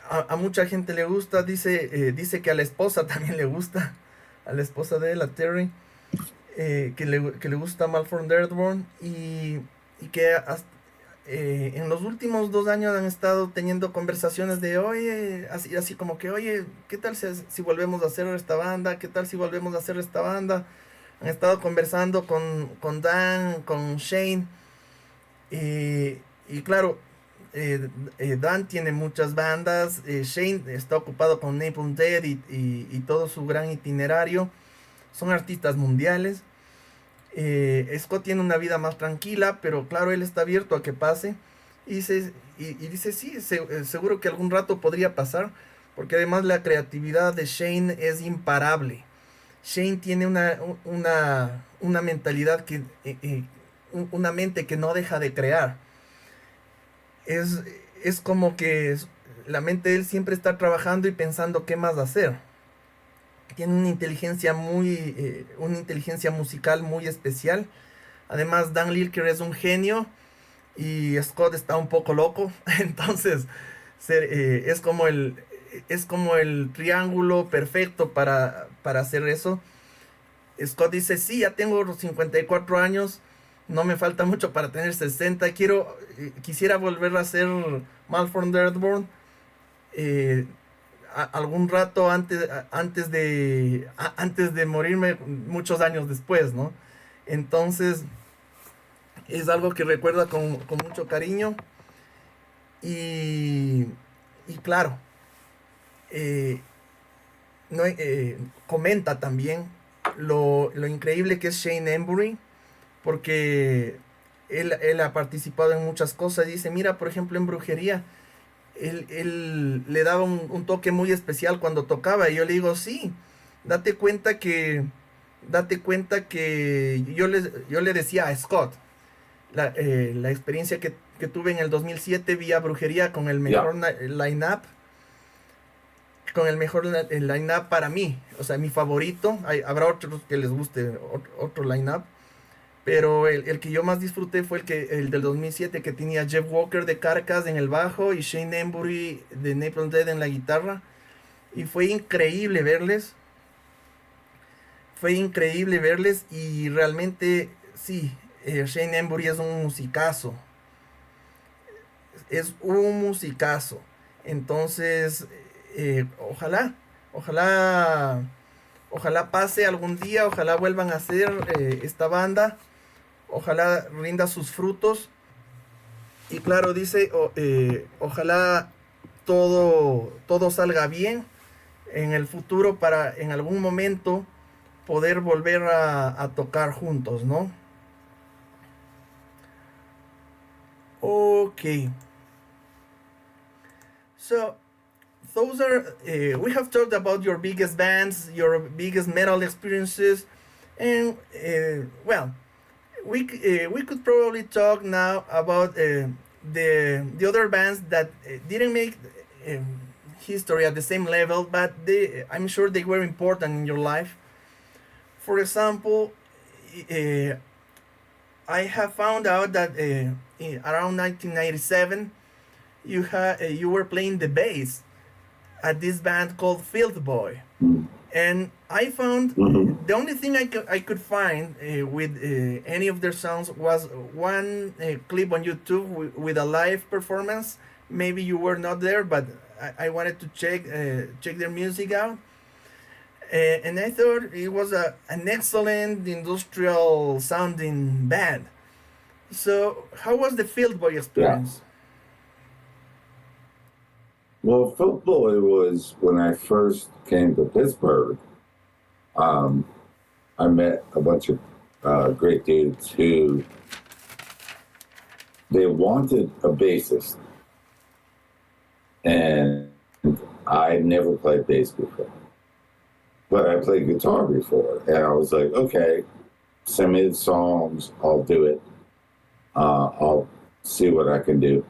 A mucha gente le gusta, dice que a la esposa también le gusta, a la esposa de él, a Terry, que le gusta MALFORMED EARTHBORN, y que en los últimos 2 años han estado teniendo conversaciones de, oye, así como que, oye, ¿qué tal si volvemos a hacer esta banda? ¿Qué tal si volvemos a hacer esta banda? Han estado conversando con Dan, con Shane, y claro, Dan tiene muchas bandas, Shane está ocupado con Napalm Death y todo su gran itinerario, son artistas mundiales. Scott tiene una vida más tranquila, pero claro, él está abierto a que pase, y dice sí, seguro que algún rato podría pasar, porque además la creatividad de Shane es imparable. Shane tiene una mentalidad una mente que no deja de crear. Es como que la mente de él siempre está trabajando y pensando qué más hacer. Tiene una inteligencia musical muy especial. Además, Dan Lilker es un genio y Scott está un poco loco. Entonces, es como el triángulo perfecto para hacer eso. Scott dice, sí, ya tengo los 54 años, no me falta mucho para tener 60. Quisiera volver a hacer MALFORMED EARTHBORN algún rato antes de morirme, muchos años después, ¿no? Entonces, es algo que recuerda con mucho cariño. Y claro, no, comenta también lo increíble que es Shane Embury, porque él ha participado en muchas cosas. Dice, mira, por ejemplo, en brujería, él le daba un toque muy especial cuando tocaba, y yo le digo, sí, date cuenta que yo le decía a Scott, la experiencia que tuve en el 2007 vía brujería con el mejor line-up, para mí, o sea, mi favorito. Habrá otros que les guste otro line-up, pero el que yo más disfruté fue el del 2007, que tenía Jeff Walker de Carcass en el bajo y Shane Embury de Napalm Death en la guitarra. Y fue increíble verles. Y realmente, sí, Shane Embury es un musicazo. Entonces, ojalá Ojalá pase algún día, ojalá vuelvan a hacer esta banda, ojalá rinda sus frutos. Y claro, dice, ojalá todo salga bien en el futuro para en algún momento poder volver a tocar juntos, ¿no? Okay. So, those are, we have talked about your biggest bands, your biggest metal experiences, and, well, we could probably talk now about the other bands that didn't make history at the same level, but I'm sure they were important in your life. For example, uh, I have found out that around 1997 you were playing the bass at this band called Field Boy, and I found the only thing I could find with any of their songs was one clip on YouTube with a live performance. Maybe you were not there, but I wanted to check their music out. And I thought it was an excellent industrial sounding band. So, how was the Field Boy experience? Well, football, it was when I first came to Pittsburgh. I met a bunch of great dudes who they wanted a bassist, and I never played bass before, but I played guitar before, and I was like, okay, send me the songs, I'll do it. I'll see what I can do,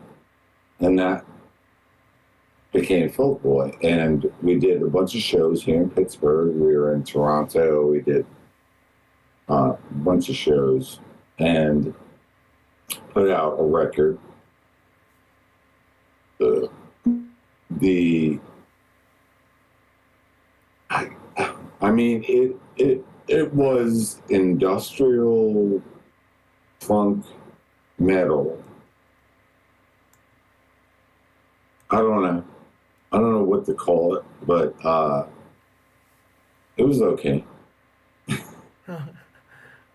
and that became Folk Boy, and we did a bunch of shows here in Pittsburgh. We were in Toronto. We did a bunch of shows and put out a record. I mean, it was industrial funk metal. I don't know what to call it, but it was okay.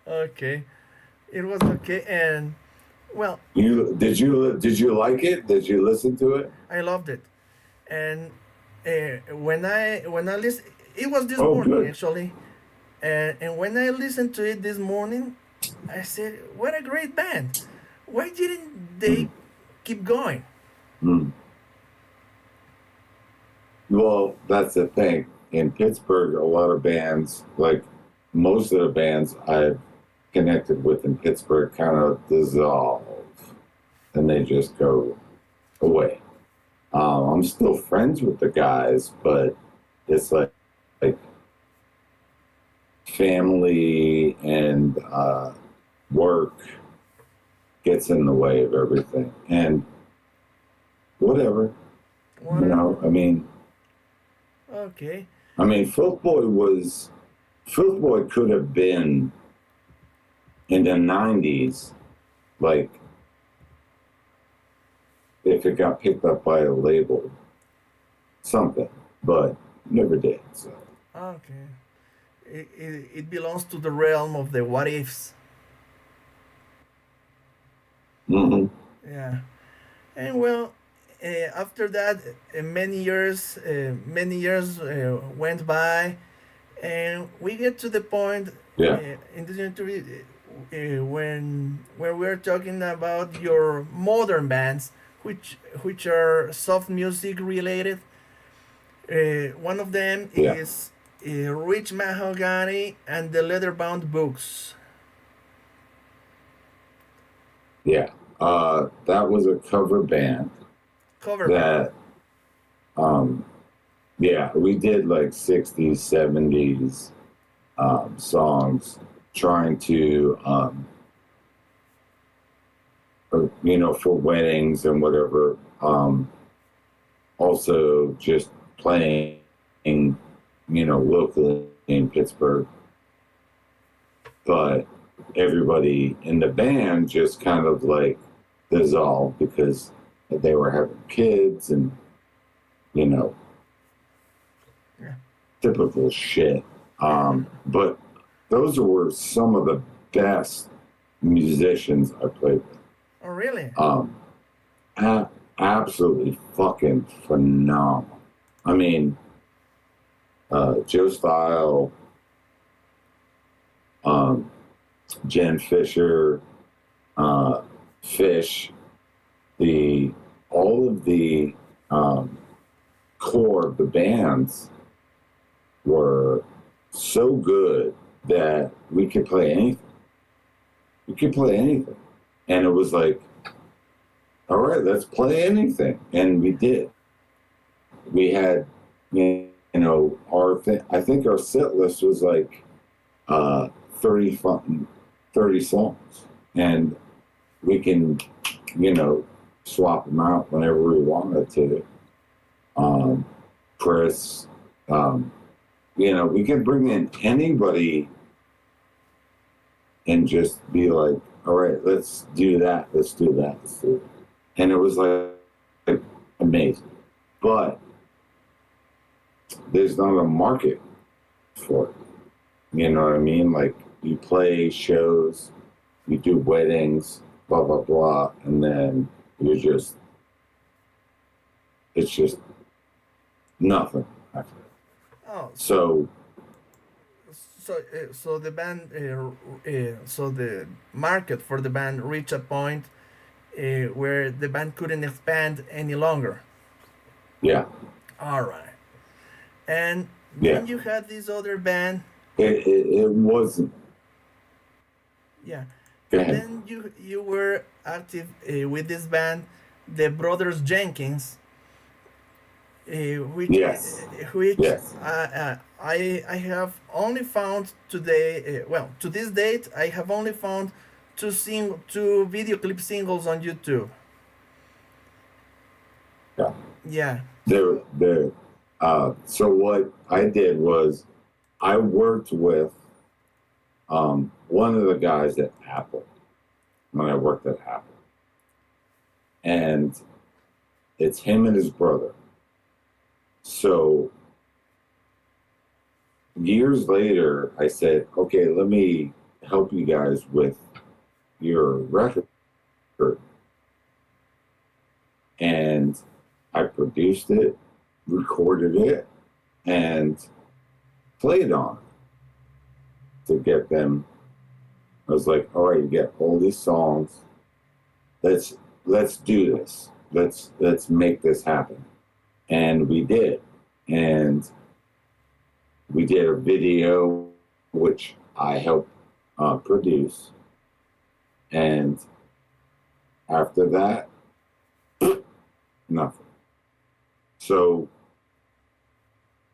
Okay, it was okay, and well, did you like it? Did you listen to it? I loved it, and when I listened, it was this Oh, morning good. actually, and when I listened to it this morning, I said, "What a great band! Why didn't they keep going?" Well, that's the thing. In Pittsburgh, a lot of bands, like most of the bands I've connected with in Pittsburgh, kind of dissolve and they just go away. I'm still friends with the guys, but it's like family and work gets in the way of everything. And whatever. You know, I mean, okay. I mean, Filth Boy could have been in the 90s, like, if it got picked up by a label, something, but never did, so. Okay. It belongs to the realm of the what ifs. Mm-hmm. Yeah. And well, after that, many years went by, and we get to the point in this interview when we're talking about your modern bands, which are soft music related. One of them is Rich Mahogany and the Leatherbound Books. Yeah, that was a cover band. We did like 60s, 70s songs trying to, for weddings and whatever. Also just playing, locally in Pittsburgh. But everybody in the band just kind of like dissolved because they were having kids and, typical shit. But those were some of the best musicians I played with. Oh, really? Absolutely fucking phenomenal. I mean, Joe Style, Jen Fisher, Fish, all of the core of the bands were so good that we could play anything. We could play anything. And it was like, all right, let's play anything. And we did. We had, you know, I think our set list was like 30 songs. And we can, you know, swap them out whenever we wanted to. Chris, you know, we could bring in anybody and just be like, all right, let's do that, let's do that, let's do that. And it was like amazing. But there's not a market for it. You know what I mean? Like, you play shows, you do weddings, blah, blah, blah, and then it's just nothing after that. Oh, So the band, so the market for the band reached a point where the band couldn't expand any longer. yeah. All right. And Yeah. then you had this other band. It wasn't. Yeah. Go And ahead. then you were active with this band, the Brothers Jenkins, which Yes. Yes. I have only found today. Well, to this date, I have only found two video clip singles on YouTube. Yeah. Yeah. So what I did was I worked with one of the guys at Apple when I worked at Apple. And it's him and his brother. So years later, I said, okay, let me help you guys with your record. And I produced it, recorded it, and played on it to get them. I was like, all right, you get all these songs. Let's do this. Let's make this happen. And we did. And we did a video, which I helped produce. And after that, nothing. So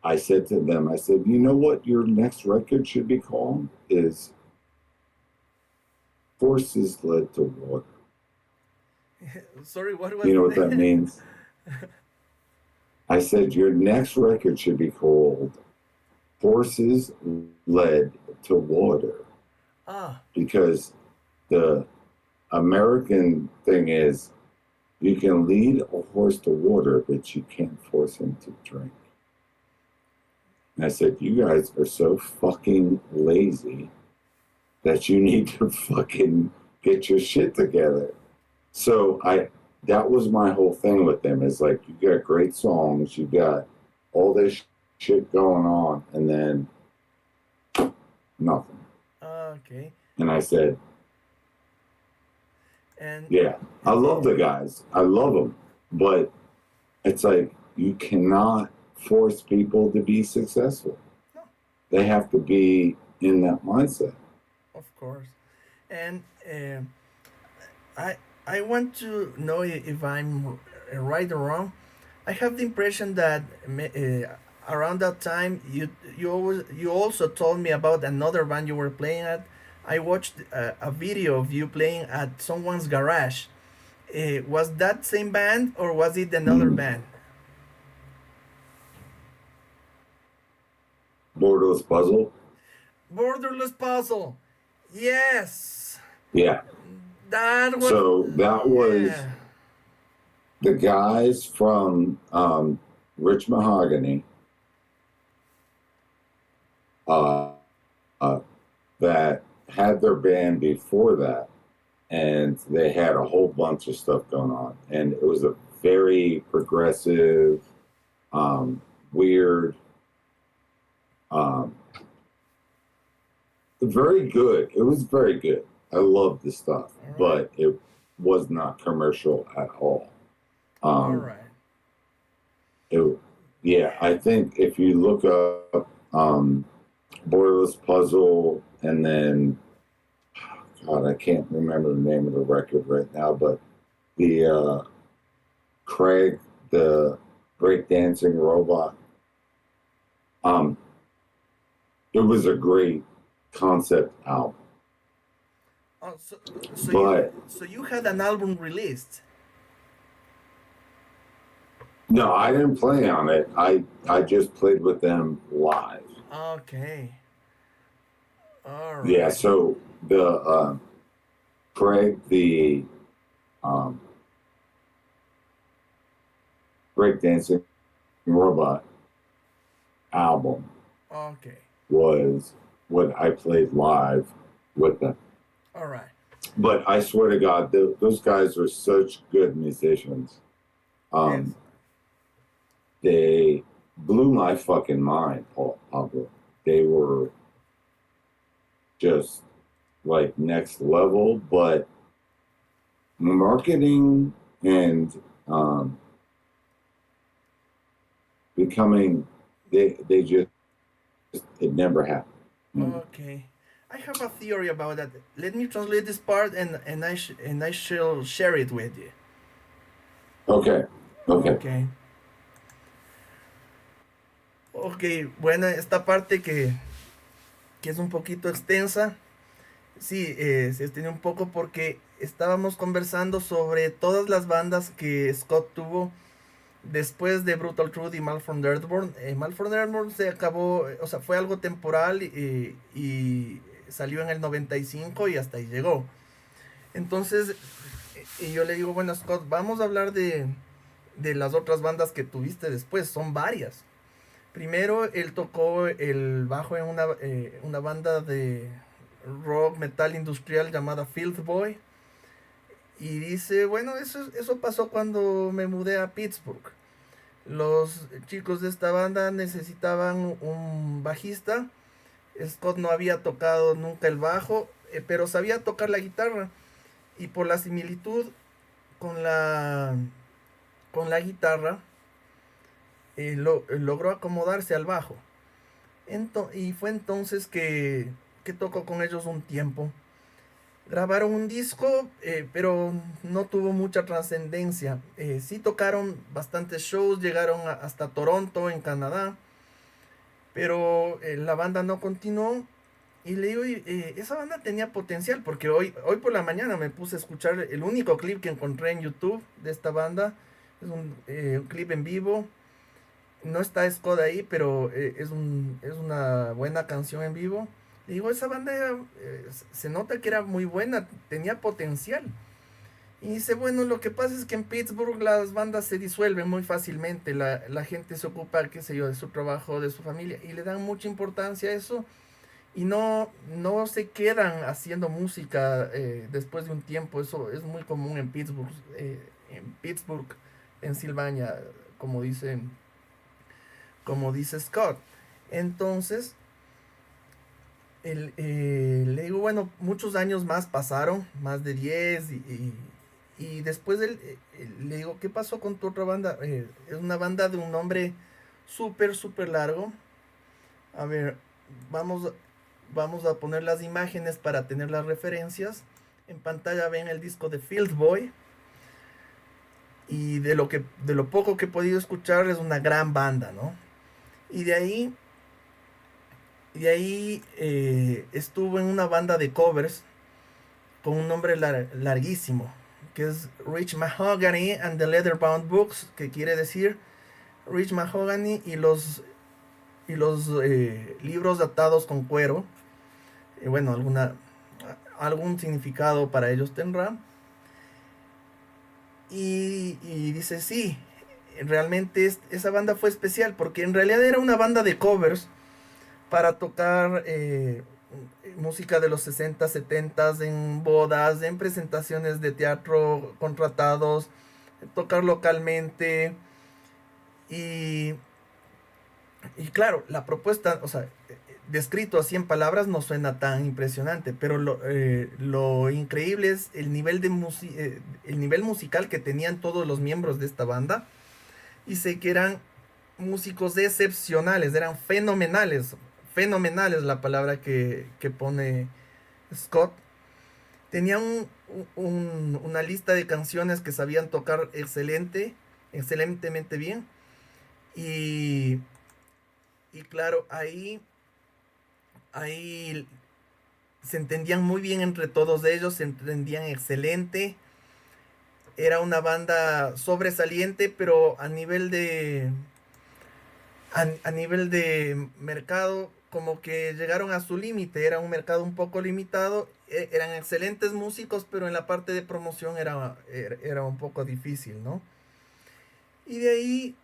I said to them, I said, you know what your next record should be called? Is Forces Led to Water. Sorry, what was You know what that means? I said, your next record should be called Horses Led to Water. Because the American thing is, you can lead a horse to water, but you can't force him to drink. And I said, you guys are so fucking lazy that you need to fucking get your shit together. So that was my whole thing with them, is like, you got great songs, you got all this shit going on, and then nothing. Okay. And I said, and yeah, I love the guys. I love them. But it's like, you cannot force people to be successful. No. They have to be in that mindset. Of course. And I want to know if I'm right or wrong. I have the impression that around that time you also told me about another band you were playing at. I watched a video of you playing at someone's garage. Was that same band or was it another band? Borderless Puzzle? Borderless Puzzle. Yes. Yeah. That was. So that was yeah. the guys from Rich Mahogany. uh, that had their band before that, and they had a whole bunch of stuff going on, and it was a very progressive, weird, very good. It was very good. I loved the stuff, but it was not commercial at all. All right. I think if you look up Borderless Puzzle, and then God, I can't remember the name of the record right now, but the Craig, the breakdancing robot. It was a great concept album. Oh, so you had an album released? No, I didn't play on it. I just played with them live. Okay. All right. Yeah, so the Craig, the breakdancing robot album, okay, was what I played live with them. All right. But I swear to God, those guys are such good musicians. Yes. They blew my fucking mind, Pablo. They were just like next level, but marketing and becoming, they just, it never happened. Okay. I have a theory about that. Let me translate this part and I shall share it with you. Okay. Ok, bueno, esta parte que es un poquito extensa, sí, se extendió un poco porque estábamos conversando sobre todas las bandas que Scott tuvo después de Brutal Truth y MALFORMED EARTHBORN. MALFORMED EARTHBORN se acabó, o sea, fue algo temporal y salió en el 95 y hasta ahí llegó. Entonces, y yo le digo, bueno, Scott, vamos a hablar de las otras bandas que tuviste después, son varias. Primero, él tocó el bajo en una banda de rock metal industrial llamada Field Boy. Y dice, bueno, eso pasó cuando me mudé a Pittsburgh. Los chicos de esta banda necesitaban un bajista. Scott no había tocado nunca el bajo, pero sabía tocar la guitarra. Y por la similitud con la guitarra, logró acomodarse al bajo. Y fue entonces que tocó con ellos un tiempo. Grabaron un disco, pero no tuvo mucha trascendencia. Sí tocaron bastantes shows, llegaron hasta Toronto, en Canadá, pero la banda no continuó. Y le digo, esa banda tenía potencial, porque hoy por la mañana me puse a escuchar el único clip que encontré en YouTube de esta banda. Es un clip en vivo. No está Scott ahí, pero es una buena canción en vivo. Y digo, esa banda se nota que era muy buena, tenía potencial. Y dice, bueno, lo que pasa es que en Pittsburgh las bandas se disuelven muy fácilmente. La gente se ocupa, qué sé yo, de su trabajo, de su familia, y le dan mucha importancia a eso. Y no se quedan haciendo música después de un tiempo. Eso es muy común en Pittsburgh, Pensilvania, como dice Scott. Entonces, le digo, bueno, muchos años más pasaron, más de 10, y después le digo, ¿qué pasó con tu otra banda? Es una banda de un nombre súper largo. A ver, vamos a poner las imágenes para tener las referencias. En pantalla ven el disco de Field Boy. Y de lo poco que he podido escuchar, es una gran banda, ¿no? Y de ahí estuvo en una banda de covers con un nombre larguísimo, que es Rich Mahogany and the Leatherbound Books, que quiere decir Rich Mahogany y los libros atados con cuero. Bueno, algún significado para ellos tendrá. Y dice, sí, realmente esa banda fue especial, porque en realidad era una banda de covers, para tocar música de los 60, 70 en bodas, en presentaciones de teatro contratados, tocar localmente. Y, y claro, la propuesta, o sea, descrito así en palabras no suena tan impresionante, pero lo increíble es el nivel el nivel musical que tenían todos los miembros de esta banda. Y sé que eran músicos excepcionales, eran fenomenales. Fenomenal es la palabra que pone Scott. Tenían una lista de canciones que sabían tocar excelentemente bien. Y, y claro, ahí se entendían muy bien entre todos ellos, se entendían excelente. Era una banda sobresaliente, pero a nivel de mercado, como que llegaron a su límite. Era un mercado un poco limitado. Eran excelentes músicos, pero en la parte de promoción era un poco difícil, ¿no? Y de ahí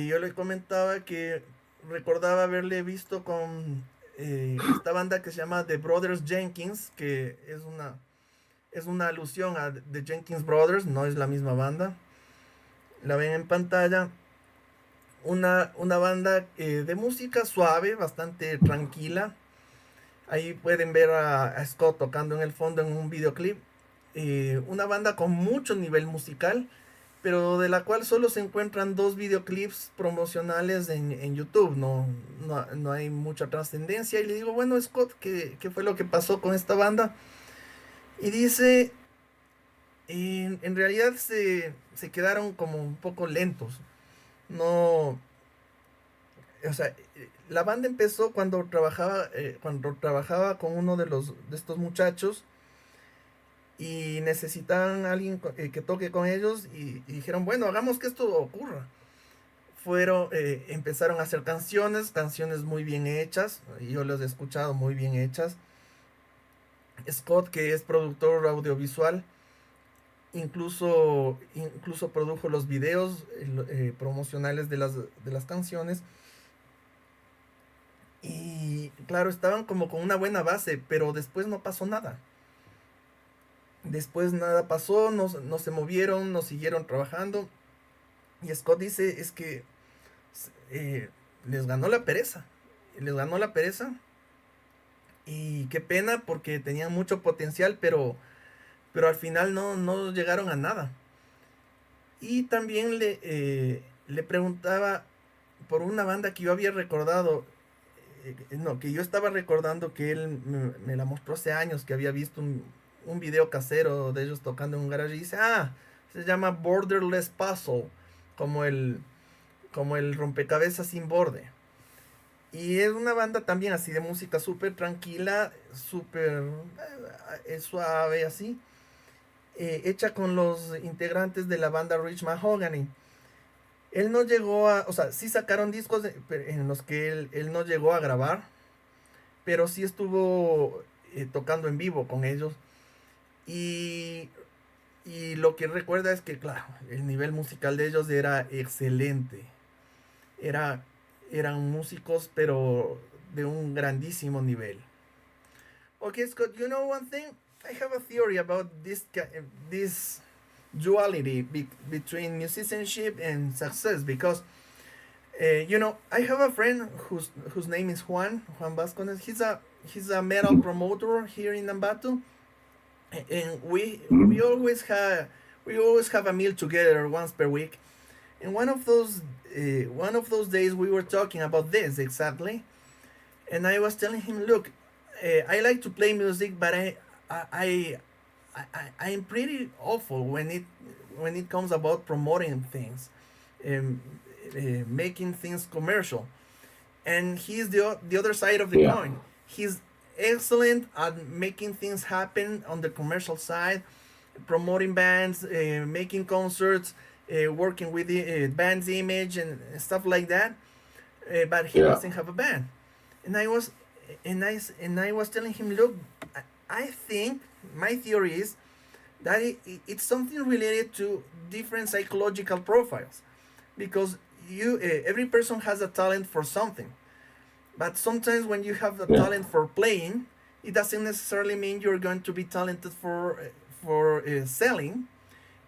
yo le comentaba que recordaba haberle visto con esta banda que se llama The Brothers Jenkins, que es una alusión a The Jenkins Brothers, no es la misma banda. La ven en pantalla. Una banda de música suave, bastante tranquila. Ahí pueden ver a Scott tocando en el fondo en un videoclip. Una banda con mucho nivel musical, pero de la cual solo se encuentran dos videoclips promocionales en YouTube. No hay mucha trascendencia. Y le digo, bueno, Scott, ¿qué fue lo que pasó con esta banda? Y dice, en realidad se quedaron como un poco lentos. No, o sea, la banda empezó cuando trabajaba con uno de estos muchachos y necesitaban a alguien que toque con ellos y dijeron, bueno, hagamos que esto ocurra. Empezaron a hacer canciones muy bien hechas, y yo las he escuchado muy bien hechas. Scott, que es productor audiovisual, incluso produjo los videos promocionales de las canciones. Y claro, estaban como con una buena base, pero después no pasó nada. Después nada pasó, no se movieron, no siguieron trabajando. Y Scott dice, es que les ganó la pereza. Les ganó la pereza. Y qué pena porque tenían mucho potencial, pero al final no llegaron a nada. Y también le preguntaba por una banda que yo había recordado, no, que yo estaba recordando que él me la mostró hace años, que había visto un video casero de ellos tocando en un garaje y dice, se llama Borderless Puzzle, como como el rompecabezas sin borde. Y es una banda también así de música súper tranquila, súper suave así, hecha con los integrantes de la banda Rich Mahogany. Él no llegó o sea, sí sacaron discos en los que él no llegó a grabar, pero sí estuvo tocando en vivo con ellos. Y, y lo que recuerda es que, claro, el nivel musical de ellos era excelente. Era, eran músicos, pero de un grandísimo nivel. Okay, Scott, you know one thing? I have a theory about this duality between musicianship and success, because I have a friend whose name is Juan Vasconez. He's a metal promoter here in Ambato, and we always have a meal together once per week. And one of those days we were talking about this exactly, and I was telling him, look, I like to play music, but I'm pretty awful when it comes about promoting things, um, making things commercial. And he's the other side of the coin. He's excellent at making things happen on the commercial side, promoting bands, making concerts, working with the band's image and stuff like that. But he doesn't have a band. And I was telling him, look, I think my theory is that it's something related to different psychological profiles, because every person has a talent for something, But sometimes when you have the Yeah. talent for playing, it doesn't necessarily mean you're going to be talented for selling,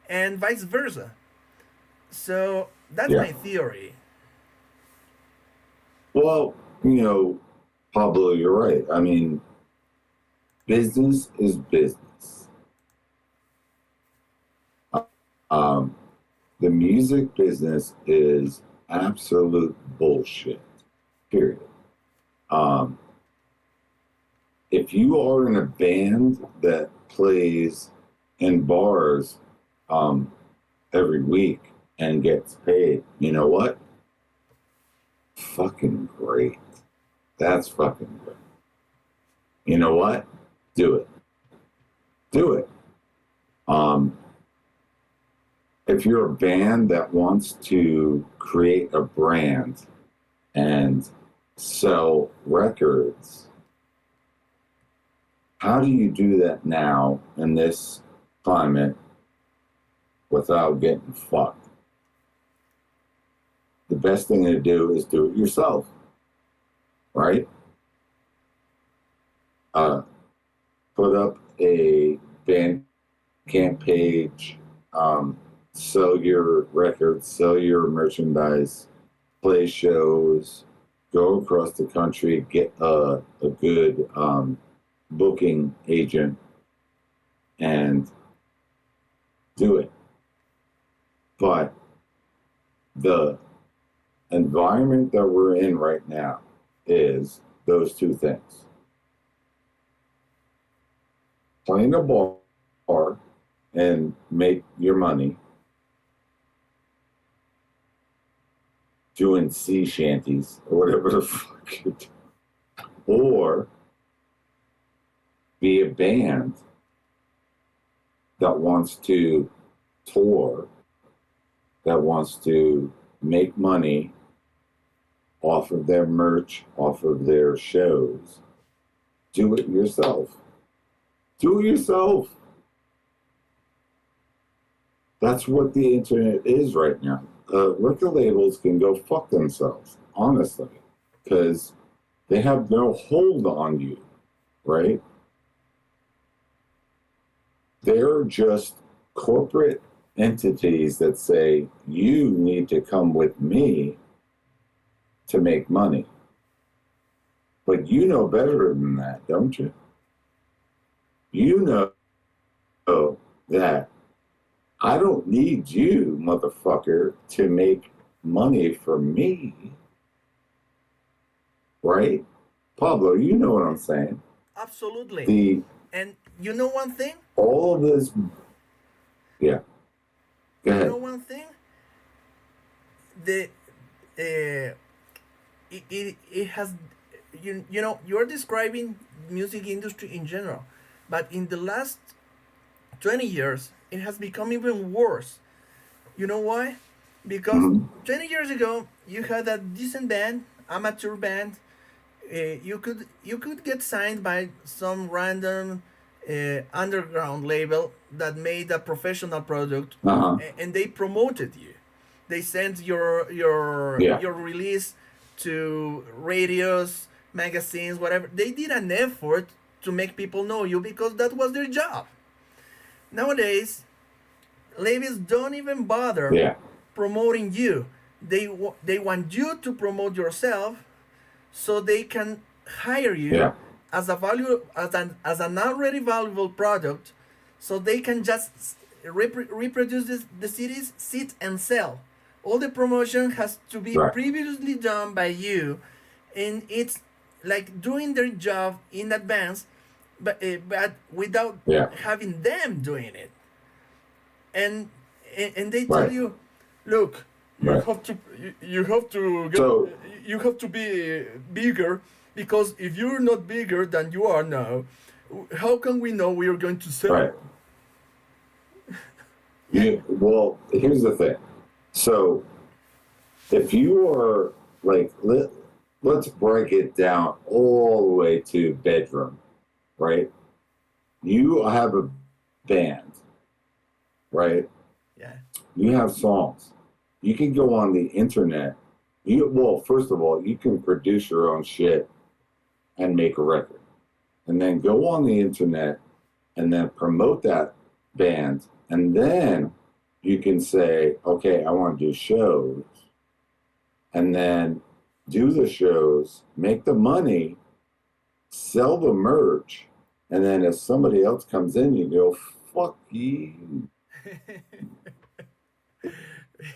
and vice versa. So that's Yeah. my theory. Well, Pablo, you're right. I mean, business is business. Um, the music business is absolute bullshit. Period. Um, if you are in a band that plays in bars every week and gets paid, you know what? Fucking great. That's fucking great. You know what? Do it. Do it. If you're a band that wants to create a brand and sell records, how do you do that now in this climate without getting fucked? The best thing to do is do it yourself, right? Put up a Bandcamp page, sell your records, sell your merchandise, play shows, go across the country, get a good booking agent, and do it. But the environment that we're in right now is those two things. Playing a bar and make your money, doing sea shanties or whatever the fuck you do, or be a band that wants to tour, that wants to make money off of their merch, off of their shows. Do it yourself. Do it yourself. That's what the internet is right now. Record labels can go fuck themselves, honestly, because they have no hold on you, right? They're just corporate entities that say, you need to come with me to make money. But you know better than that, don't you? You know that I don't need you, motherfucker, to make money for me. Right? Pablo, you know what I'm saying. Absolutely. And you know one thing? All of this, yeah. Go ahead. You know one thing? The it has you know, you're describing music industry in general, but in the last 20 years it has become even worse. You know why? Because 20 years ago you had a decent band, amateur band. You could get signed by some random underground label that made a professional product, and they promoted you. They sent your release to radios, magazines, whatever. They did an effort to make people know you because that was their job. Nowadays, labels don't even bother promoting you. They want you to promote yourself so they can hire you as a value as an already valuable product, so they can just reproduce the CDs, sit and sell. All the promotion has to be previously done by you, and it's like doing their job in advance, but without having them doing it. And they tell you, look, you have to be bigger, because if you're not bigger than you are now, how can we know we are going to sell? Right. Well, here's the thing. So, if you are like, let's break it down all the way to bedroom, right? You have a band, right? Yeah. You have songs. You can go on the internet Well, first of all, you can produce your own shit and make a record, and then go on the internet and then promote that band, and then you can say, okay, I want to do shows, and then do the shows, make the money, sell the merch, and then if somebody else comes in, you go, fuck you.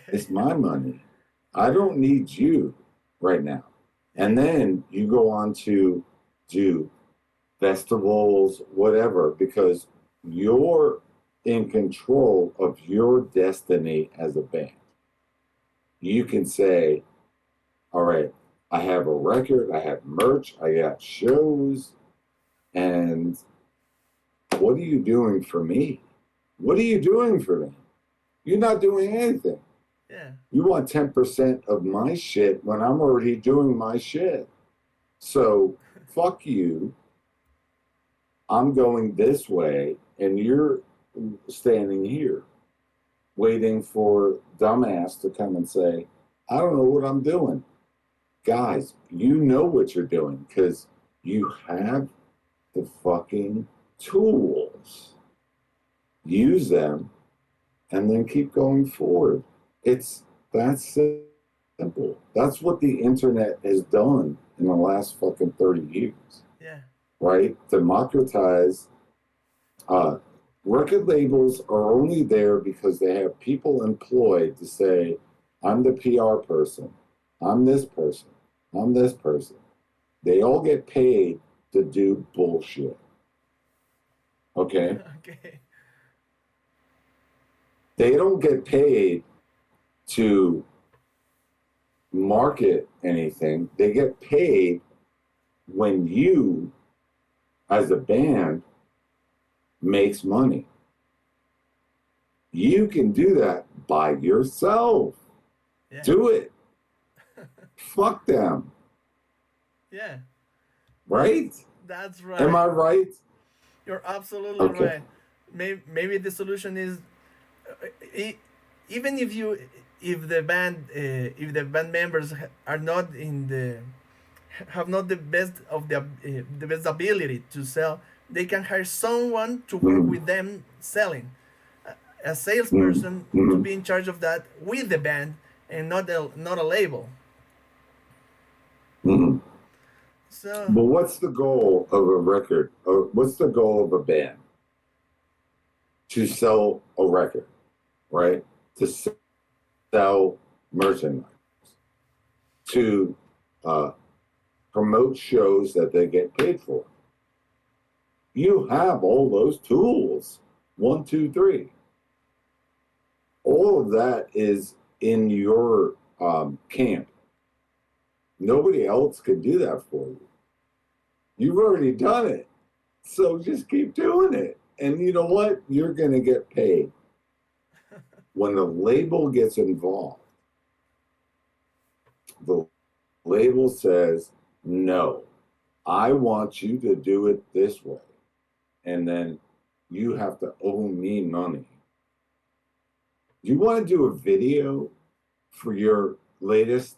It's my money. I don't need you right now. And then you go on to do festivals, whatever, because you're in control of your destiny as a band. You can say, all right, I have a record, I have merch, I got shows, and what are you doing for me? What are you doing for me? You're not doing anything. Yeah. You want 10% of my shit when I'm already doing my shit. So fuck you. I'm going this way, and you're standing here waiting for dumbass to come and say, I don't know what I'm doing. Guys, you know what you're doing because you have the fucking tools. Use them and then keep going forward. It's that simple. That's what the internet has done in the last fucking 30 years. Yeah. Right? Democratize. Record labels are only there because they have people employed to say, I'm the PR person. I'm this person. I'm this person. They all get paid to do bullshit. Okay? Okay. They don't get paid to market anything. They get paid when you, as a band, makes money. You can do that by yourself. Yeah. Do it. Fuck them. Yeah. Right? That's right. Am I right? You're absolutely right. Maybe the solution is even if the band members are not have not the best of the best ability to sell, they can hire someone to work with them selling, a salesperson to be in charge of that with the band and not a label. So, but what's the goal of a record? Or what's the goal of a band? To sell a record, right? To sell merchandise, to promote shows that they get paid for. You have all those tools. 1, 2, 3. All of that is in your camp. Nobody else can do that for you. You've already done it. So just keep doing it. And you know what? You're going to get paid. When the label gets involved, the label says, no, I want you to do it this way. And then you have to owe me money. Do you want to do a video for your latest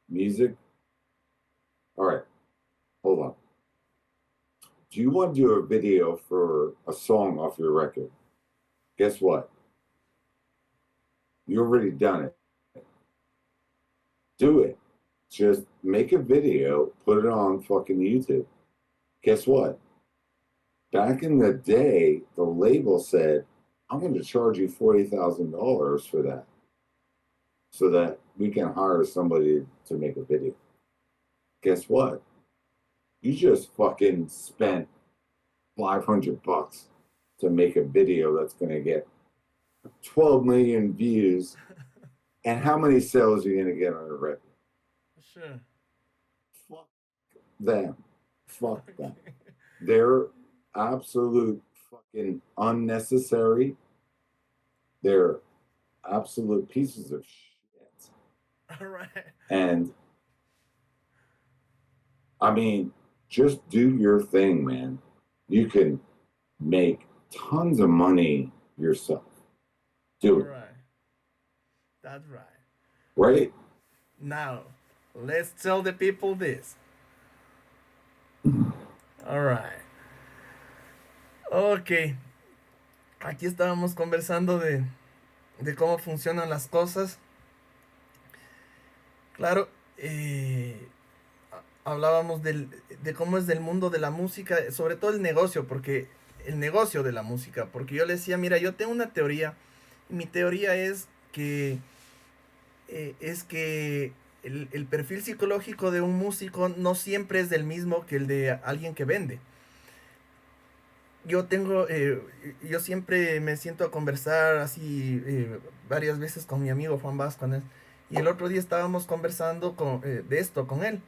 music? All right, hold on. Do you want to do a video for a song off your record? Guess what? You already done it. Do it. Just make a video, put it on fucking YouTube. Guess what? Back in the day, the label said, I'm going to charge you $40,000 for that so that we can hire somebody to make a video. Guess what? You just fucking spent $500 to make a video that's going to get 12 million views. And how many sales are you going to get on a record? Sure. Fuck them. Fuck them. They're absolute fucking unnecessary. They're absolute pieces of shit. All right. And I mean, just do your thing, man. You can make tons of money yourself. Do it. Right. That's right. Right? Now, let's tell the people this. All right. Ok. Aquí estábamos conversando de cómo funcionan las cosas. Claro, hablábamos de cómo es del mundo de la música, sobre todo el negocio, el negocio de la música, porque yo le decía, mira, yo tengo una teoría, y mi teoría es que el perfil psicológico de un músico no siempre es del mismo que el de alguien que vende. Yo siempre me siento a conversar así varias veces con mi amigo Juan Vázquez, y el otro día estábamos conversando de esto con él.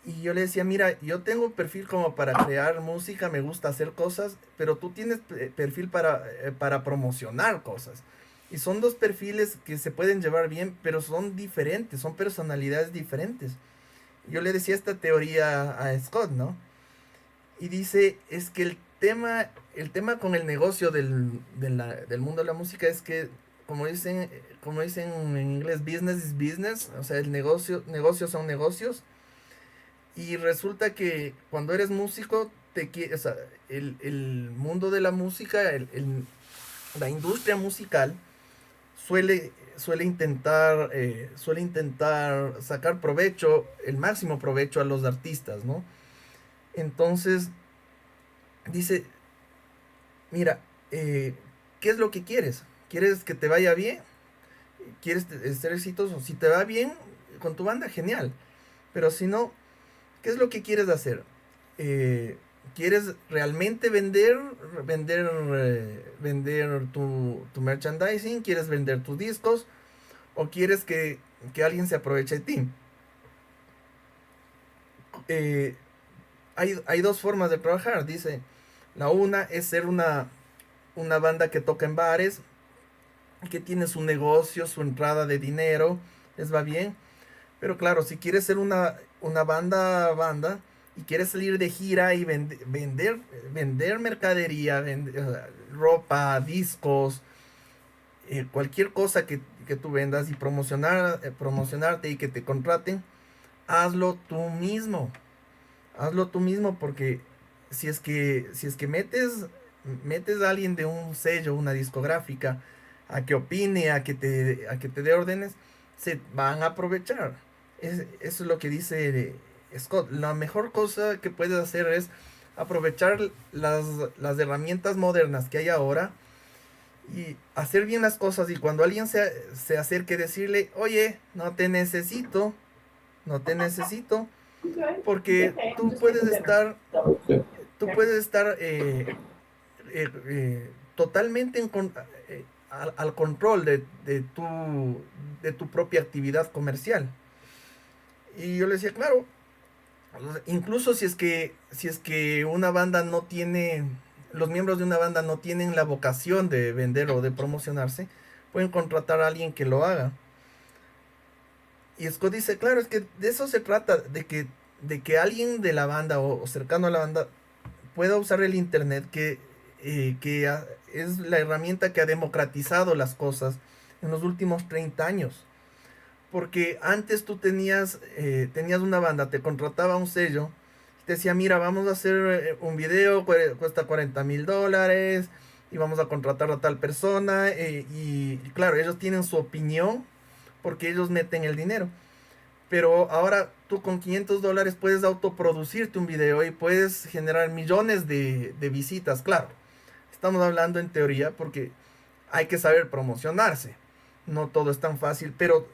Y yo le decía, mira, yo tengo un perfil como para crear música, me gusta hacer cosas, pero tú tienes perfil para promocionar cosas. Y son dos perfiles que se pueden llevar bien, pero son diferentes, son personalidades diferentes. Yo le decía esta teoría a Scott, ¿no? Y dice, es que el tema con el negocio del mundo de la música es que, como dicen en inglés, business is business, o sea, negocios son negocios. Y resulta que cuando eres músico, o sea, el mundo de la música, la industria musical, suele intentar sacar provecho, el máximo provecho a los artistas, ¿no? Entonces, dice, mira, ¿qué es lo que quieres? ¿Quieres que te vaya bien? ¿Quieres ser exitoso? Si te va bien con tu banda, genial. Pero si no, ¿qué es lo que quieres hacer? Eh, ¿Quieres realmente vender tu merchandising? ¿Quieres vender tus discos? ¿O quieres que alguien se aproveche de ti? Eh, hay dos formas de trabajar, dice. La una es ser una banda que toca en bares, que tiene su negocio, su entrada de dinero, les va bien. Pero claro, si quieres ser una banda y quieres salir de gira y vender mercadería, ropa, discos, cualquier cosa que tú vendas y promocionarte y que te contraten, hazlo tú mismo. Hazlo tú mismo porque si es que metes a alguien de un sello, una discográfica, a que opine, a que te dé órdenes, se van a aprovechar. Eso es lo que dice Scott. La mejor cosa que puedes hacer es aprovechar las herramientas modernas que hay ahora y hacer bien las cosas. Y cuando alguien se acerque, decirle, oye, no te necesito, porque tú puedes estar totalmente al control de tu propia actividad comercial. Y yo le decía, claro, incluso si es que una banda no tiene, los miembros de una banda no tienen la vocación de vender o de promocionarse, pueden contratar a alguien que lo haga. Y Scott dice, claro, es que de eso se trata, de que alguien de la banda o cercano a la banda pueda usar el internet, que es la herramienta que ha democratizado las cosas en los últimos 30 años. Porque antes tú tenías una banda, te contrataba un sello, te decía, mira, vamos a hacer un video, cuesta $40,000 y vamos a contratar a tal persona. Y claro, ellos tienen su opinión porque ellos meten el dinero. Pero ahora tú con $500 puedes autoproducirte un video y puedes generar millones de visitas. Claro, estamos hablando en teoría porque hay que saber promocionarse. No todo es tan fácil, pero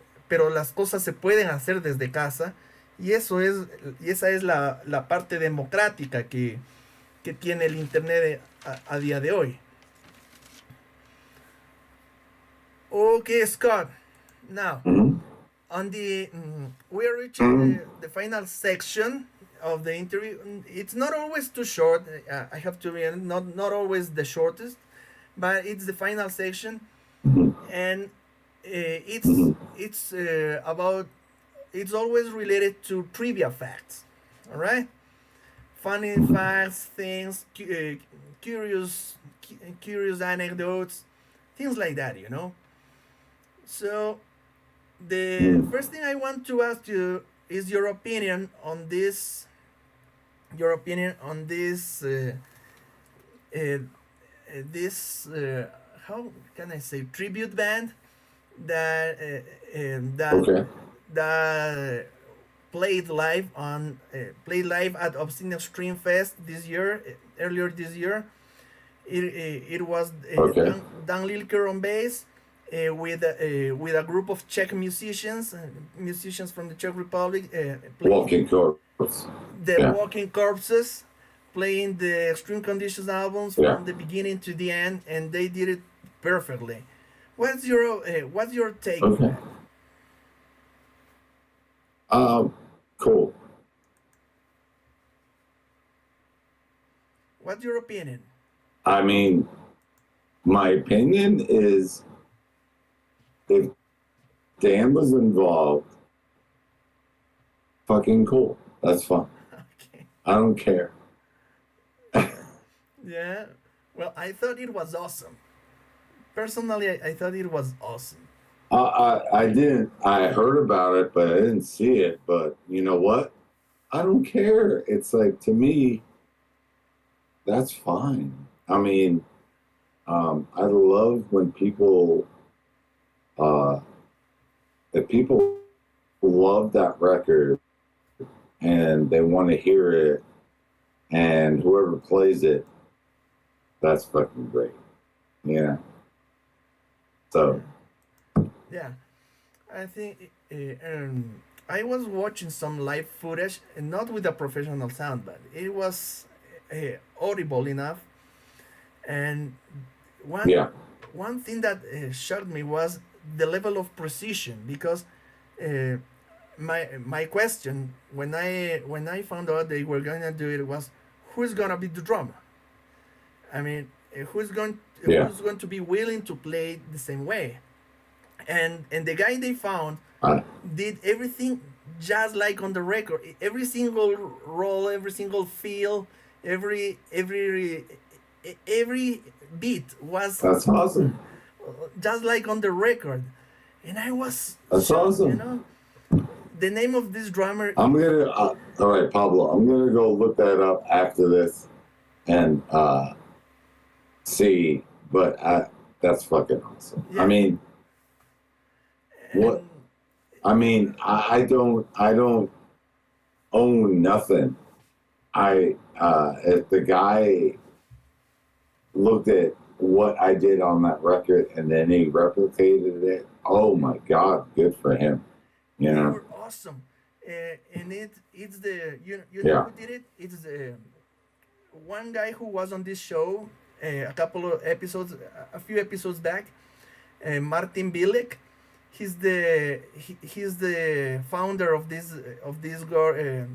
las cosas se pueden hacer desde casa y esa es la parte democrática que tiene el internet a día de hoy. Ok, Scott. Now, we are reaching the final section of the interview. It's not always too short. I have to be honest, not always the shortest, but it's the final section, and it's always related to trivia facts. All right, funny facts, things, curious anecdotes, things like that. So The first thing I want to ask you is your opinion on this. Your opinion on uh, this how can I say tribute band that that Okay. that played live at Obscene Extreme Fest this year, earlier this year. It was Okay. Dan Lilker on bass, with a group of Czech musicians from the Czech Republic, playing Walking corpse. the Yeah. Walking Corpses, playing the Extreme Conditions albums Yeah. from the beginning to the end, and they did it perfectly. What's your take on Okay. that? Cool. What's your opinion? I mean, my opinion is if Dan was involved, fucking cool. That's fine. Okay. I don't care. Yeah. Well, I thought it was awesome. Personally, I thought it was awesome. I didn't. I heard about it, but I didn't see it. But you know what? I don't care. It's like, to me, that's fine. I mean, I love when people, if people love that record and they want to hear it, and whoever plays it, that's fucking great. Yeah. So. Yeah, I think I was watching some live footage, and not with a professional sound, but it was audible enough. And one Yeah. one thing that shocked me was the level of precision, because my question when I found out they were gonna do it was, who's gonna be the drummer? I mean, Yeah. who's going to be willing to play the same way? And the guy they found did everything just like on the record. Every single roll, every single feel, every beat was That's awesome. just like on the record. And I was That's shocked, awesome. you know. The name of this drummer. I'm gonna. All right, Pablo. I'm gonna go look that up after this and see. But that's fucking awesome. Yeah. I mean, what? And I mean, I don't own nothing. If the guy looked at what I did on that record and then he replicated it, oh my God, good for him. You they know? were awesome. And it's the you Yeah. know who did it? It's the one guy who was on this show a few episodes back, Martin Bilek. He's the founder of this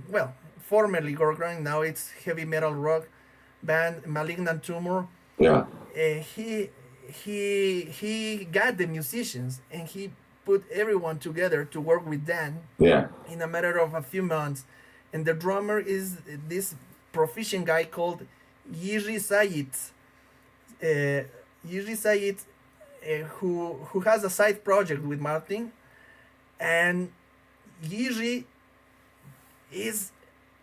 well, formerly gore grind, now it's heavy metal rock band Malignant Tumor. Yeah. He got the musicians, and he put everyone together to work with Dan Yeah. in a matter of a few months. And the drummer is this proficient guy called Yiri Sayit. Yiri Sayit, who has a side project with Martin. And Yiri is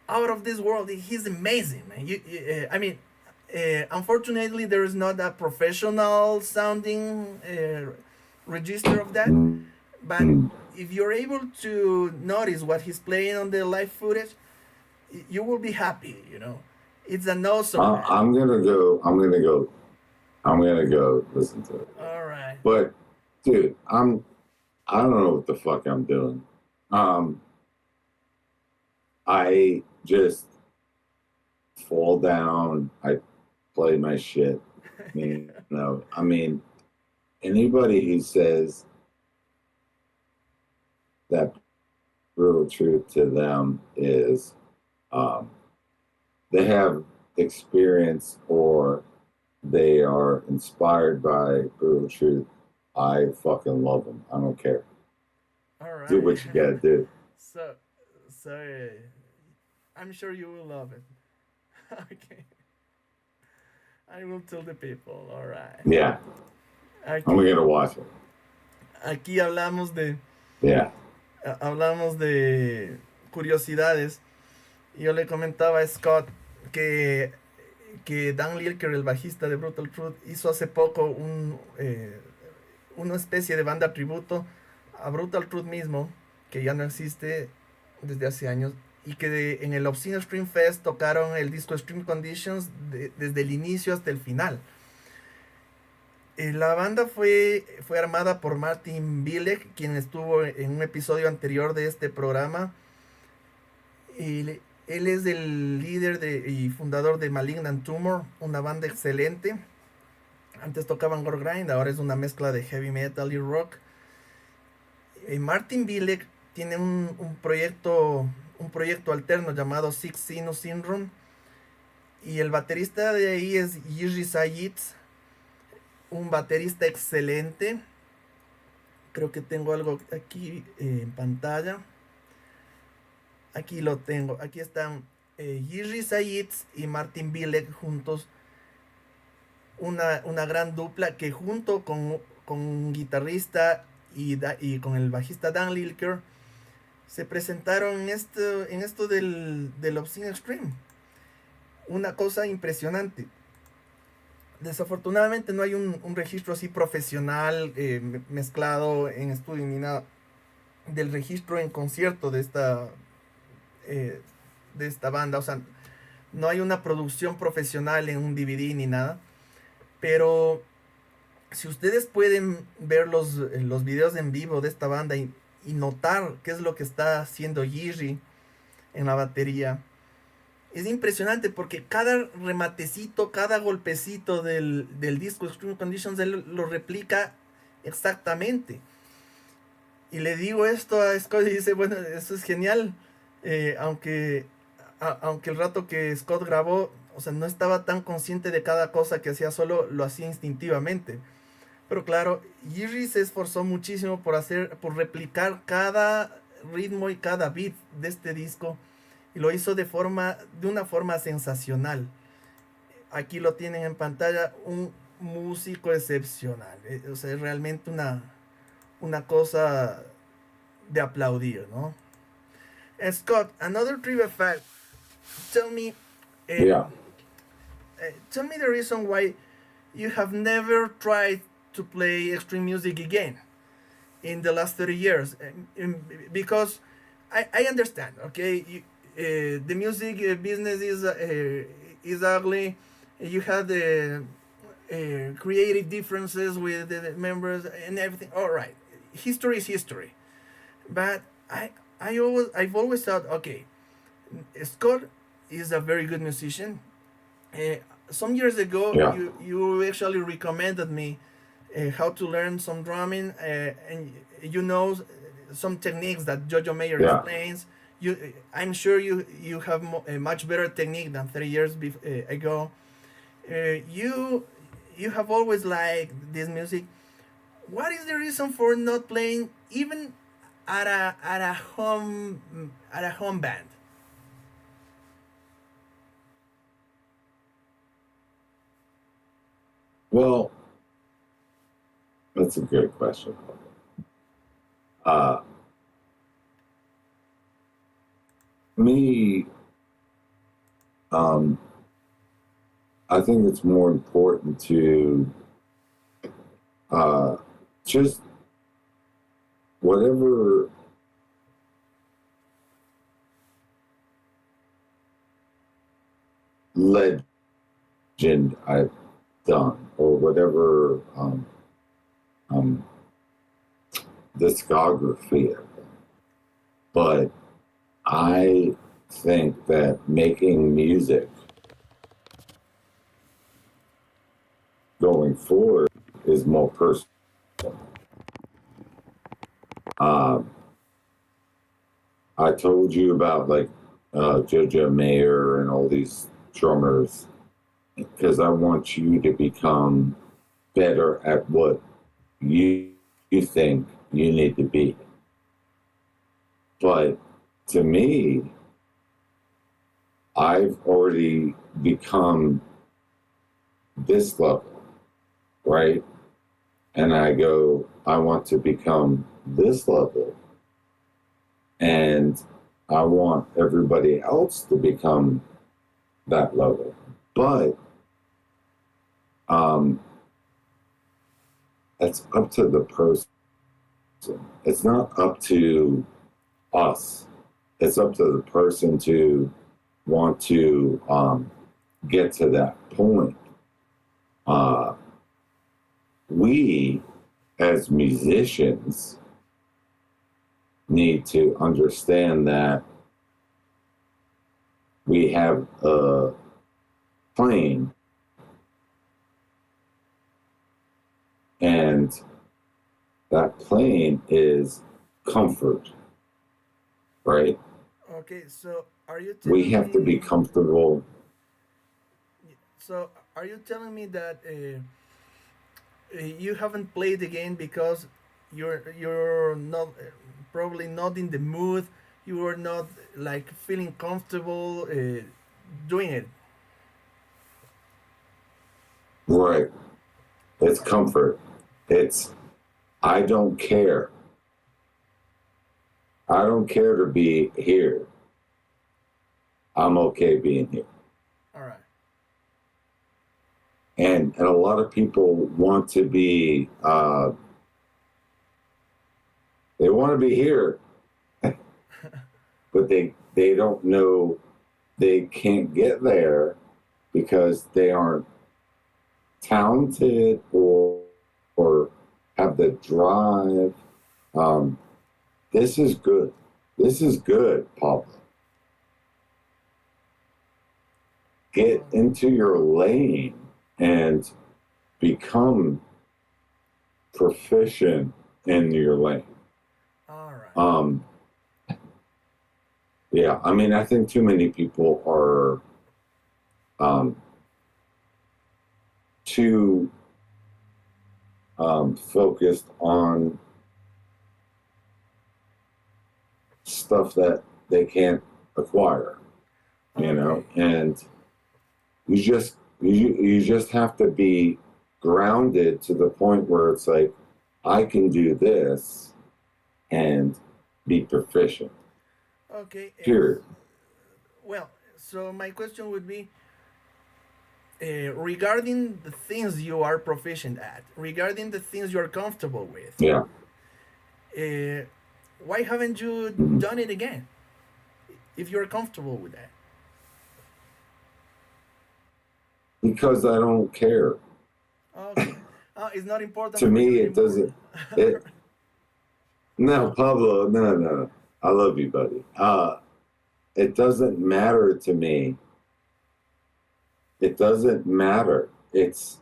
out of this world. He's amazing, man. I mean, unfortunately, there is not a professional sounding register of that. But if you're able to notice what he's playing on the live footage, you will be happy. You know, it's an awesome. I'm gonna go listen to it. All right. But dude, I don't know what the fuck I'm doing. I just fall down. I play my shit. You know, I mean, anybody who says that brutal truth to them is they have experience or they are inspired by brutal truth. I fucking love them. I don't care. All right. Do what you gotta do. So I'm sure you will love it. Okay. I will tell the people. All right. Yeah, Aquí, I'm gonna watch it. aquí hablamos Yeah. Hablamos de curiosidades. Y yo le comentaba a Scott que, que Dan Lilker, el bajista de Brutal Truth, hizo hace poco una especie de banda tributo a Brutal Truth mismo, que ya no existe desde hace años, y que en el Obscene Extreme Fest tocaron el disco Extreme Conditions desde el inicio hasta el final. La banda fue armada por Martin Bilek, quien estuvo en un episodio anterior de este programa. Él es el líder y fundador de Malignant Tumor, una banda excelente. Antes tocaban gore grind, ahora es una mezcla de heavy metal y rock. Martin Bilek tiene un proyecto alterno llamado Six Sinus Syndrome. Y el baterista de ahí es Yiri Sayitz, un baterista excelente. Creo que tengo algo aquí en pantalla. Aquí lo tengo. Aquí están Yiri Sayitz y Martin Bilek juntos. Una gran dupla que junto con un guitarrista y con el bajista Dan Lilker se presentaron en esto del Obscene Extreme. Una cosa impresionante. Desafortunadamente no hay un registro así profesional mezclado en estudio ni nada del registro en concierto de esta banda. O sea, no hay una producción profesional en un DVD ni nada. Pero si ustedes pueden ver los videos en vivo de esta banda y notar qué es lo que está haciendo Yiri en la batería, es impresionante porque cada rematecito, cada golpecito del disco Extreme Conditions, él lo replica exactamente. Y le digo esto a Scott y dice, bueno, eso es genial. Aunque el rato que Scott grabó, o sea, no estaba tan consciente de cada cosa que hacía, solo lo hacía instintivamente. Pero claro, Yiri se esforzó muchísimo por replicar cada ritmo y cada beat de este disco. Y lo hizo de una forma sensacional. Aquí lo tienen en pantalla, un músico excepcional. O sea, es realmente una cosa de aplaudir, ¿no? Scott, another trivia fact. Tell me, Yeah. tell me the reason why you have never tried to play extreme music again in the last 30 years. Because I understand, okay? The music business is ugly. You have the creative differences with the members and everything. All right, history is history. But I've always thought, okay, Scott is a very good musician. Some years ago, Yeah. you actually recommended me how to learn some drumming, and you know some techniques that Jojo Mayer Yeah. explains. I'm sure you have a much better technique than 30 years ago. You have always liked this music. What is the reason for not playing even at a home band? Well, that's a good question. Me, I think it's more important to just whatever legend I've done or whatever discography. But I think that making music going forward is more personal. I told you about like Jojo Mayer and all these drummers because I want you to become better at what you think you need to be. But to me, I've already become this level, right? And I go, I want to become this level. And I want everybody else to become that level. But it's up to the person. It's not up to us. It's up to the person to want to get to that point. We, as musicians, need to understand that we have a plane, and that plane is comfort, right? Okay, so are you We telling have to be me? comfortable. So are you telling me that you haven't played again because you're not probably not in the mood. You were not like feeling comfortable doing it. Right. It's comfort. It's, I don't care. I don't care to be here. I'm okay being here. All right. And a lot of people want to be, they want to be here, but they don't know, they can't get there because they aren't talented or have the drive. This is good. This is good, Pablo. Get into your lane and become proficient in your lane. All right. Yeah, I mean, I think too many people are too focused on stuff that they can't acquire, you know, and you just have to be grounded to the point where it's like, I can do this and be proficient. Okay. Period. Well, so my question would be regarding the things you are proficient at, regarding the things you are comfortable with. Yeah. Why haven't you Mhm. done it again if you're comfortable with that? Because I don't care. Okay. It's not important To for you me, it anymore. doesn't. It, no, Pablo, no. I love you, buddy. It doesn't matter to me. It doesn't matter. It's,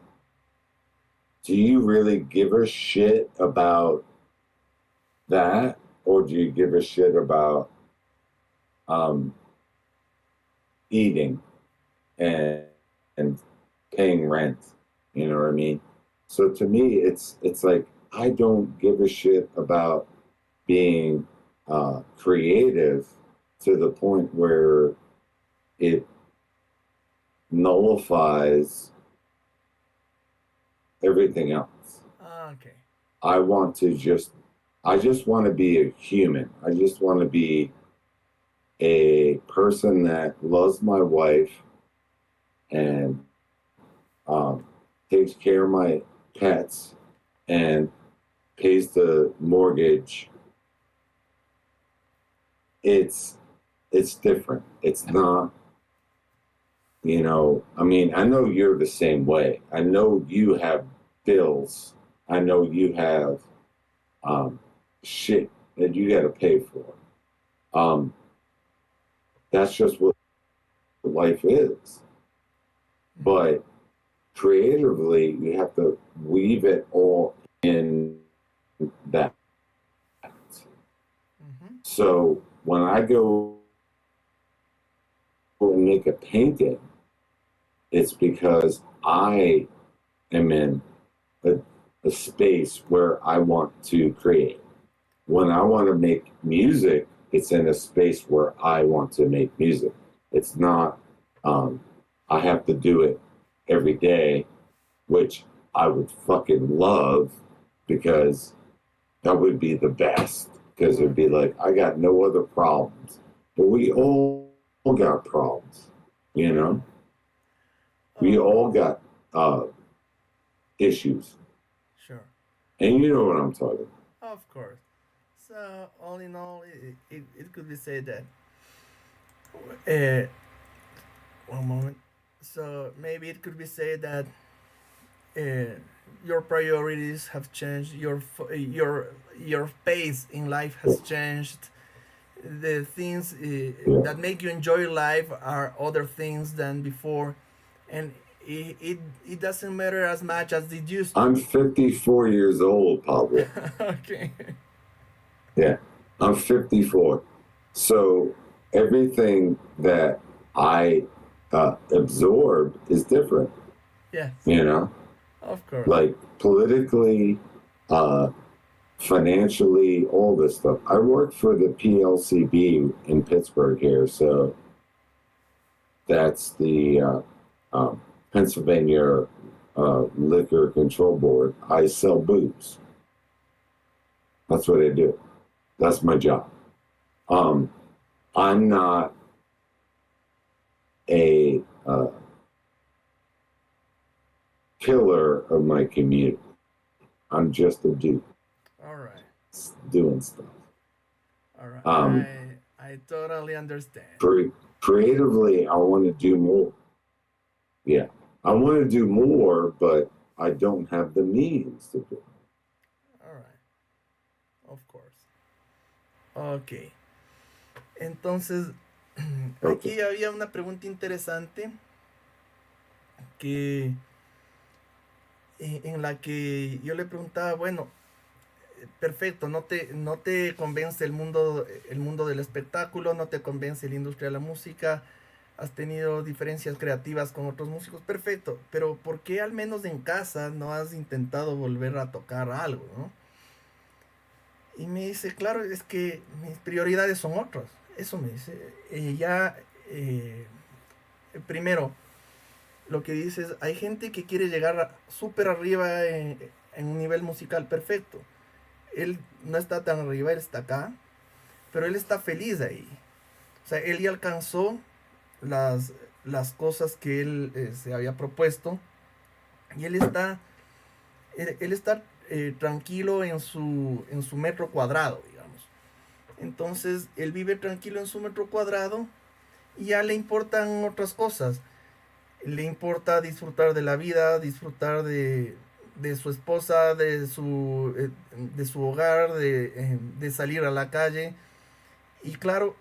do you really give a shit about that, or do you give a shit about eating and paying rent? You know what I mean? So to me, it's like, I don't give a shit about being creative to the point where it nullifies everything else. Okay. I just want to be a human. I just want to be a person that loves my wife and takes care of my pets and pays the mortgage. It's different. It's not, you know, I mean, I know you're the same way. I know you have bills. I know you have shit that you got to pay for. That's just what life is. But creatively, you have to weave it all in that. Mm-hmm. So when I go and make a painting, it's because I am in a space where I want to create. When I want to make music, it's in a space where I want to make music. It's not, I have to do it every day, which I would fucking love because that would be the best. because it'd be like, I got no other problems. But we all got problems, you know? We all got issues. Sure. And you know what I'm talking about. Of course. So, all in all, it could be said that. One moment. So, maybe it could be said that your priorities have changed, your pace in life has changed. The things that make you enjoy life are other things than before, and it doesn't matter as much as it used to. I'm 54 years old, Pablo. Okay. Yeah, I'm 54. So everything that I absorb is different. Yes. You know? Of course. Like politically, financially, all this stuff. I work for the PLCB in Pittsburgh here, so that's the Pennsylvania Liquor Control Board. I sell booze. That's what I do. That's my job. I'm not a pillar of my community. I'm just a dude. All right. Doing stuff. All right. I totally understand. Creatively, I want to do more. Yeah. I want to do more, but I don't have the means to do it. All right. Of course. Ok. Entonces, aquí había una pregunta interesante que en la que yo le preguntaba, bueno, perfecto, no te convence el mundo del espectáculo, no te convence la industria de la música, has tenido diferencias creativas con otros músicos, perfecto, pero ¿por qué al menos en casa no has intentado volver a tocar algo, no? Y me dice, claro, es que mis prioridades son otras. Eso me dice. Primero, lo que dices, hay gente que quiere llegar súper arriba en un nivel musical perfecto. Él no está tan arriba, él está acá, pero él está feliz ahí. O sea, él ya alcanzó las cosas que él se había propuesto y él está tranquilo en su metro cuadrado, digamos. Entonces, él vive tranquilo en su metro cuadrado y ya le importan otras cosas. Le importa disfrutar de la vida, disfrutar de su esposa, de su hogar, de salir a la calle. Y claro,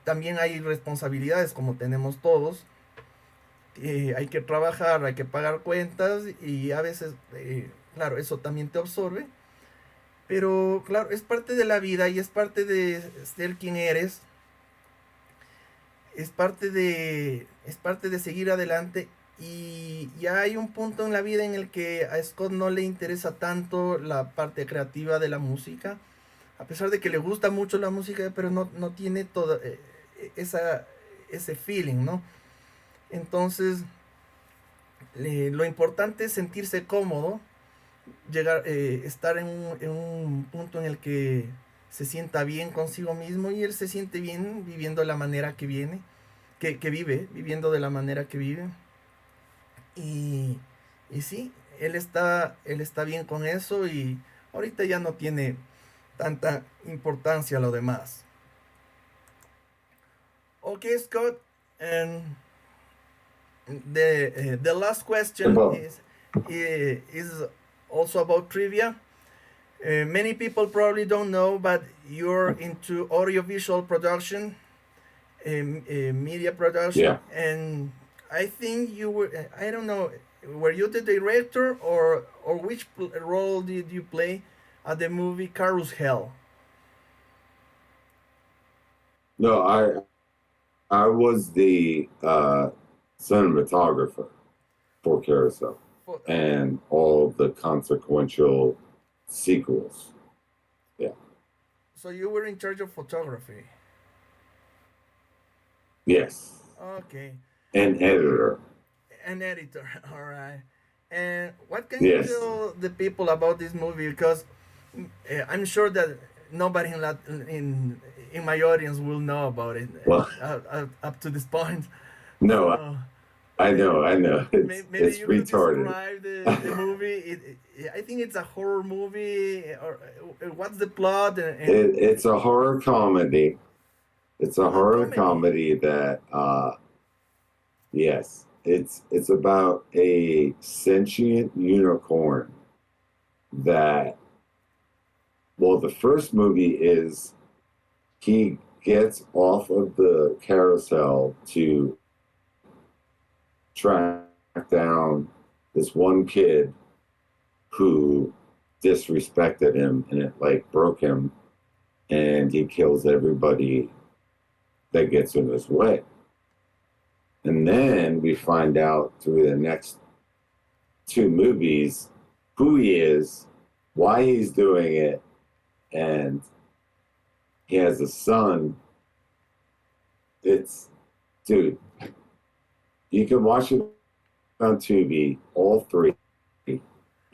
también hay responsabilidades como tenemos todos. Hay que trabajar, hay que pagar cuentas y a veces, claro, eso también te absorbe. Pero claro, es parte de la vida y es parte de ser quien eres. Es parte de seguir adelante. Y ya hay un punto en la vida en el que a Scott no le interesa tanto la parte creativa de la música. A pesar de que le gusta mucho la música, pero no tiene toda ese feeling, ¿no? Entonces, lo importante es sentirse cómodo, estar en un punto en el que se sienta bien consigo mismo y él se siente bien viviendo de la manera que viene, viviendo de la manera que vive. Y sí, él está bien con eso y ahorita ya no tiene tanta importancia lo demás. Okay, Scott, and the last question is also about trivia. Many people probably don't know, but you're into audiovisual production, media production, yeah. And I think you were, I don't know, were you the director or which role did you play at the movie Carousel? No, I was the cinematographer for Carousel and all the consequential sequels. Yeah. So you were in charge of photography? Yes. Okay. An editor. An editor, all right. And what can you tell the people about this movie? Because I'm sure that nobody in my audience will know about it Well, up to this point. no, So, I know. maybe It's you could retarded. describe the movie. I think it's a horror movie. Or what's the plot? It's a horror comedy. It's a horror comedy that, yes, it's about a sentient unicorn that, well, the first movie is he gets off of the carousel to track down this one kid who disrespected him, and it like broke him, and he kills everybody that gets in his way. And then we find out through the next two movies who he is, why he's doing it, and he has a son. It's, dude, you can watch it on Tubi, all three,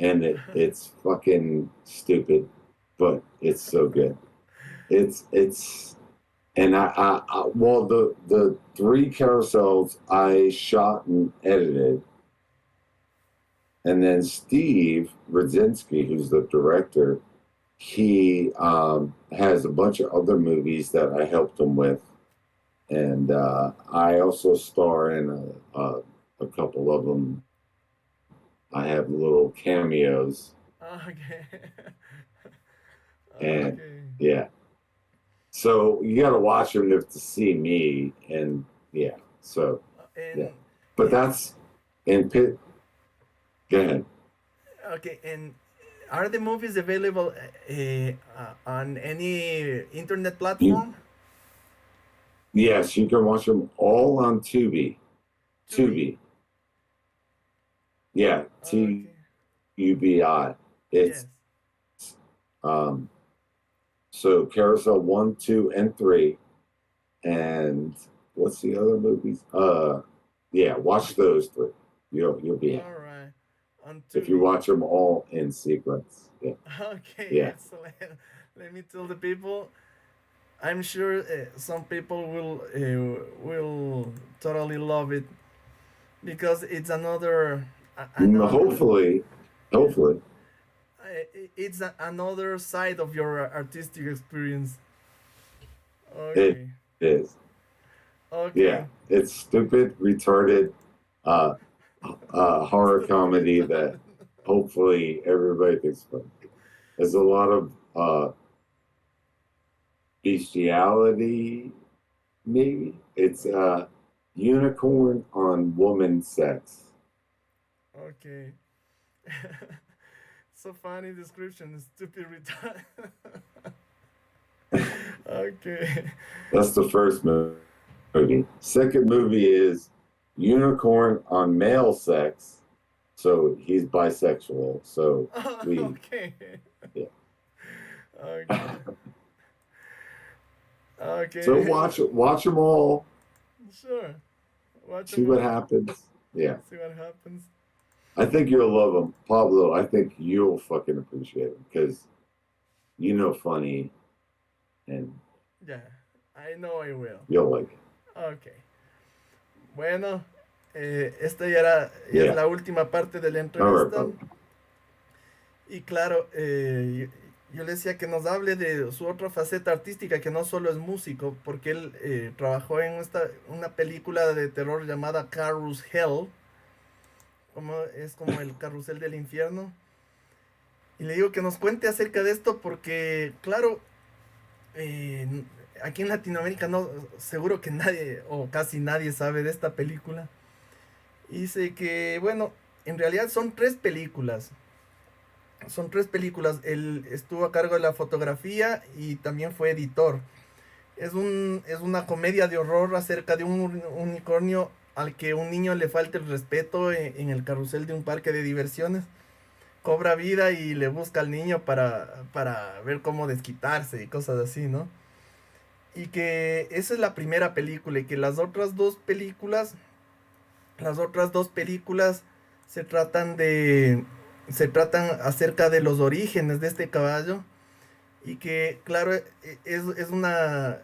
and it's fucking stupid, but it's so good. It's and I well, the three carousels I shot and edited, and then Steve Radzinski, who's the director, he has a bunch of other movies that I helped him with, and I also star in a couple of them. I have little cameos. Okay. And yeah. So you got to watch them to see me, and yeah. So yeah, but that's in Pit. Go ahead. Okay, and are the movies available on any internet platform? Yes, you can watch them all on Tubi. Tubi. Yeah, Tubi. It's so Carousel 1, 2, and 3, and what's the other movies? Yeah, watch those three. You'll be happy. All right. If you watch them all in sequence. Yeah. Okay. Yeah. Excellent. Let me tell the people. I'm sure some people will totally love it because it's another. Hopefully. It's another side of your artistic experience. Okay. It is. Okay. Yeah, it's stupid, retarded, horror comedy that hopefully everybody thinks fun. There's a lot of bestiality, maybe. It's unicorn on woman sex. Okay. So funny description, stupid retard. Okay. That's the first movie. Second movie is unicorn on male sex. So he's bisexual. So we. Okay. Yeah. Okay. Okay. So watch them all. Sure. See what happens. Yeah. See what happens. I think you'll love them, Pablo. I think you'll fucking appreciate them because funny, and yeah, I know I will. You'll like it. Okay. Bueno, esta ya es la última parte de la entrevista. Right, y claro, yo le decía que nos hable de su otra faceta artística, que no solo es músico, porque él trabajó en una película de terror llamada Carousel, es como el carrusel del infierno. Y le digo que nos cuente acerca de esto porque, claro, aquí en Latinoamérica seguro que nadie o casi nadie sabe de esta película. Y dice que, bueno, en realidad son tres películas. Él estuvo a cargo de la fotografía y también fue editor. Es una comedia de horror acerca de un unicornio al que un niño le falta el respeto en el carrusel de un parque de diversiones. Cobra vida y le busca al niño para ver cómo desquitarse y cosas así, ¿no? Y que esa es la primera película y que las otras dos películas se tratan acerca de los orígenes de este caballo y que, claro, es una,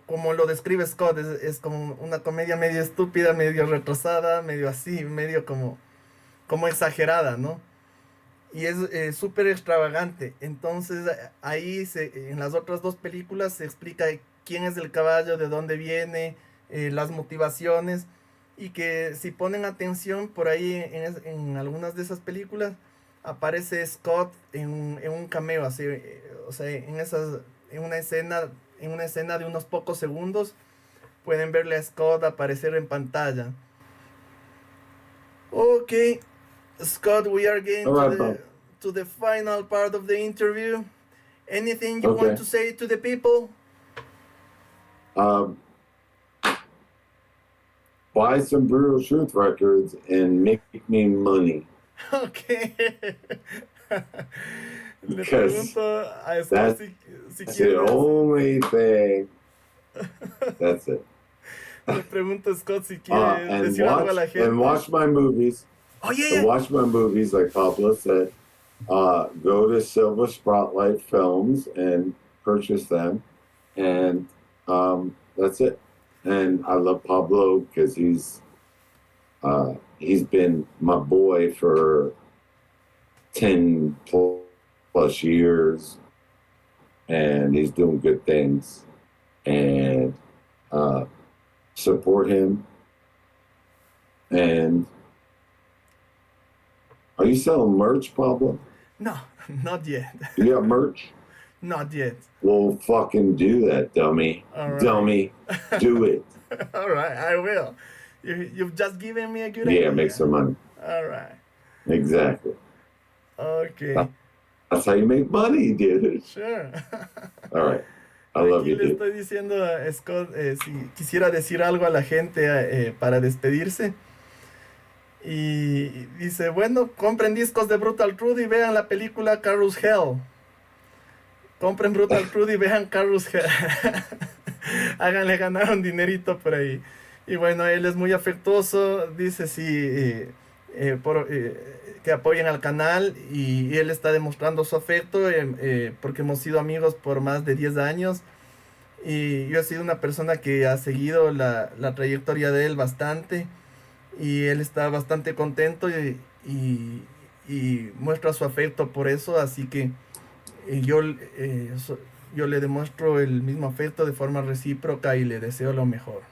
como lo describe Scott, es como una comedia medio estúpida, medio retrasada, medio así, medio como exagerada, ¿no? Y es súper extravagante. Entonces ahí en las otras dos películas se explica quién es el caballo, de dónde viene, las motivaciones, y que si ponen atención por ahí en algunas de esas películas aparece Scott en un cameo, así, o sea, en una escena de unos pocos segundos pueden verle a Scott aparecer en pantalla. Ok, Scott, we are getting All right, Bob. to the final part of the interview. Anything you Okay. want to say to the people? Buy some Brutal Truth records and make me money. Ok. Le Because pregunto a Scott si that's quiere the only thing. That's it. le pregunto a Scott si quiere decir algo a la gente. And watch my movies. Oh, yeah, And yeah. watch my movies, like Pablo said. Go to Silver Spotlight Films and purchase them. And that's it. And I love Pablo because he's been my boy for 10 plus years, and he's doing good things. And support him. And are you selling merch, Pablo? No, not yet. You got merch? Not yet. Well, fucking do that, dummy. All right. Dummy, do it. All right, I will. You've just given me a good idea. Yeah, make some money. All right. Exactly. Okay. That's how you make money, dude. Sure. All right. I love Aquí you, le dude. estoy diciendo a Scott si quisiera decir algo a la gente para despedirse. Y dice, bueno, compren discos de Brutal Truth y vean la película Carus Hell. Compren Brutal Truth y vean Carus Hell. Háganle ganar un dinerito por ahí. Y bueno, él es muy afectuoso. Dice que apoyen al canal. Y él está demostrando su afecto porque hemos sido amigos por más de 10 años. Y yo he sido una persona que ha seguido la trayectoria de él bastante. Y él está bastante contento y muestra su afecto por eso. Así que yo le demuestro el mismo afecto de forma recíproca y le deseo lo mejor.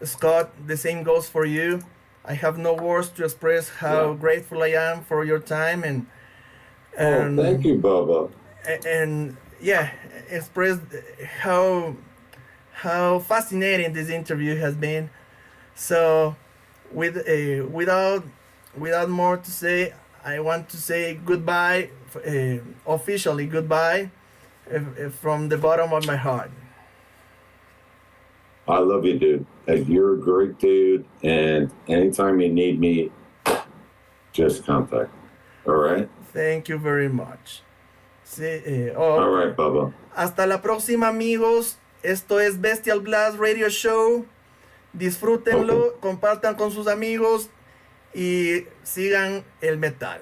Scott, the same goes for you. I have no words to express how grateful I am for your time and thank you, Bubba. And yeah, express how fascinating this interview has been. So, without more to say, I want to say goodbye, officially goodbye, from the bottom of my heart. I love you, dude. You're a great dude, and anytime you need me, just contact. All right? Thank you very much. Sí, All right, Bubba. Hasta la próxima, amigos. Esto es Bestial Blast Radio Show. Disfrútenlo, compartan con sus amigos y sigan el metal.